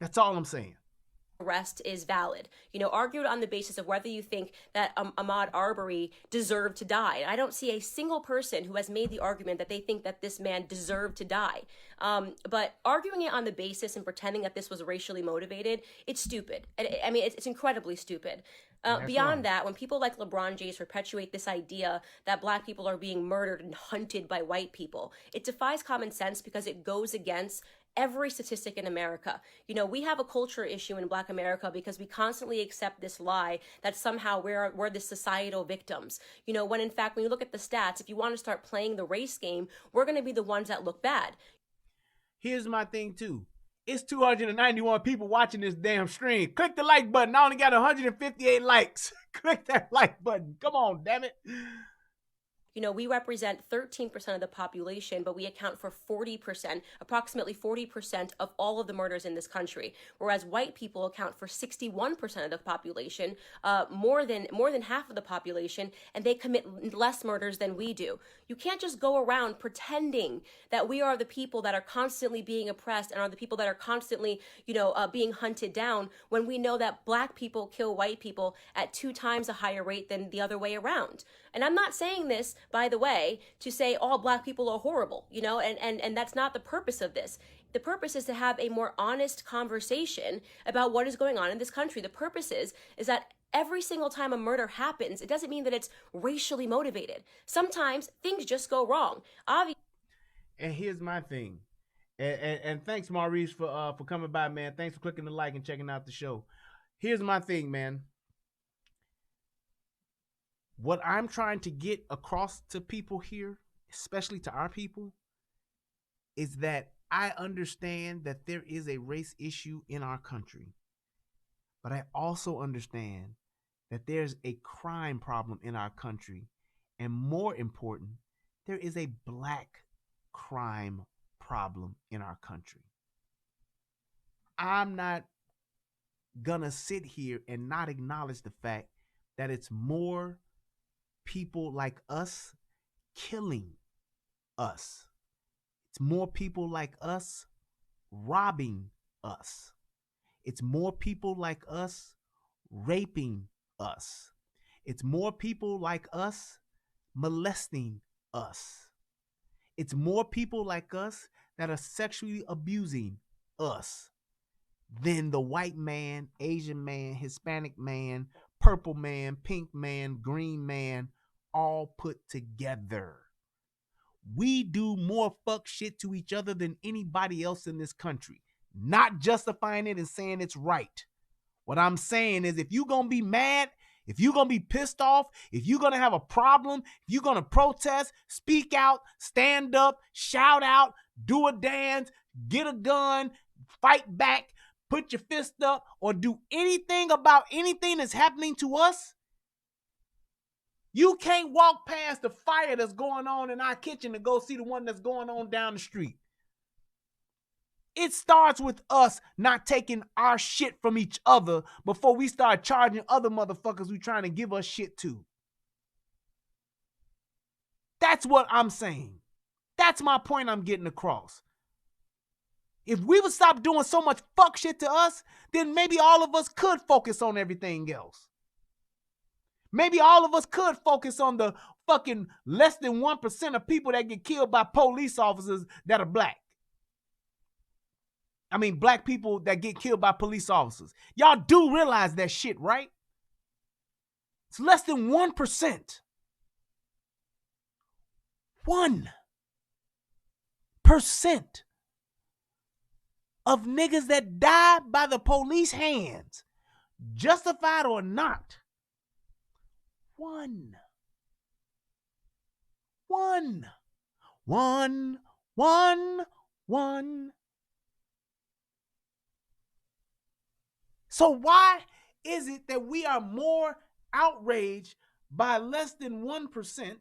S1: That's all I'm saying.
S4: Arrest is valid. You know, argued on the basis of whether you think that Ahmaud Arbrey deserved to die. I don't see a single person who has made the argument that they think that this man deserved to die. But arguing it on the basis and pretending that this was racially motivated, it's stupid. I mean, it's incredibly stupid. Beyond that, when people like LeBron James perpetuate this idea that black people are being murdered and hunted by white people, it defies common sense because it goes against every statistic in America. You know, we have a culture issue in Black America because we constantly accept this lie that somehow we're the societal victims. You know, when in fact, when you look at the stats, if you want to start playing the race game, we're going to be the ones that look bad.
S1: Here's my thing too. It's 291 people watching this damn stream. Click the like button. I only got 158 likes. Click that like button. Come on, damn it.
S4: You know, we represent 13% of the population, but we account for 40%, approximately 40% of all of the murders in this country. Whereas white people account for 61% of the population, more than half of the population, and they commit less murders than we do. You can't just go around pretending that we are the people that are constantly being oppressed and are the people that are constantly, being hunted down when we know that black people kill white people at 2 times a higher rate than the other way around. And I'm not saying this, by the way, to say all black people are horrible, and that's not the purpose of this. The purpose is to have a more honest conversation about what is going on in this country. The purpose is that every single time a murder happens, it doesn't mean that it's racially motivated. Sometimes things just go wrong.
S1: And here's my thing. And thanks, Maurice, for coming by, man. Thanks for clicking the like and checking out the show. Here's my thing, man. What I'm trying to get across to people here, especially to our people, is that I understand that there is a race issue in our country. But I also understand that there's a crime problem in our country. And more important, there is a black crime problem in our country. I'm not gonna sit here and not acknowledge the fact that it's more people like us killing us. It's more people like us robbing us. It's more people like us raping us. It's more people like us molesting us. It's more people like us that are sexually abusing us than the white man, Asian man, Hispanic man, purple man, pink man, green man, all put together. We do more fuck shit to each other than anybody else in this country. Not justifying it and saying it's right. What I'm saying is, if you're going to be mad, if you're going to be pissed off, if you're going to have a problem, if you're going to protest, speak out, stand up, shout out, do a dance, get a gun, fight back, put your fist up, or do anything about anything that's happening to us, you can't walk past the fire that's going on in our kitchen to go see the one that's going on down the street. It starts with us not taking our shit from each other before we start charging other motherfuckers who trying to give us shit too. That's what I'm saying. That's my point I'm getting across. If we would stop doing so much fuck shit to us, then maybe all of us could focus on everything else. Maybe all of us could focus on the fucking less than 1% of people that get killed by police officers that are black. I mean, black people that get killed by police officers. Y'all do realize that shit, right? It's less than 1%. 1% of niggas that die by the police hands, justified or not. 1. So why is it that we are more outraged by less than 1%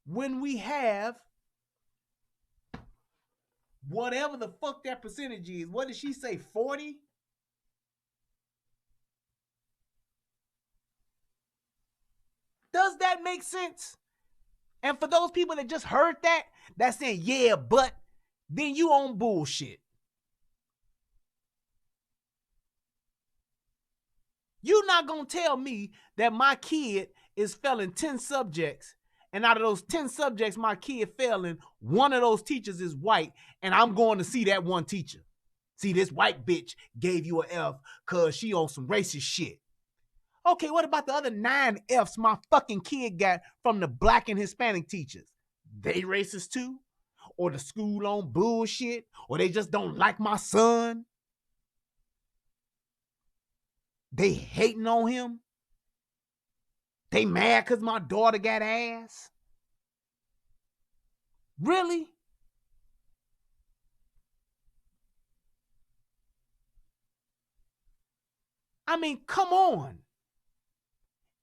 S1: when we have whatever the fuck that percentage is? What did she say, 40? Does that make sense? And for those people that just heard that, that's saying, yeah, but then you on bullshit. You're not going to tell me that my kid is failing 10 subjects, and out of those 10 subjects my kid failing, one of those teachers is white, and I'm going to see that one teacher. See, this white bitch gave you an F because she on some racist shit. Okay, what about the other 9 Fs my fucking kid got from the black and Hispanic teachers? They racist too? Or the school on bullshit? Or they just don't like my son? They hating on him? They mad because my daughter got ass? Really? I mean, come on.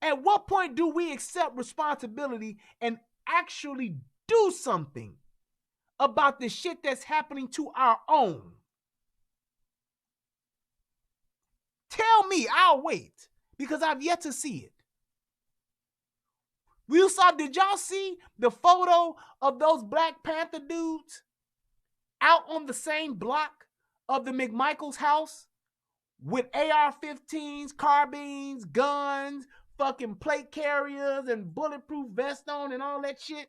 S1: At what point do we accept responsibility and actually do something about the shit that's happening to our own? Tell me, I'll wait, because I've yet to see it. Did y'all see the photo of those Black Panther dudes out on the same block of the McMichael's house with AR-15s, carbines, guns, fucking plate carriers, and bulletproof vest on and all that shit?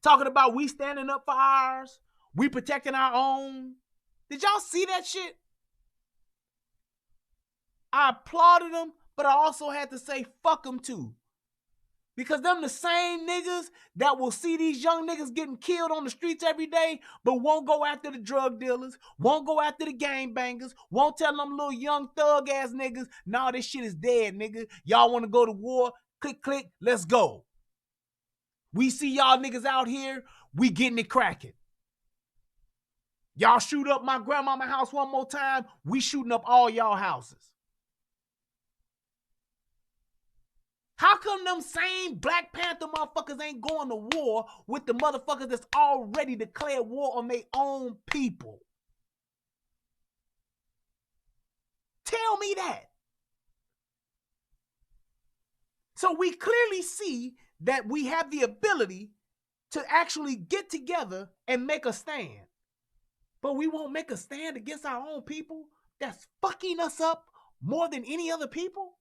S1: Talking about we standing up for ours, we protecting our own. Did y'all see that shit? I applauded them, but I also had to say fuck them too. Because them the same niggas that will see these young niggas getting killed on the streets every day, but won't go after the drug dealers, won't go after the gangbangers, won't tell them little young thug ass niggas, nah, this shit is dead, nigga. Y'all want to go to war? Click, click, let's go. We see y'all niggas out here, we getting it cracking. Y'all shoot up my grandmama house one more time, we shooting up all y'all houses. How come them same Black Panther motherfuckers ain't going to war with the motherfuckers that's already declared war on their own people? Tell me that. So we clearly see that we have the ability to actually get together and make a stand. But we won't make a stand against our own people that's fucking us up more than any other people?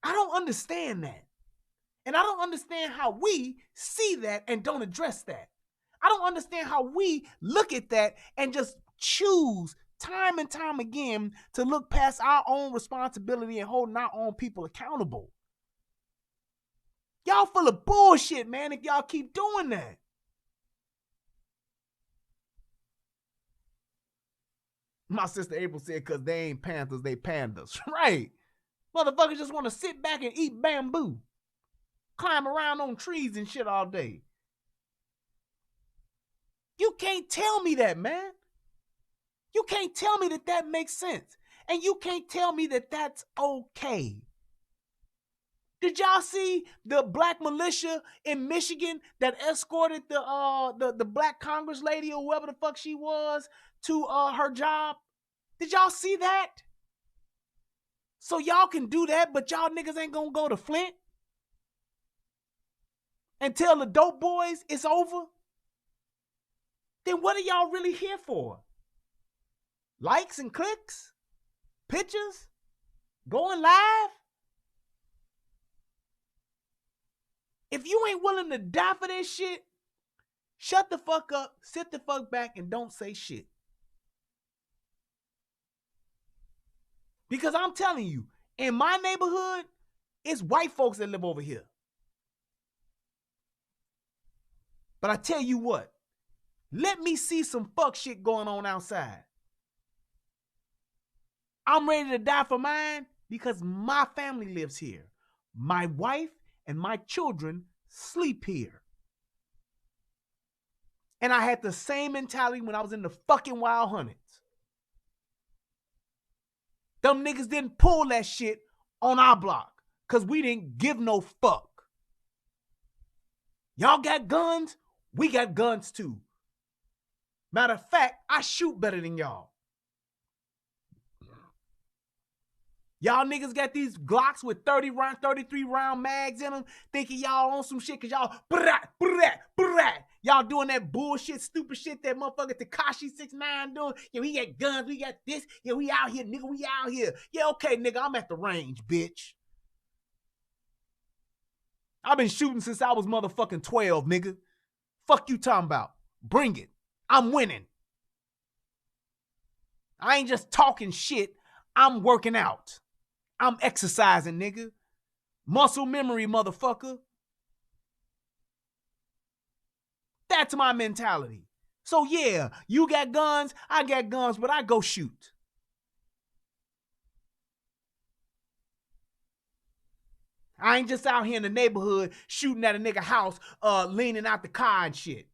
S1: I don't understand that. And I don't understand how we see that and don't address that. I don't understand how we look at that and just choose time and time again to look past our own responsibility and holding our own people accountable. Y'all full of bullshit, man, if y'all keep doing that. My sister April said, because they ain't Panthers, they pandas. Right. Motherfuckers just want to sit back and eat bamboo. Climb around on trees and shit all day. You can't tell me that, man. You can't tell me that that makes sense. And you can't tell me that that's okay. Did y'all see the black militia in Michigan that escorted the black Congress lady or whoever the fuck she was to her job? Did y'all see that? So y'all can do that, but y'all niggas ain't gonna go to Flint and tell the dope boys it's over? Then what are y'all really here for? Likes and clicks? Pictures? Going live? If you ain't willing to die for this shit, shut the fuck up, sit the fuck back, and don't say shit. Because I'm telling you, in my neighborhood, it's white folks that live over here. But I tell you what, let me see some fuck shit going on outside. I'm ready to die for mine because my family lives here. My wife and my children sleep here. And I had the same mentality when I was in the fucking Wild Hundreds. Them niggas didn't pull that shit on our block because we didn't give no fuck. Y'all got guns? We got guns too. Matter of fact, I shoot better than y'all. Y'all niggas got these Glocks with 33 round mags in them, thinking y'all on some shit because y'all Y'all doing that bullshit, stupid shit that motherfucker Tekashi 6ix9ine doing. Yeah, we got guns, we got this. Yeah, we out here, nigga, we out here. Yeah, okay, nigga, I'm at the range, bitch. I've been shooting since I was motherfucking 12, nigga. Fuck you talking about. Bring it. I'm winning. I ain't just talking shit. I'm working out. I'm exercising, nigga. Muscle memory, motherfucker. That's my mentality. So yeah, you got guns, I got guns, but I go shoot. I ain't just out here in the neighborhood shooting at a nigga house, leaning out the car and shit.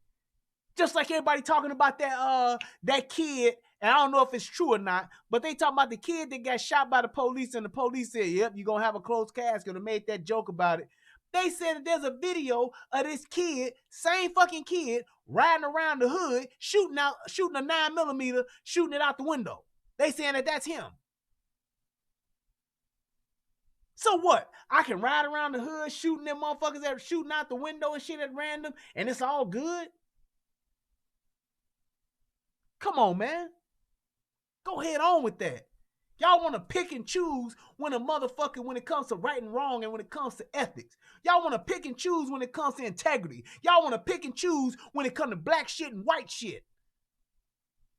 S1: Just like everybody talking about that kid, and I don't know if it's true or not, but they talking about the kid that got shot by the police, and the police said, yep, you're gonna have a closed casket, and made that joke about it. They said that there's a video of this kid, same fucking kid, riding around the hood, shooting a 9mm, shooting it out the window. They saying that that's him. So what? I can ride around the hood shooting them motherfuckers that are shooting out the window and shit at random, and it's all good? Come on, man. Go head on with that. Y'all want to pick and choose when it comes to right and wrong and when it comes to ethics. Y'all want to pick and choose when it comes to integrity. Y'all want to pick and choose when it comes to black shit and white shit.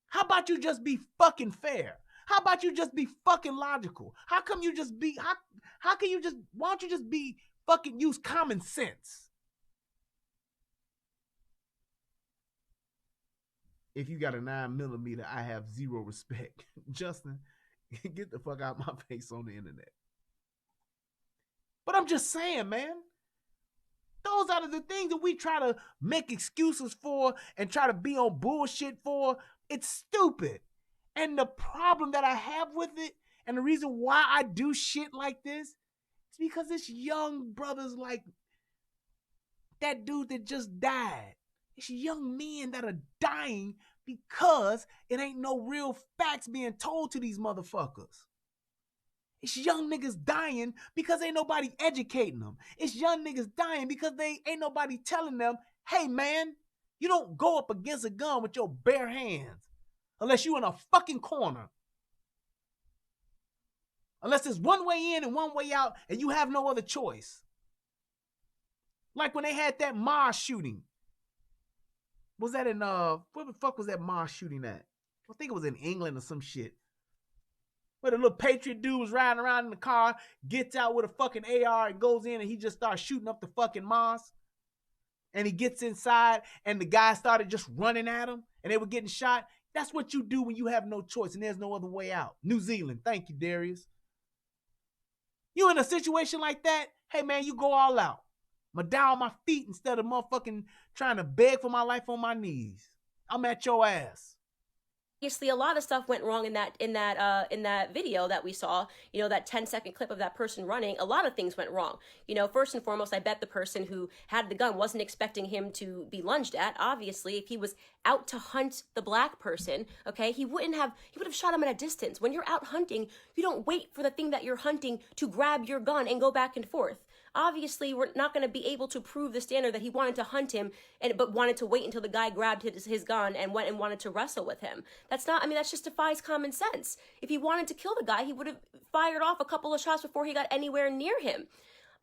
S1: How about you just be fucking fair? How about you just be fucking logical? How come you just be, how can you just, why don't you just be fucking use common sense? If you got a 9mm, I have zero respect. Justin, get the fuck out of my face on the internet. But I'm just saying, man. Those are the things that we try to make excuses for and try to be on bullshit for. It's stupid. And the problem that I have with it, and the reason why I do shit like this, is because it's young brothers like that dude that just died. It's young men that are dying because it ain't no real facts being told to these motherfuckers. It's young niggas dying because ain't nobody educating them. It's young niggas dying because they ain't nobody telling them, hey man, you don't go up against a gun with your bare hands unless you in a fucking corner. Unless there's one way in and one way out and you have no other choice. Like when they had that Mars shooting. Was that in, where the fuck was that Mars shooting at? I think it was in England or some shit. Where the little patriot dude was riding around in the car, gets out with a fucking AR and goes in and he just starts shooting up the fucking mosque. And he gets inside and the guy started just running at him and they were getting shot. That's what you do when you have no choice and there's no other way out. New Zealand. Thank you, Darius. You in a situation like that, hey man, you go all out. I'm down on my feet instead of motherfucking trying to beg for my life on my knees. I'm at your ass.
S4: Obviously, a lot of stuff went wrong in that video that we saw. You know, that 10-second clip of that person running. A lot of things went wrong. You know, first and foremost, I bet the person who had the gun wasn't expecting him to be lunged at. Obviously, if he was out to hunt the black person, okay, he would have shot him at a distance. When you're out hunting, you don't wait for the thing that you're hunting to grab your gun and go back and forth. Obviously, we're not going to be able to prove the standard that he wanted to hunt him, but wanted to wait until the guy grabbed his gun and went and wanted to wrestle with him. That's not, I mean, that just defies common sense. If he wanted to kill the guy, he would have fired off a couple of shots before he got anywhere near him.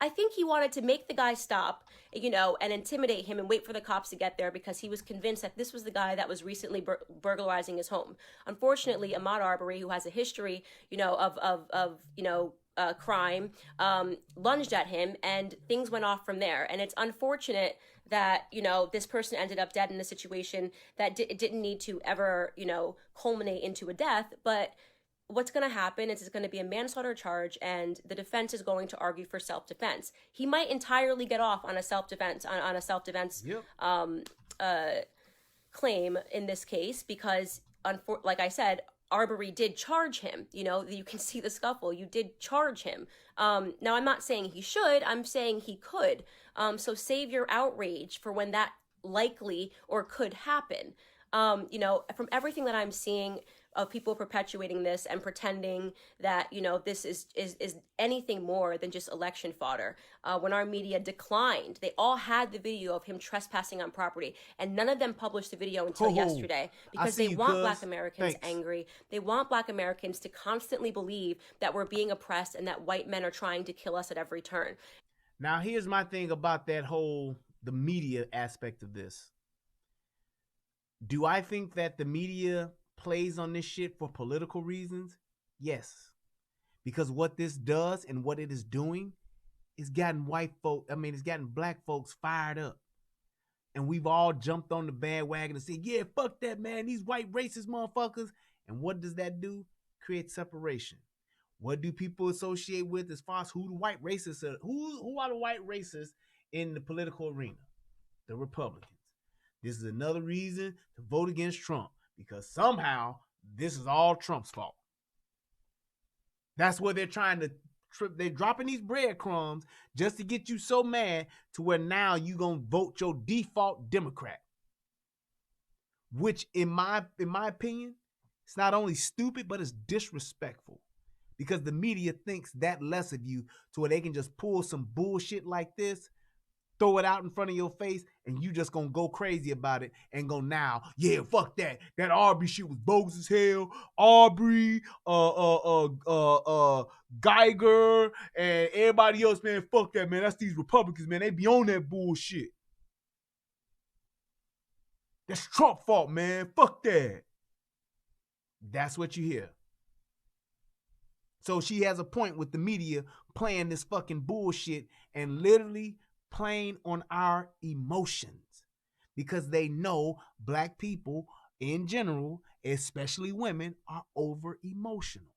S4: I think he wanted to make the guy stop, you know, and intimidate him and wait for the cops to get there because he was convinced that this was the guy that was recently burglarizing his home. Unfortunately, Ahmaud Arbrey, who has a history, you know, of crime, lunged at him and things went off from there. And it's unfortunate that, you know, this person ended up dead in a situation that didn't need to ever, you know, culminate into a death. But what's going to happen is it's going to be a manslaughter charge and the defense is going to argue for self-defense. He might entirely get off on a self-defense, claim in this case because, like I said, Arbery did charge him. You know, you can see the scuffle. You did charge him. Now, I'm not saying he should. I'm saying he could. So save your outrage for when that likely or could happen. You know, from everything that I'm seeing, of people perpetuating this and pretending that, you know, this is anything more than just election fodder. When our media declined, they all had the video of him trespassing on property, and none of them published the video until yesterday because they want Black Americans angry. They want Black Americans to constantly believe that we're being oppressed and that white men are trying to kill us at every turn.
S1: Now, here's my thing about that the media aspect of this. Do I think that the media plays on this shit for political reasons? Yes. Because what this does and what it is doing is gotten it's gotten Black folks fired up. And we've all jumped on the bandwagon and said, yeah, fuck that, man. These white racist motherfuckers. And what does that do? Create separation. What do people associate with as far as who the white racists are? Who are the white racists in the political arena? The Republicans. This is another reason to vote against Trump, because somehow this is all Trump's fault. That's what they're trying to trip. They're dropping these breadcrumbs just to get you so mad to where now you gonna vote your default Democrat. Which in my opinion, it's not only stupid, but it's disrespectful. Because the media thinks that less of you to where they can just pull some bullshit like this, throw it out in front of your face, and you just gonna go crazy about it and go, now, yeah, fuck that. That Arbery shit was bogus as hell. Arbery, Geiger, and everybody else, man, fuck that, man. That's these Republicans, man. They be on that bullshit. That's Trump's fault, man. Fuck that. That's what you hear. So she has a point with the media playing this fucking bullshit and literally playing on our emotions, because they know Black people in general, especially women, are over emotional.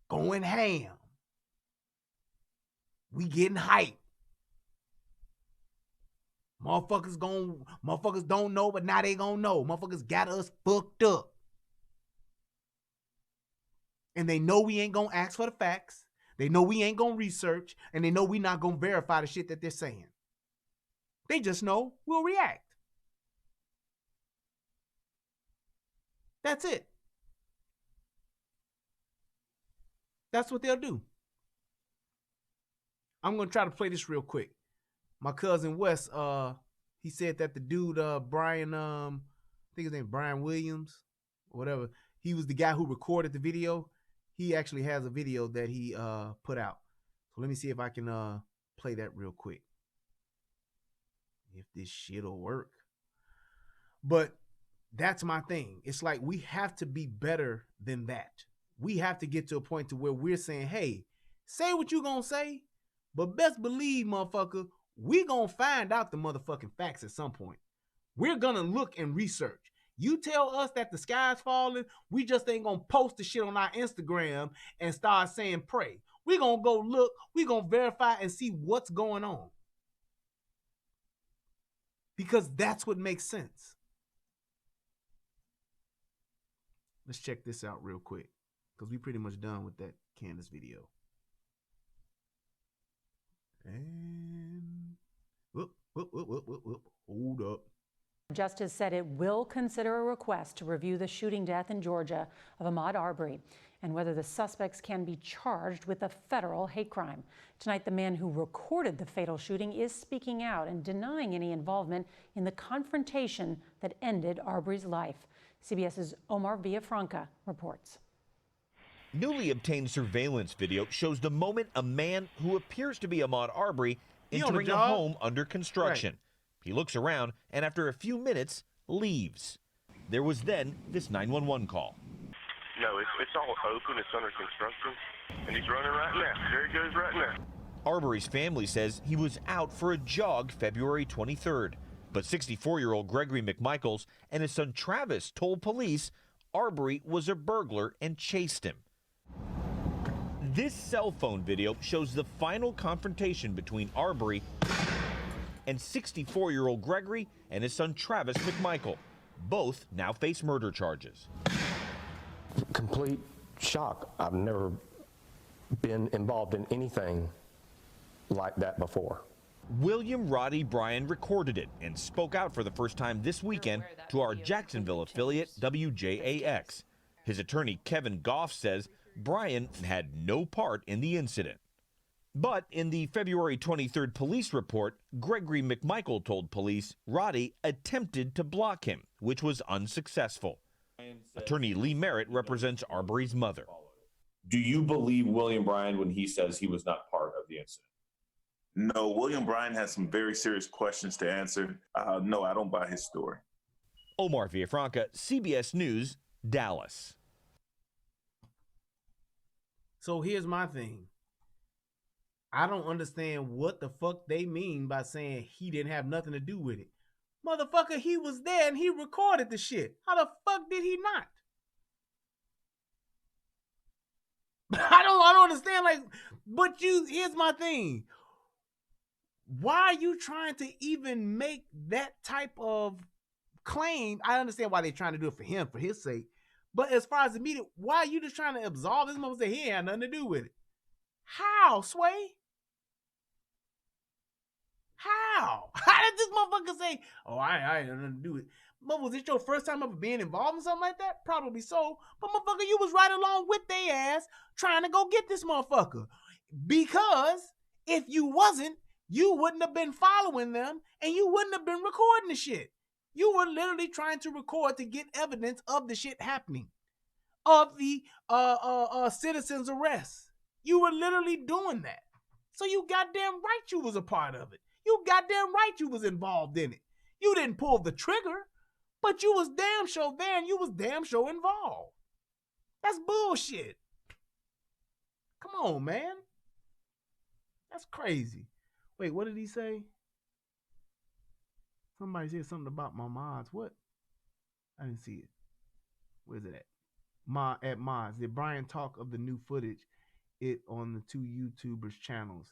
S1: Going ham. We getting hype. Motherfuckers don't know, but now they gonna know. Motherfuckers got us fucked up. And they know we ain't gonna ask for the facts. They know we ain't gonna research, and they know we not gonna verify the shit that they're saying. They just know we'll react. That's it. That's what they'll do. I'm gonna try to play this real quick. My cousin Wes, he said that the dude, Brian, I think his name Brian Williams, or whatever, he was the guy who recorded the video. He actually has a video that he put out. So let me see if I can play that real quick. If this shit'll work. But that's my thing. It's like we have to be better than that. We have to get to a point to where we're saying, hey, say what you gonna say, but best believe, motherfucker, we gonna find out the motherfucking facts at some point. We're gonna look and research. You tell us that the sky's falling, we just ain't gonna post the shit on our Instagram and start saying pray. We gonna go look, we gonna verify and see what's going on. Because that's what makes sense. Let's check this out real quick, because we pretty much done with that Candace video. And whoop, hold up.
S5: Justice said it will consider a request to review the shooting death in Georgia of Ahmaud Arbrey and whether the suspects can be charged with a federal hate crime. Tonight, the man who recorded the fatal shooting is speaking out and denying any involvement in the confrontation that ended Arbery's life. CBS's Omar Villafranca reports.
S6: Newly obtained surveillance video shows the moment a man who appears to be Ahmaud Arbrey entering a home under construction. Right. He looks around and after a few minutes leaves. There was then this 911 call.
S7: No, it's all open, it's under construction, and he's running right now. There he goes right now.
S6: Arbery's family says he was out for a jog February 23rd, but 64-year-old Gregory McMichaels and his son Travis told police Arbrey was a burglar and chased him. This cell phone video shows the final confrontation between Arbrey and 64-year-old Gregory and his son Travis McMichael. Both now face murder charges.
S8: Complete shock. I've never been involved in anything like that before.
S6: William Roddy Bryan recorded it and spoke out for the first time this weekend to our Jacksonville affiliate, WJAX. His attorney, Kevin Goff, says Bryan had no part in the incident. But in the February 23rd police report, Gregory McMichael told police Roddy attempted to block him, which was unsuccessful. Attorney Lee Merritt represents Arbrey's mother.
S9: Do you believe William Bryan when he says he was not part of the incident?
S10: No, William Bryan has some very serious questions to answer. No, I don't buy his story.
S6: Omar Villafranca, CBS News, Dallas.
S1: So here's my thing. I don't understand what the fuck they mean by saying he didn't have nothing to do with it. Motherfucker, he was there and he recorded the shit. How the fuck did he not? I don't understand. Like, but here's my thing. Why are you trying to even make that type of claim? I understand why they're trying to do it for him, for his sake. But as far as the media, why are you just trying to absolve this motherfucker? Say he ain't had nothing to do with it. How, Sway? How? How did this motherfucker say, oh, I ain't had nothing to do with it? But was it your first time ever being involved in something like that? Probably so. But motherfucker, you was right along with their ass trying to go get this motherfucker. Because if you wasn't, you wouldn't have been following them and you wouldn't have been recording the shit. You were literally trying to record to get evidence of the shit happening, of the citizen's arrest. You were literally doing that. So you goddamn right you was a part of it. You goddamn right you was involved in it. You didn't pull the trigger, but you was damn sure there and you was damn sure involved. That's bullshit. Come on, man. That's crazy. Wait, what did he say? Somebody said something about my mods. What? I didn't see it. Where's it at? At mods. Did Bryan talk of the new footage on the two YouTubers channels,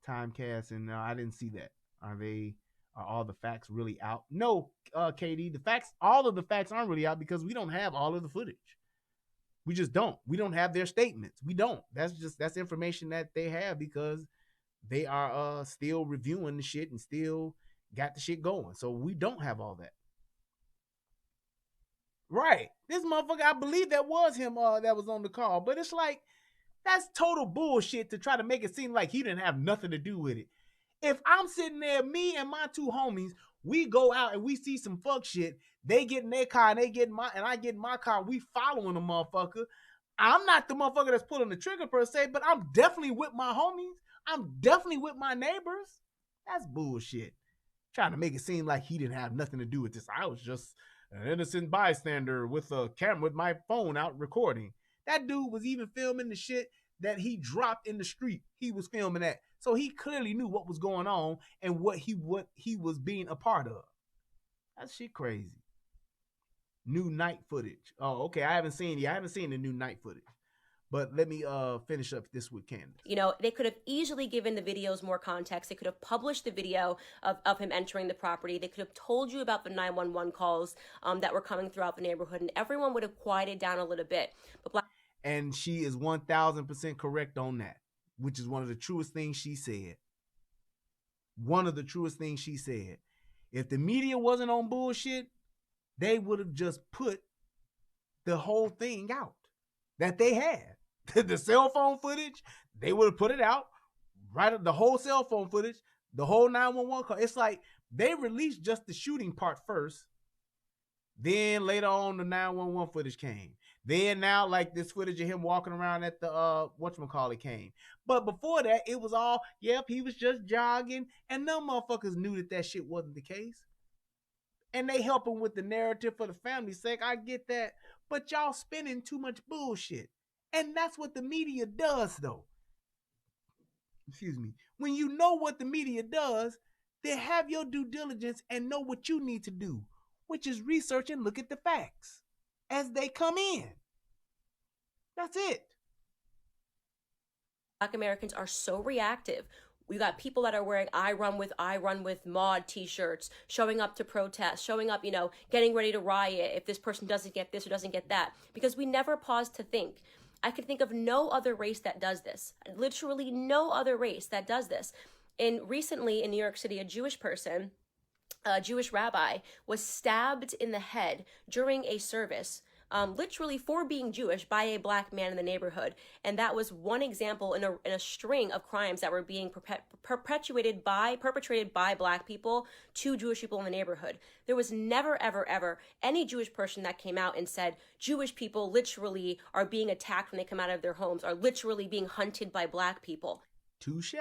S1: Timecast and I didn't see that. Are all the facts really out? No, KD, all of the facts aren't really out because we don't have all of the footage. We just don't. We don't have their statements. We don't. That's information that they have because they are still reviewing the shit and still got the shit going. So we don't have all that. Right. This motherfucker, I believe that was him that was on the call. But it's like, that's total bullshit to try to make it seem like he didn't have nothing to do with it. If I'm sitting there, me and my two homies, we go out and we see some fuck shit, they get in their car and I get in my car, we following the motherfucker. I'm not the motherfucker that's pulling the trigger per se, but I'm definitely with my homies. I'm definitely with my neighbors. That's bullshit. Trying to make it seem like he didn't have nothing to do with this. I was just an innocent bystander with a camera with my phone out recording. That dude was even filming the shit that he dropped in the street. He was filming that. So he clearly knew what was going on and what he was being a part of. That shit crazy. New night footage. Oh, okay. I haven't seen the new night footage. But let me finish up this with Candace.
S4: You know, they could have easily given the videos more context. They could have published the video of him entering the property. They could have told you about the 911 calls that were coming throughout the neighborhood, and everyone would have quieted down a little bit.
S1: And she is 1,000% correct on that, which is one of the truest things she said. One of the truest things she said. If the media wasn't on bullshit, they would have just put the whole thing out that they had. The cell phone footage, they would have put it out. Right, the whole cell phone footage, the whole 911 call. It's like they released just the shooting part first. Then later on, the 911 footage came. Then now, like this footage of him walking around at the whatchamacallit came. But before that, it was all, yep, he was just jogging, and them motherfuckers knew that shit wasn't the case. And they help him with the narrative for the family's sake. I get that, but y'all spinning too much bullshit, and that's what the media does, though. Excuse me. When you know what the media does, then have your due diligence and know what you need to do, which is research and look at the facts as they come in. That's it.
S4: Black Americans are so reactive. We got people that are wearing I run with Maud t-shirts, showing up to protest, showing up, getting ready to riot if this person doesn't get this or doesn't get that, because we never pause to think. I could think of no other race that does this. Literally no other race that does this. Recently in New York City, a Jewish person, a Jewish rabbi, was stabbed in the head during a service, literally for being Jewish, by a black man in the neighborhood. And that was one example in a string of crimes that were being perpetrated by black people to Jewish people in the neighborhood. There was never, ever, ever any Jewish person that came out and said Jewish people literally are being attacked when they come out of their homes, are literally being hunted by black people.
S1: Touche.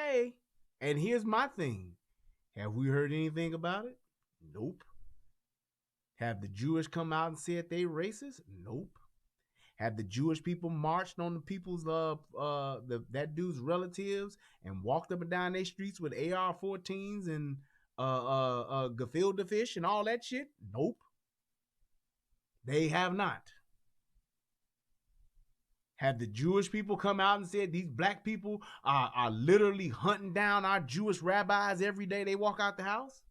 S1: And here's my thing. Have we heard anything about it? Nope. Have the Jewish come out and said they racist? Nope. Have the Jewish people marched on the people's that dude's relatives and walked up and down their streets with AR-14s and gefilte fish and all that shit? Nope. They have not. Have the Jewish people come out and said these black people are literally hunting down our Jewish rabbis every day they walk out the house?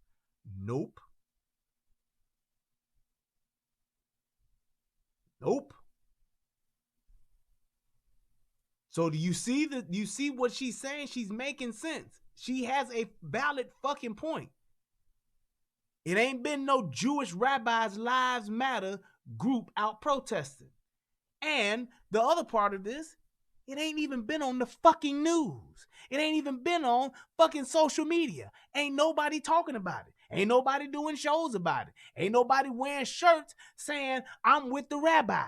S1: Nope. Nope. So do you see what she's saying? She's making sense. She has a valid fucking point. It ain't been no Jewish rabbis lives matter group out protesting. And the other part of this, it ain't even been on the fucking news. It ain't even been on fucking social media. Ain't nobody talking about it. Ain't nobody doing shows about it. Ain't nobody wearing shirts saying, I'm with the rabbi.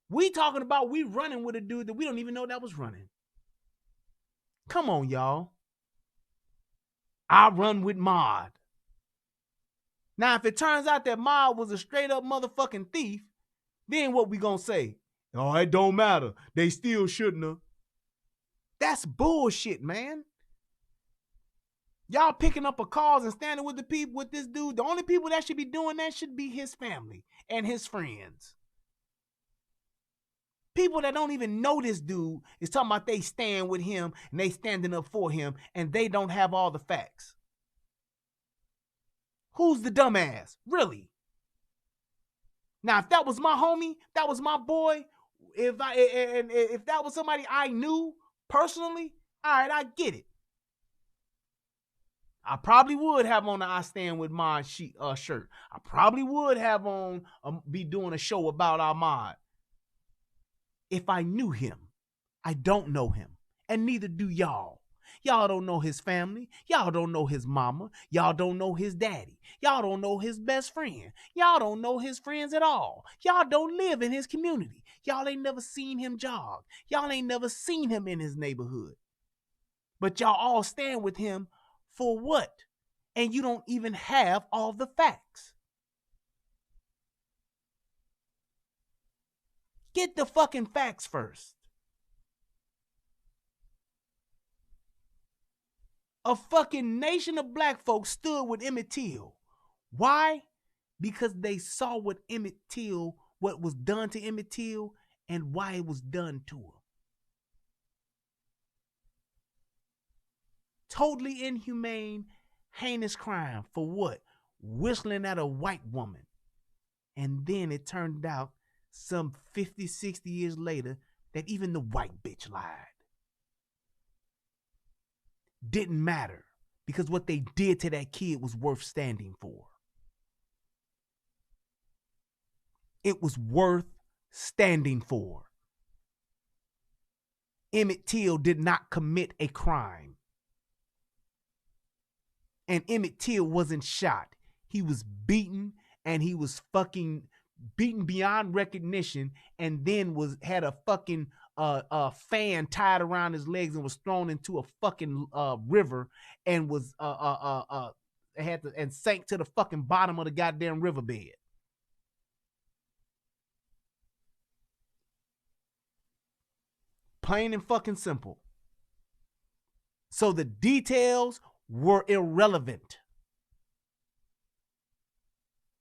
S1: We talking about we running with a dude that we don't even know that was running. Come on, y'all. I run with Ahmaud. Now, if it turns out that Ahmaud was a straight up motherfucking thief, then what we gonna say? Oh, it don't matter. They still shouldn't have. That's bullshit, man. Y'all picking up a cause and standing with the people, with this dude. The only people that should be doing that should be his family and his friends. People that don't even know this dude is talking about they stand with him and they standing up for him and they don't have all the facts. Who's the dumbass? Really? Now, if that was my homie, that was my boy, if that was somebody I knew personally, all right, I get it. I probably would have on the I Stand With Ahmaud shirt. I probably would have on, be doing a show about Ahmaud. If I knew him. I don't know him. And neither do y'all. Y'all don't know his family. Y'all don't know his mama. Y'all don't know his daddy. Y'all don't know his best friend. Y'all don't know his friends at all. Y'all don't live in his community. Y'all ain't never seen him jog. Y'all ain't never seen him in his neighborhood. But y'all all stand with him for what? And you don't even have all the facts. Get the fucking facts first. A fucking nation of black folks stood with Emmett Till. Why? Because they saw what was done to Emmett Till and why it was done to him. Totally inhumane, heinous crime for what? Whistling at a white woman. And then it turned out some 50, 60 years later that even the white bitch lied. Didn't matter because what they did to that kid was worth standing for. It was worth standing for. Emmett Till did not commit a crime. And Emmett Till wasn't shot. He was beaten and he was fucking beaten beyond recognition and then had a fucking fan tied around his legs and was thrown into a fucking river and was and sank to the fucking bottom of the goddamn riverbed. Plain and fucking simple. So the details were irrelevant.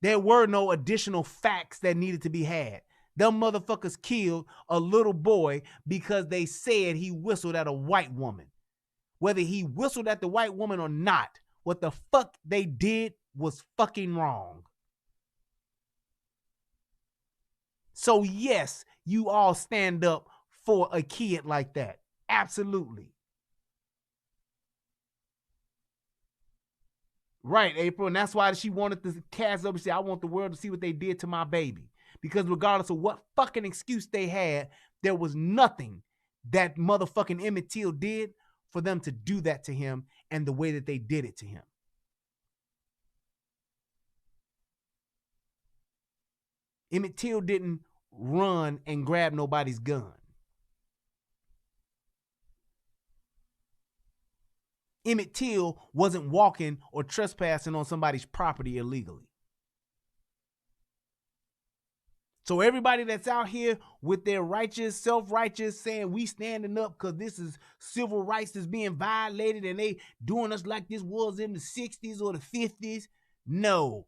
S1: There were no additional facts that needed to be had. Them motherfuckers killed a little boy because they said he whistled at a white woman. Whether he whistled at the white woman or not, what the fuck they did was fucking wrong. So yes, you all stand up for a kid like that. Absolutely. Right, April. And that's why she wanted to cast up and say, I want the world to see what they did to my baby. Because regardless of what fucking excuse they had, there was nothing that motherfucking Emmett Till did for them to do that to him and the way that they did it to him. Emmett Till didn't run and grab nobody's gun. Emmett Till wasn't walking or trespassing on somebody's property illegally. So everybody that's out here with their righteous, self-righteous, saying we standing up because this is civil rights is being violated and they doing us like this was in the 60s or the 50s. No.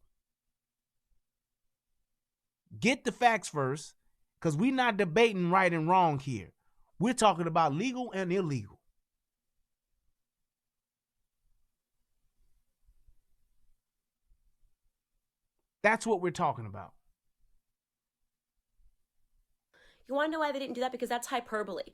S1: Get the facts first, because we're not debating right and wrong here. We're talking about legal and illegal. That's what we're talking about.
S4: You want to know why they didn't do that? Because that's hyperbole.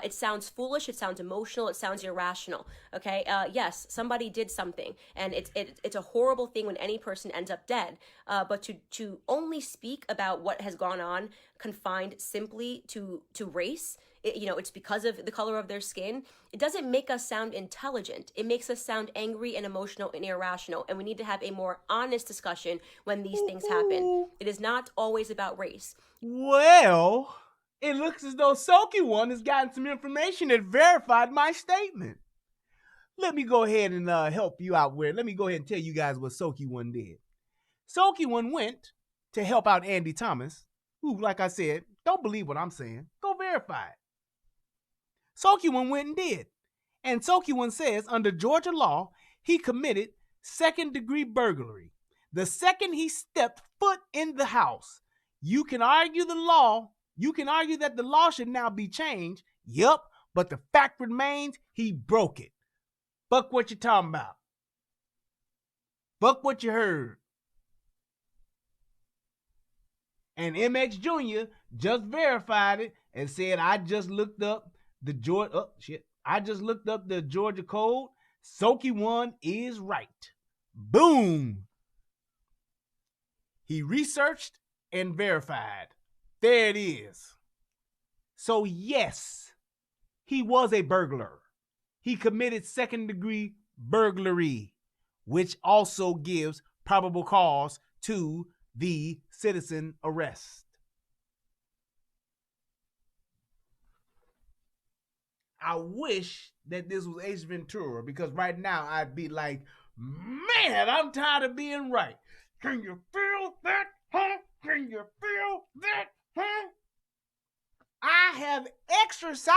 S4: It sounds foolish. It sounds emotional. It sounds irrational. Okay. Yes, somebody did something, and it's a horrible thing when any person ends up dead. But to only speak about what has gone on, confined simply to race, it's because of the color of their skin. It doesn't make us sound intelligent. It makes us sound angry and emotional and irrational. And we need to have a more honest discussion when these things happen. It is not always about race.
S1: Well, it looks as though Soaky One has gotten some information that verified my statement. Let me go ahead and help you out with. Let me go ahead and tell you guys what Soaky One did. Soaky One went to help out Andy Thomas, who, like I said, don't believe what I'm saying. Go verify it. Soaky One went and did. And Soaky One says under Georgia law, he committed second-degree burglary. The second he stepped foot in the house, you can argue the law. You can argue that the law should now be changed. Yup, but the fact remains he broke it. Fuck what you're talking about. Fuck what you heard. And MX Jr. just verified it and said, I just looked up the Georgia code. Soaky One is right. Boom. He researched and verified. There it is. So yes, he was a burglar. He committed second-degree burglary, which also gives probable cause to the citizen arrest. I wish that this was Ace Ventura, because right now I'd be like, man, I'm tired of being right. Can you feel that, huh? Can you feel that, huh? I have exorcised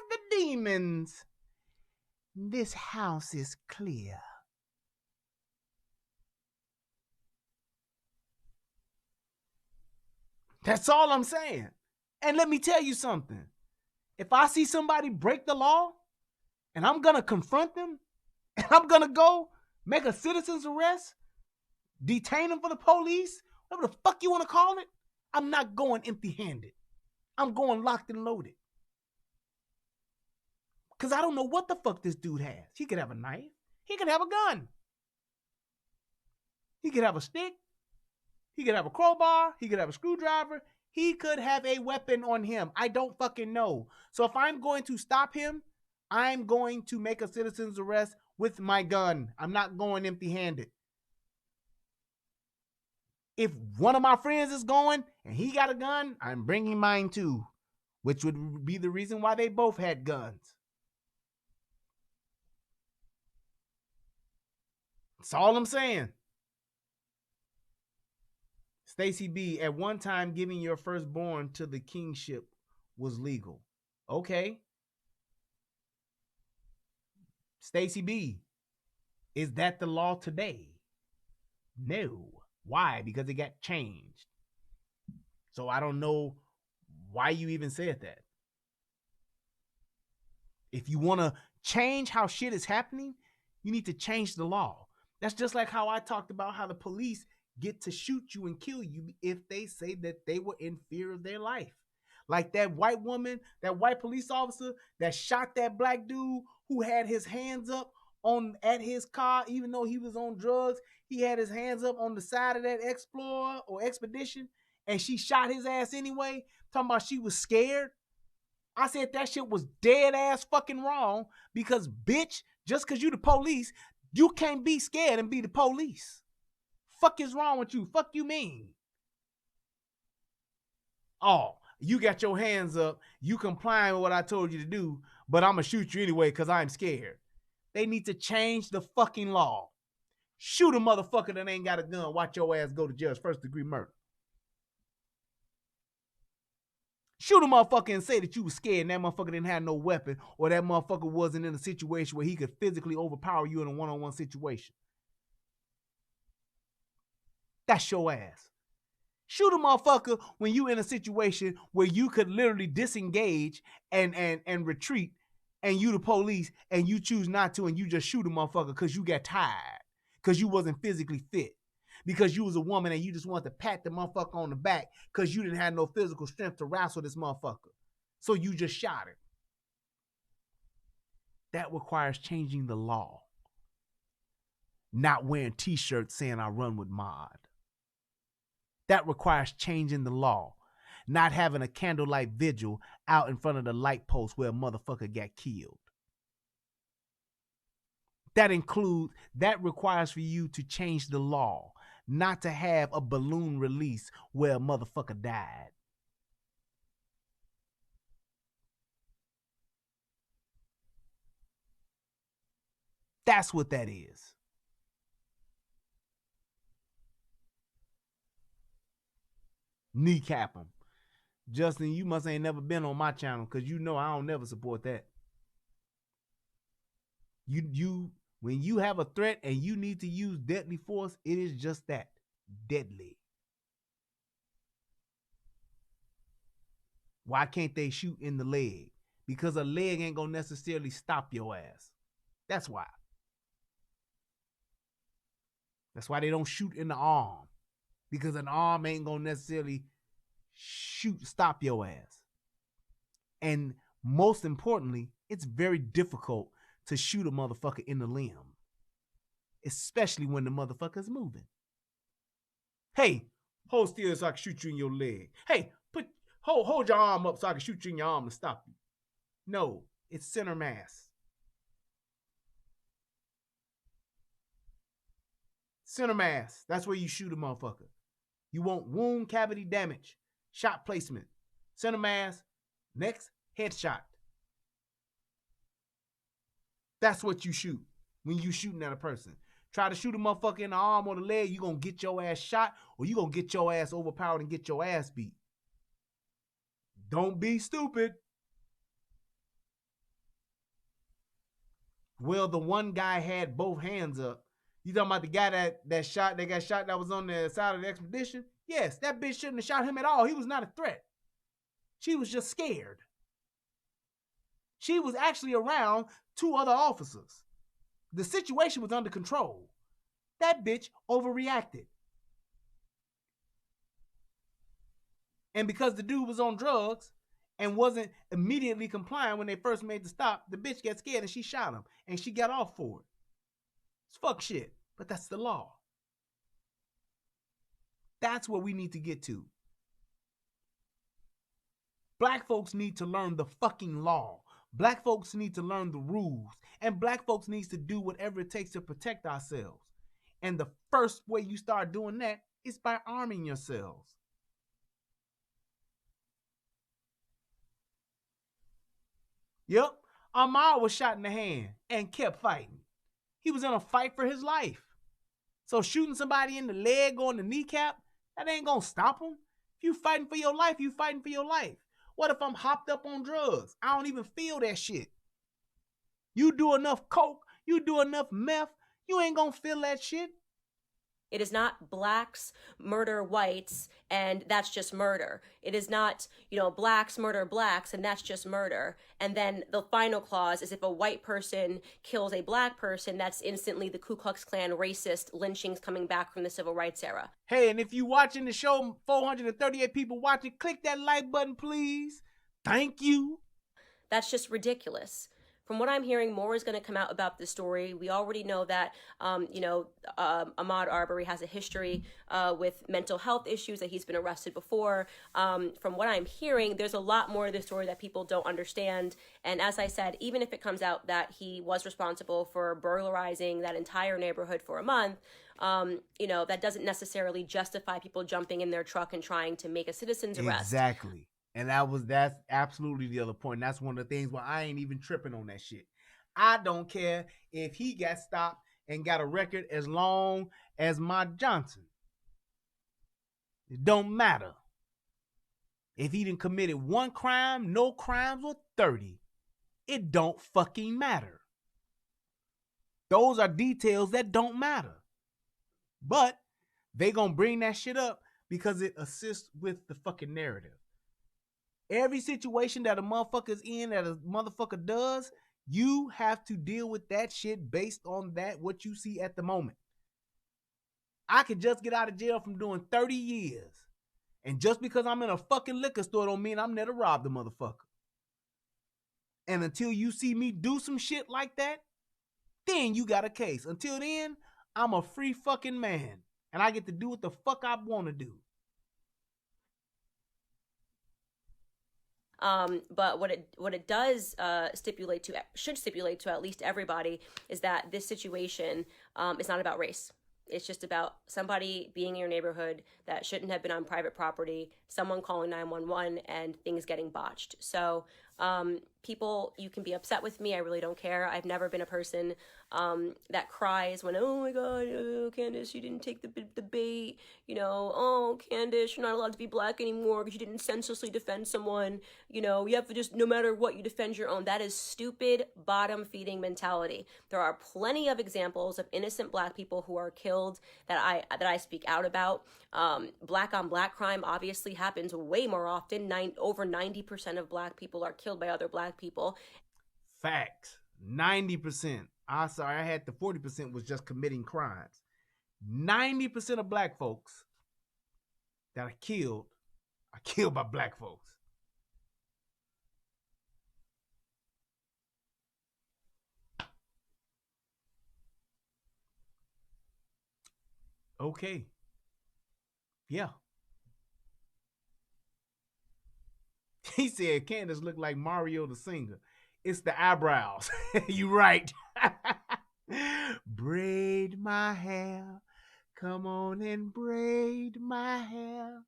S1: the demons. This house is clear. That's all I'm saying. And let me tell you something. If I see somebody break the law and I'm going to confront them and I'm going to go make a citizen's arrest, detain them for the police, whatever the fuck you want to call it, I'm not going empty-handed. I'm going locked and loaded. Because I don't know what the fuck this dude has. He could have a knife. He could have a gun. He could have a stick. He could have a crowbar. He could have a screwdriver. He could have a weapon on him. I don't fucking know. So if I'm going to stop him, I'm going to make a citizen's arrest with my gun. I'm not going empty-handed. If one of my friends is going and he got a gun, I'm bringing mine too, which would be the reason why they both had guns. That's all I'm saying. Stacey B, at one time giving your firstborn to the kingship was legal. Okay. Stacey B, is that the law today? No. Why? Because it got changed. So I don't know why you even said that. If you want to change how shit is happening, you need to change the law. That's just like how I talked about how the police get to shoot you and kill you if they say that they were in fear of their life. Like that white woman, that white police officer that shot that black dude who had his hands up at his car, even though he was on drugs. He had his hands up on the side of that Explorer or Expedition, and she shot his ass anyway, talking about she was scared. I said that shit was dead ass fucking wrong, because bitch, just because you the police, you can't be scared and be the police. Fuck is wrong with you? Fuck you mean? Oh, you got your hands up, you complying with what I told you to do, but I'm gonna shoot you anyway because I'm scared. They need to change the fucking law. Shoot a motherfucker that ain't got a gun. Watch your ass go to jail. First-degree murder. Shoot a motherfucker and say that you was scared and that motherfucker didn't have no weapon, or that motherfucker wasn't in a situation where he could physically overpower you in a one-on-one situation. That's your ass. Shoot a motherfucker when you in a situation where you could literally disengage and retreat, and you the police and you choose not to, and you just shoot a motherfucker because you got tired, because you wasn't physically fit, because you was a woman and you just wanted to pat the motherfucker on the back because you didn't have no physical strength to wrestle this motherfucker. So you just shot him. That requires changing the law. Not wearing t-shirts saying I run with Ahmaud. That requires changing the law. Not having a candlelight vigil out in front of the light post where a motherfucker got killed. That requires for you to change the law. Not to have a balloon release where a motherfucker died. That's what that is. Kneecap him. Justin, you must ain't never been on my channel, because you know I don't never support that. When you have a threat and you need to use deadly force, it is just that. Deadly. Why can't they shoot in the leg? Because a leg ain't gonna necessarily stop your ass. That's why. That's why they don't shoot in the arm. Because an arm ain't gonna necessarily stop your ass. And most importantly, it's very difficult to shoot a motherfucker in the limb. Especially when the motherfucker's moving. Hey, hold still so I can shoot you in your leg. Hey, hold your arm up so I can shoot you in your arm and stop you. No, it's center mass. Center mass. That's where you shoot a motherfucker. You want wound cavity damage, shot placement, center mass, next headshot. That's what you shoot when you shooting at a person. Try to shoot a motherfucker in the arm or the leg, you gonna get your ass shot, or you gonna get your ass overpowered and get your ass beat. Don't be stupid. Well, the one guy had both hands up. You talking about the guy that got shot that was on the side of the Expedition? Yes, that bitch shouldn't have shot him at all. He was not a threat. She was just scared. She was actually around two other officers. The situation was under control. That bitch overreacted. And because the dude was on drugs and wasn't immediately complying when they first made the stop, the bitch got scared and she shot him. And she got off for it. It's fuck shit, but that's the law. That's what we need to get to. Black folks need to learn the fucking law. Black folks need to learn the rules. And black folks needs to do whatever it takes to protect ourselves. And the first way you start doing that is by arming yourselves. Yep, Ahmaud was shot in the hand and kept fighting. He was in a fight for his life. So shooting somebody in the leg or in the kneecap, that ain't gonna stop him. If you fighting for your life, you fighting for your life. What if I'm hopped up on drugs? I don't even feel that shit. You do enough coke, you do enough meth, you ain't gonna feel that shit.
S4: It is not blacks murder whites and that's just murder. It is not, blacks murder blacks and that's just murder. And then the final clause is if a white person kills a black person, that's instantly the Ku Klux Klan racist lynchings coming back from the civil rights era.
S1: Hey, and if you watching the show, 438 people watching, click that like button, please. Thank you.
S4: That's just ridiculous. From what I'm hearing, more is going to come out about this story. We already know that, Ahmaud Arbrey has a history with mental health issues, that he's been arrested before. From what I'm hearing, there's a lot more to this story that people don't understand. And as I said, even if it comes out that he was responsible for burglarizing that entire neighborhood for a month, that doesn't necessarily justify people jumping in their truck and trying to make a citizen's arrest.
S1: Exactly. And that's absolutely the other point. And that's one of the things where I ain't even tripping on that shit. I don't care if he got stopped and got a record as long as Ahmaud Johnson. It don't matter. If he done committed one crime, no crimes, or 30, it don't fucking matter. Those are details that don't matter. But they gonna bring that shit up because it assists with the fucking narrative. Every situation that a motherfucker's in, that a motherfucker does, you have to deal with that shit based on that, what you see at the moment. I could just get out of jail from doing 30 years. And just because I'm in a fucking liquor store don't mean I'm never robbed a motherfucker. And until you see me do some shit like that, then you got a case. Until then, I'm a free fucking man. And I get to do what the fuck I want to do.
S4: But what it does should stipulate to at least everybody is that this situation is not about race. It's just about somebody being in your neighborhood that shouldn't have been on private property, someone calling 911, and things getting botched. So people, you can be upset with me. I really don't care. I've never been a person that cries when, oh my God, Candace, you didn't take the bait. Oh, Candace, you're not allowed to be black anymore because you didn't senselessly defend someone. You have to just, no matter what, you defend your own. That is stupid bottom-feeding mentality. There are plenty of examples of innocent black people who are killed that I speak out about. Black on black crime obviously happens way more often. Over 90% of black people are killed by other black people.
S1: Facts. 90%. I had the 40% was just committing crimes. 90% of black folks that are killed by black folks. Okay. Yeah. He said Candace looked like Mario the singer. It's the eyebrows. You right. Braid my hair. Come on and braid my hair.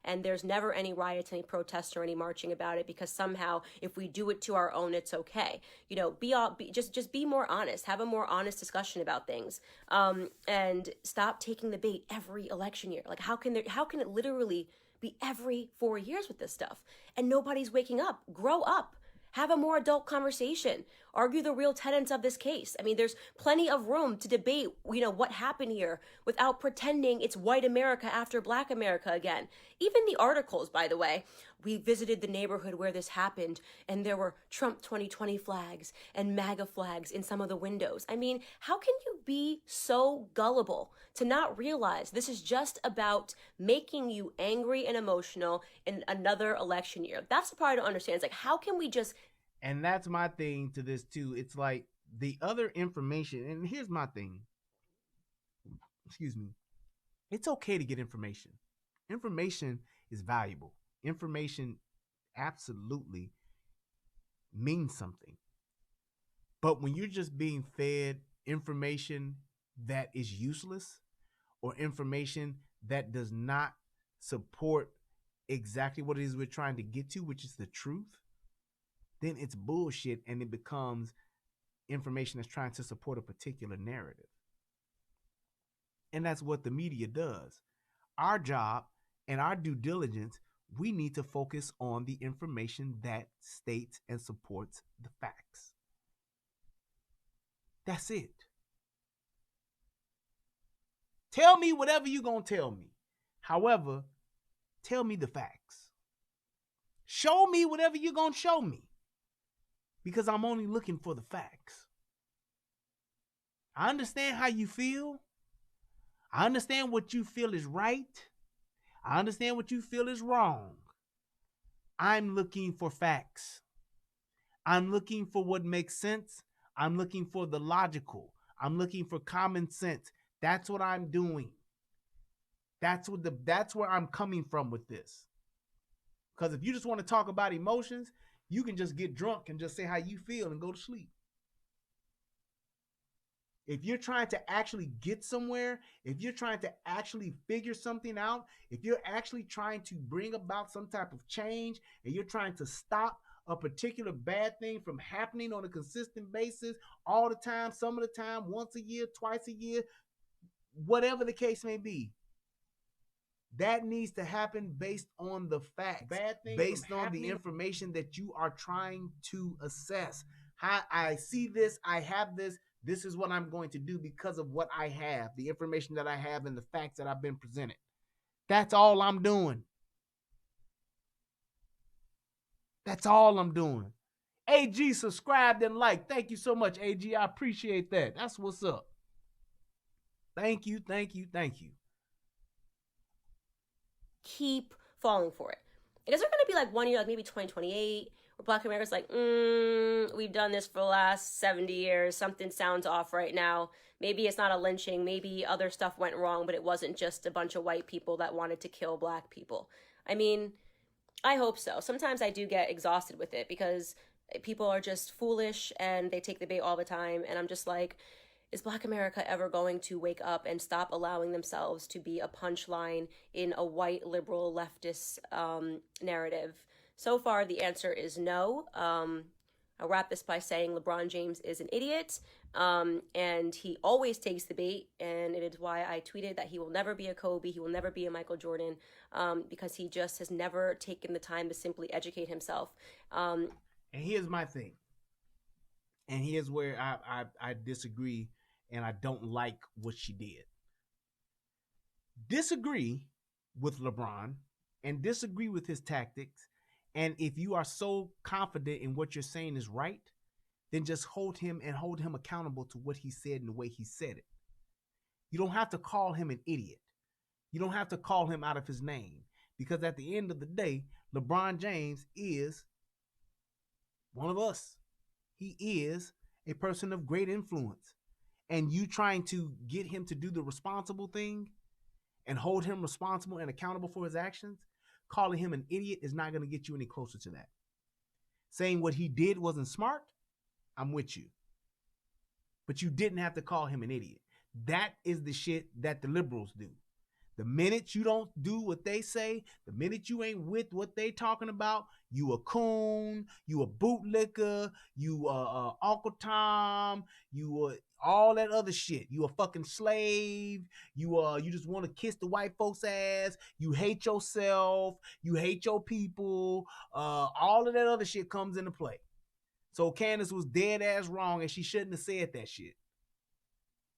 S4: And there's never any riots, any protests, or any marching about it because somehow if we do it to our own, it's okay. Just be more honest. Have a more honest discussion about things, and stop taking the bait every election year. Like how can it literally be every 4 years with this stuff and nobody's waking up? Grow up. Have a more adult conversation. Argue the real tenets of this case. I mean, there's plenty of room to debate, what happened here without pretending it's white America after black America again. Even the articles, by the way, we visited the neighborhood where this happened and there were Trump 2020 flags and MAGA flags in some of the windows. I mean, how can you be so gullible to not realize this is just about making you angry and emotional in another election year? That's the part I don't understand. It's like, how can we just...
S1: And that's my thing to this too. It's like the other information, and here's my thing. Excuse me. It's okay to get information. Information is valuable. Information absolutely means something. But when you're just being fed information that is useless or information that does not support exactly what it is we're trying to get to, which is the truth, then it's bullshit and it becomes information that's trying to support a particular narrative. And that's what the media does. Our job and our due diligence, we need to focus on the information that states and supports the facts. That's it. Tell me whatever you're going to tell me. However, tell me the facts. Show me whatever you're going to show me. Because I'm only looking for the facts. I understand how you feel. I understand what you feel is right. I understand what you feel is wrong. I'm looking for facts. I'm looking for what makes sense. I'm looking for the logical. I'm looking for common sense. That's what I'm doing. That's where I'm coming from with this. Because if you just want to talk about emotions, you can just get drunk and just say how you feel and go to sleep. If you're trying to actually get somewhere, if you're trying to actually figure something out, if you're actually trying to bring about some type of change, and you're trying to stop a particular bad thing from happening on a consistent basis all the time, some of the time, once a year, twice a year, whatever the case may be, that needs to happen based on the facts, based on the information that you are trying to assess. How I see this, I have this. This is what I'm going to do because of what I have, the information that I have, and the facts that I've been presented. That's all I'm doing. That's all I'm doing. AG subscribed and liked. Thank you so much, AG. I appreciate that. That's what's up. Thank you, thank you, thank you.
S4: Keep falling for it. Is there going to be like 1 year, like maybe 2028, where Black America's like, we've done this for the last 70 years. Something sounds off right now. Maybe it's not a lynching. Maybe other stuff went wrong, but it wasn't just a bunch of white people that wanted to kill Black people. I mean, I hope so. Sometimes I do get exhausted with it because people are just foolish and they take the bait all the time. And I'm just like, is Black America ever going to wake up and stop allowing themselves to be a punchline in a white liberal leftist narrative? So far, the answer is no. I'll wrap this by saying LeBron James is an idiot, and he always takes the bait, and it is why I tweeted that he will never be a Kobe, he will never be a Michael Jordan, because he just has never taken the time to simply educate himself.
S1: And here's my thing, and here's where I disagree, and I don't like what she did. Disagree with LeBron and disagree with his tactics. And if you are so confident in what you're saying is right, then just hold him accountable to what he said and the way he said it. You don't have to call him an idiot. You don't have to call him out of his name, because at the end of the day, LeBron James is one of us. He is a person of great influence. And you trying to get him to do the responsible thing and hold him responsible and accountable for his actions, calling him an idiot is not going to get you any closer to that. Saying what he did wasn't smart, I'm with you. But you didn't have to call him an idiot. That is the shit that the liberals do. The minute you don't do what they say, the minute you ain't with what they talking about, you a coon, you a bootlicker, you Uncle Tom, you all that other shit. You a fucking slave. You just want to kiss the white folks' ass. You hate yourself. You hate your people. All of that other shit comes into play. So Candace was dead ass wrong, and she shouldn't have said that shit.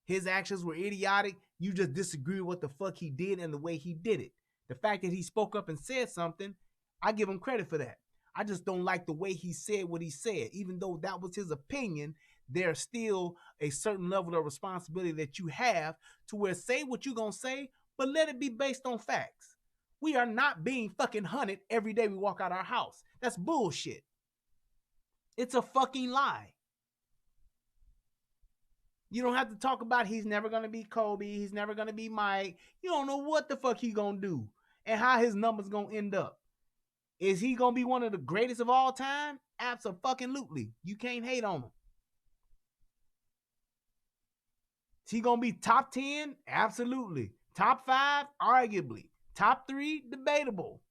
S1: His actions were idiotic. You just disagree with what the fuck he did and the way he did it. The fact that he spoke up and said something, I give him credit for that. I just don't like the way he said what he said. Even though that was his opinion, there's still a certain level of responsibility that you have to where say what you're going to say, but let it be based on facts. We are not being fucking hunted every day we walk out our house. That's bullshit. It's a fucking lie. You don't have to talk about he's never going to be Kobe. He's never going to be Mike. You don't know what the fuck he going to do and how his numbers going to end up. Is he going to be one of the greatest of all time? Absolutely. You can't hate on him. Is he going to be top 10? Absolutely. Top 5? Arguably. Top 3? Debatable.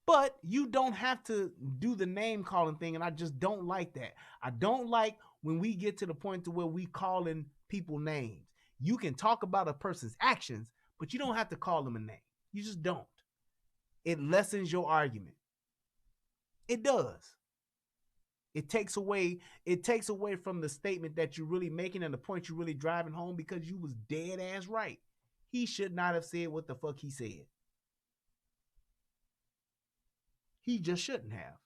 S1: But you don't have to do the name calling thing, and I just don't like that. I don't like when we get to the point to where we calling people names. You can talk about a person's actions, but you don't have to call them a name. You just don't. It lessens your argument. It does. It takes away from the statement that you're really making and the point you're really driving home, because you was dead ass right. He should not have said what the fuck he said. He just shouldn't have.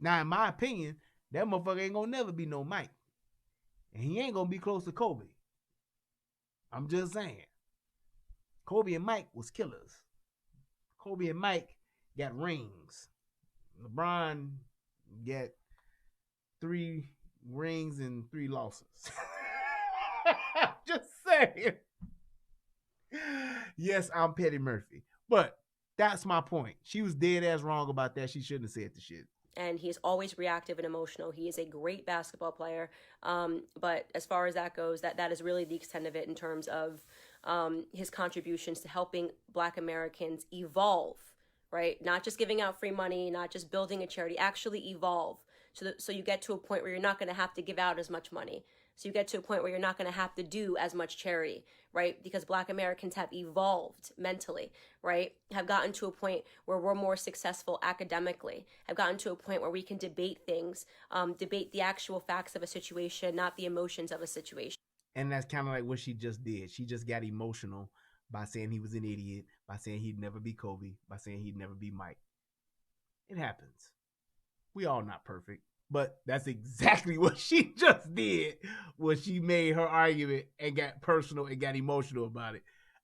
S1: Now, in my opinion, that motherfucker ain't gonna never be no Mike. And he ain't gonna be close to Kobe. I'm just saying. Kobe and Mike was killers. Kobe and Mike got rings. LeBron got 3 rings and 3 losses. Just saying. Yes, I'm Petty Murphy. But that's my point. She was dead ass wrong about that. She shouldn't have said the shit.
S4: And he's always reactive and emotional. He is a great basketball player. But as far as that goes, that is really the extent of it in terms of his contributions to helping Black Americans evolve, right? Not just giving out free money, not just building a charity, actually evolve. So you get to a point where you're not going to have to give out as much money. So you get to a point where you're not going to have to do as much charity, right? Because Black Americans have evolved mentally, right? Have gotten to a point where we're more successful academically, have gotten to a point where we can debate things, debate the actual facts of a situation, not the emotions of a situation.
S1: And that's kind of like what she just did. She just got emotional by saying he was an idiot, by saying he'd never be Kobe, by saying he'd never be Mike. It happens. We all not perfect. But that's exactly what she just did when she made her argument and got personal and got emotional about it.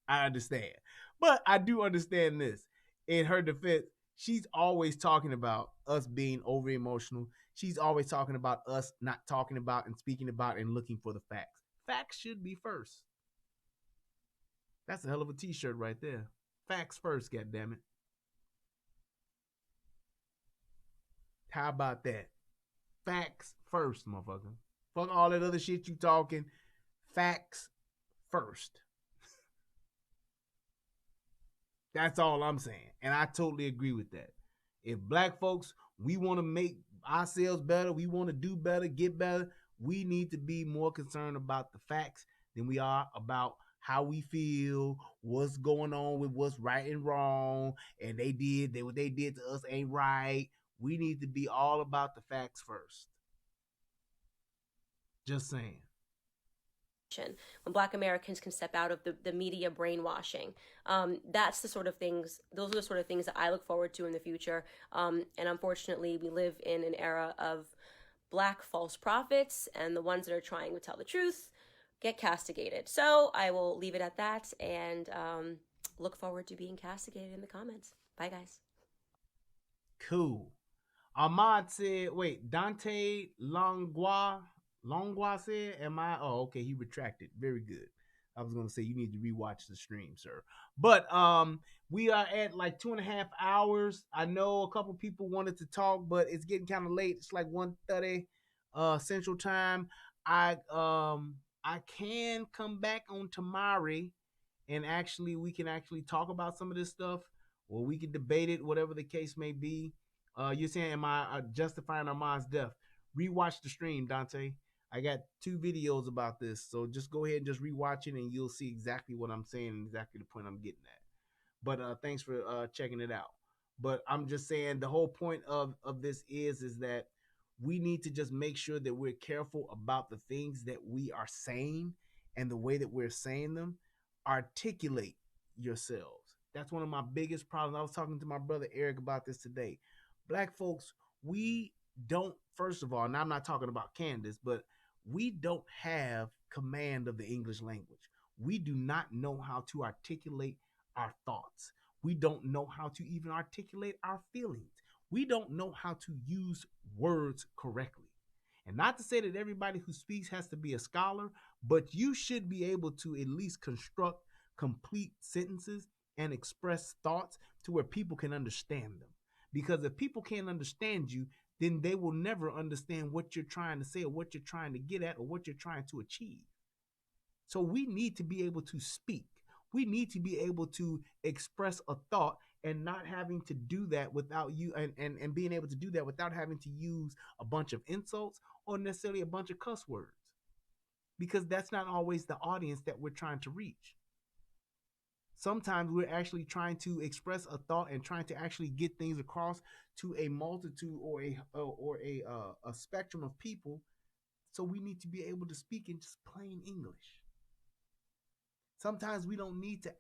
S1: I understand. But I do understand this. In her defense, she's always talking about us being over emotional. She's always talking about us not talking about and speaking about and looking for the facts. Facts should be first. That's a hell of a t-shirt right there. Facts first, goddammit. How about that? Facts first, motherfucker. Fuck all that other shit you talking. Facts first. That's all I'm saying. And I totally agree with that. If Black folks, we want to make ourselves better, we want to do better, get better, we need to be more concerned about the facts than we are about how we feel, what's going on with what's right and wrong, and what they did to us ain't right. We need to be all about the facts first. Just saying.
S4: When Black Americans can step out of the media brainwashing, that's the sort of things, those are the sort of things that I look forward to in the future. And unfortunately, we live in an era of Black false prophets, and the ones that are trying to tell the truth get castigated. So I will leave it at that and look forward to being castigated in the comments. Bye, guys.
S1: Cool. Ahmaud said, wait, Dante Langlois said, oh, okay, he retracted. Very good. I was going to say, you need to rewatch the stream, sir. But we are at like 2.5 hours. I know a couple people wanted to talk, but it's getting kind of late. It's like 1:30 Central Time. I can come back on tomorrow and we can talk about some of this stuff, or we can debate it, whatever the case may be. You're saying, am I justifying Ahmaud's death? Rewatch the stream, Dante. I got 2 videos about this, so just go ahead and just rewatch it, and you'll see exactly what I'm saying and exactly the point I'm getting at. But thanks for checking it out. But I'm just saying the whole point of this is that we need to just make sure that we're careful about the things that we are saying and the way that we're saying them. Articulate yourselves. That's one of my biggest problems. I was talking to my brother Eric about this today. Black folks, we don't, first of all, and I'm not talking about Candace, but we don't have command of the English language. We do not know how to articulate our thoughts. We don't know how to even articulate our feelings. We don't know how to use words correctly. And not to say that everybody who speaks has to be a scholar, but you should be able to at least construct complete sentences and express thoughts to where people can understand them. Because if people can't understand you, then they will never understand what you're trying to say or what you're trying to get at or what you're trying to achieve. So we need to be able to speak. We need to be able to express a thought and not having to do that without you and being able to do that without having to use a bunch of insults or necessarily a bunch of cuss words. Because that's not always the audience that we're trying to reach. Sometimes we're actually trying to express a thought and trying to actually get things across to a multitude or a spectrum of people. So we need to be able to speak in just plain English. Sometimes we don't need to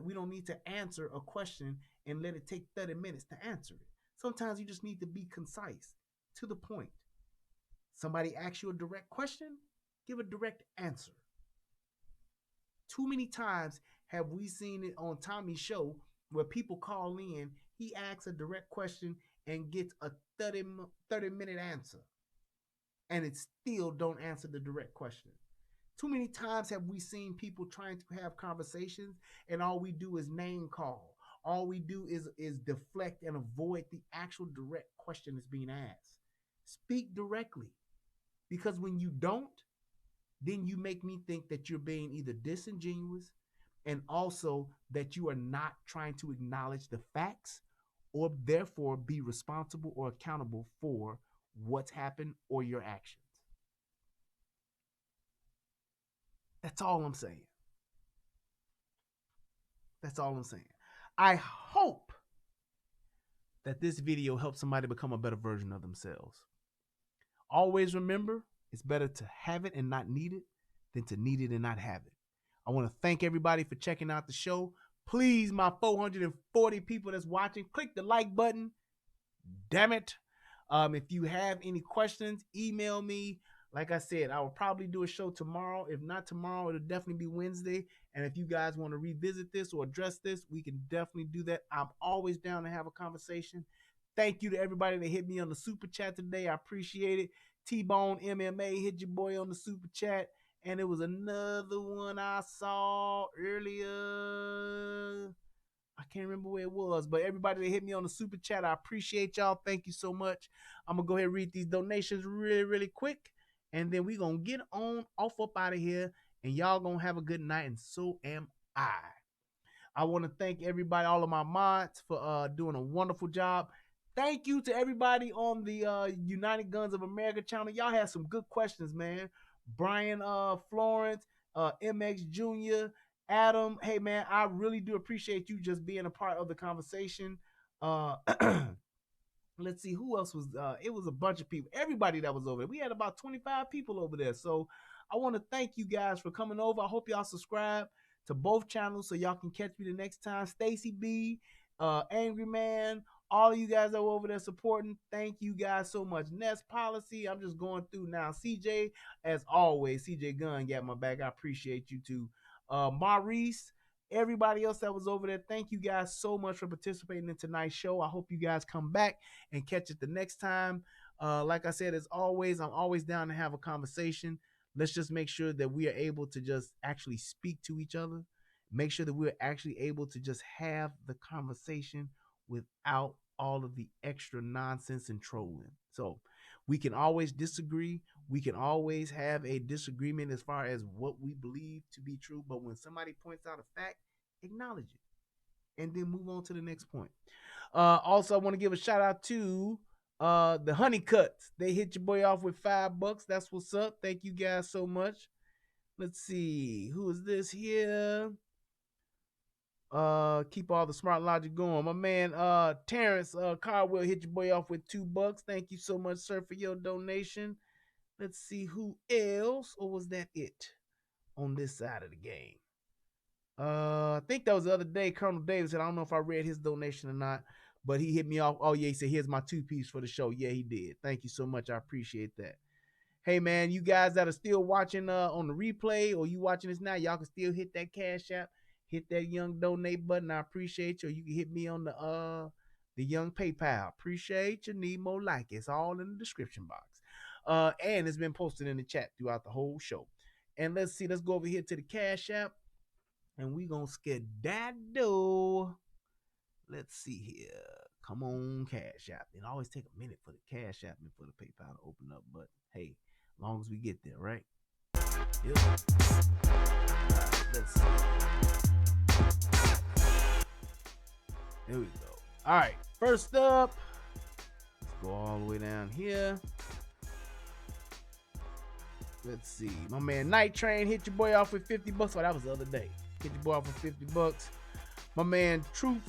S1: we don't need to answer a question and let it take 30 minutes to answer it. Sometimes you just need to be concise, to the point. Somebody asks you a direct question, give a direct answer. Too many times have we seen it on Tommy's show where people call in, he asks a direct question and gets a 30-minute answer. And it still don't answer the direct question. Too many times have we seen people trying to have conversations and all we do is name call. All we do is deflect and avoid the actual direct question that's being asked. Speak directly. Because when you don't, then you make me think that you're being either disingenuous and also that you are not trying to acknowledge the facts or therefore be responsible or accountable for what's happened or your actions. That's all I'm saying. That's all I'm saying. I hope that this video helps somebody become a better version of themselves. Always remember, it's better to have it and not need it than to need it and not have it. I want to thank everybody for checking out the show. Please, my 440 people that's watching, click the like button. Damn it. If you have any questions, email me. Like I said, I will probably do a show tomorrow. If not tomorrow, it'll definitely be Wednesday. And if you guys want to revisit this or address this, we can definitely do that. I'm always down to have a conversation. Thank you to everybody that hit me on the super chat today. I appreciate it. T-Bone MMA hit your boy on the super chat. And there was another one I saw earlier. I can't remember where it was, but everybody that hit me on the super chat, I appreciate y'all. Thank you so much. I'm going to go ahead and read these donations really, really quick. And then we're going to get on off up out of here. And y'all going to have a good night. And so am I. I want to thank everybody, all of my mods, for doing a wonderful job. Thank you to everybody on the United Guns of America channel. Y'all had some good questions, man. Brian Florence, MX Jr., Adam. Hey, man, I really do appreciate you just being a part of the conversation. Let's see who else was. It was a bunch of people. Everybody that was over there. We had about 25 people over there. So I want to thank you guys for coming over. I hope y'all subscribe to both channels so y'all can catch me the next time. Stacy B, Angry Man, all of you guys that were over there supporting, thank you guys so much. Nest Policy, I'm just going through now. CJ, as always, CJ Gunn got my back. I appreciate you too. Maurice, everybody else that was over there, thank you guys so much for participating in tonight's show. I hope you guys come back and catch it the next time. Like I said, as always, I'm always down to have a conversation. Let's just make sure that we are able to just actually speak to each other. Make sure that we're actually able to just have the conversation without all of the extra nonsense and trolling. So we can always disagree. We can always have a disagreement as far as what we believe to be true. But when somebody points out a fact, acknowledge it and then move on to the next point. Also, I want to give a shout out to the Honeycuts. They hit your boy off with $5. That's what's up. Thank you guys so much. Let's see. Who is this here? Keep all the smart logic going. My man Terrence Carwell hit your boy off with $2. Thank you so much, sir, for your donation. Let's see who else, or was that it on this side of the game? I think that was the other day. Colonel Davis said, I don't know if I read his donation or not, but he hit me off. Oh yeah, he said, here's my 2-piece for the show. Yeah, he did. Thank you so much. I appreciate that. Hey man, you guys that are still watching on the replay, or you watching this now, y'all can still hit that Cash App. Hit that young donate button. I appreciate you. Or you can hit me on the young PayPal. Appreciate you. Need more like it. It's all in the description box. And it's been posted in the chat throughout the whole show. And let's see. Let's go over here to the Cash App. And we gonna skedaddle. Let's see here. Come on, Cash App. It always take a minute for the Cash App and for the PayPal to open up. But hey, as long as we get there, right? Yep. Right, let's see. There we go. All right, first up, let's go all the way down here. Let's see. My man Night Train hit your boy off with $50. Oh, that was the other day. Hit your boy off with $50. My man Truth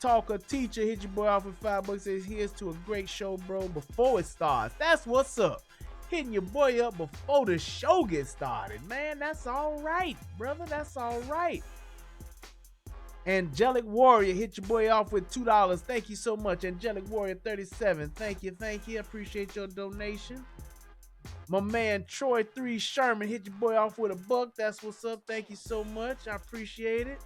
S1: Talker Teacher hit your boy off with $5. Says, here's to a great show, bro, before it starts. That's what's up. Hitting your boy up before the show gets started. Man, that's all right, brother. That's all right. Angelic Warrior hit your boy off with $2. Thank you so much. Angelic Warrior 37. Thank you. Thank you. Appreciate your donation. My man Troy 3 Sherman hit your boy off with $1. That's what's up. Thank you so much. I appreciate it.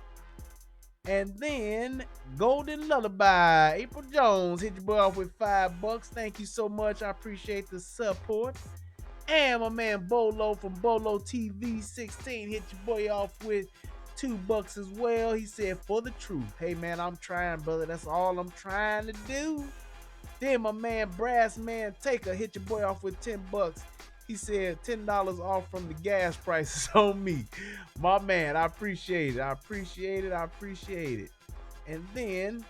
S1: And then Golden Lullaby, April Jones hit your boy off with $5. Thank you so much. I appreciate the support. And my man Bolo from Bolo TV 16 hit your boy off with $2 as well. He said, for the truth. Hey man, I'm trying, brother. That's all I'm trying to do. Then my man Brass Man Taker hit your boy off with $10. He said $10 off from the gas prices on me. My man, I appreciate it. I appreciate it. I appreciate it. And then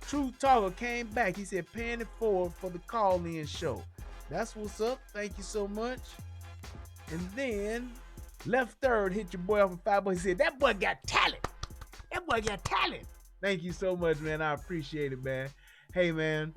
S1: Truth Talker came back. He said paying it forward for the call-in show. That's what's up. Thank you so much. And then Left Third hit your boy off with $5. He said that boy got talent. That boy got talent. Thank you so much, man. I appreciate it, man. Hey, man,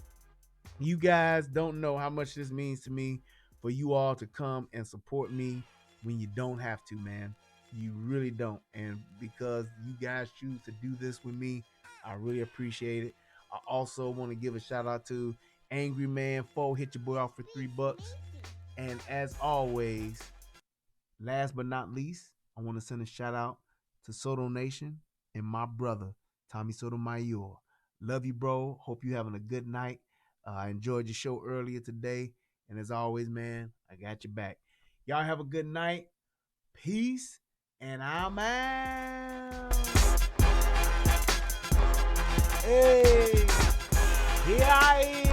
S1: you guys don't know how much this means to me for you all to come and support me when you don't have to, man. You really don't. And because you guys choose to do this with me, I really appreciate it. I also want to give a shout out to Angry Man 4 hit your boy off for $3. And as always, last but not least, I want to send a shout out to Soto Nation and my brother, Tommy Sotomayor. Love you, bro. Hope you having a good night. I enjoyed your show earlier today. And as always, man, I got your back. Y'all have a good night. Peace. And I'm out. Hey, here I am.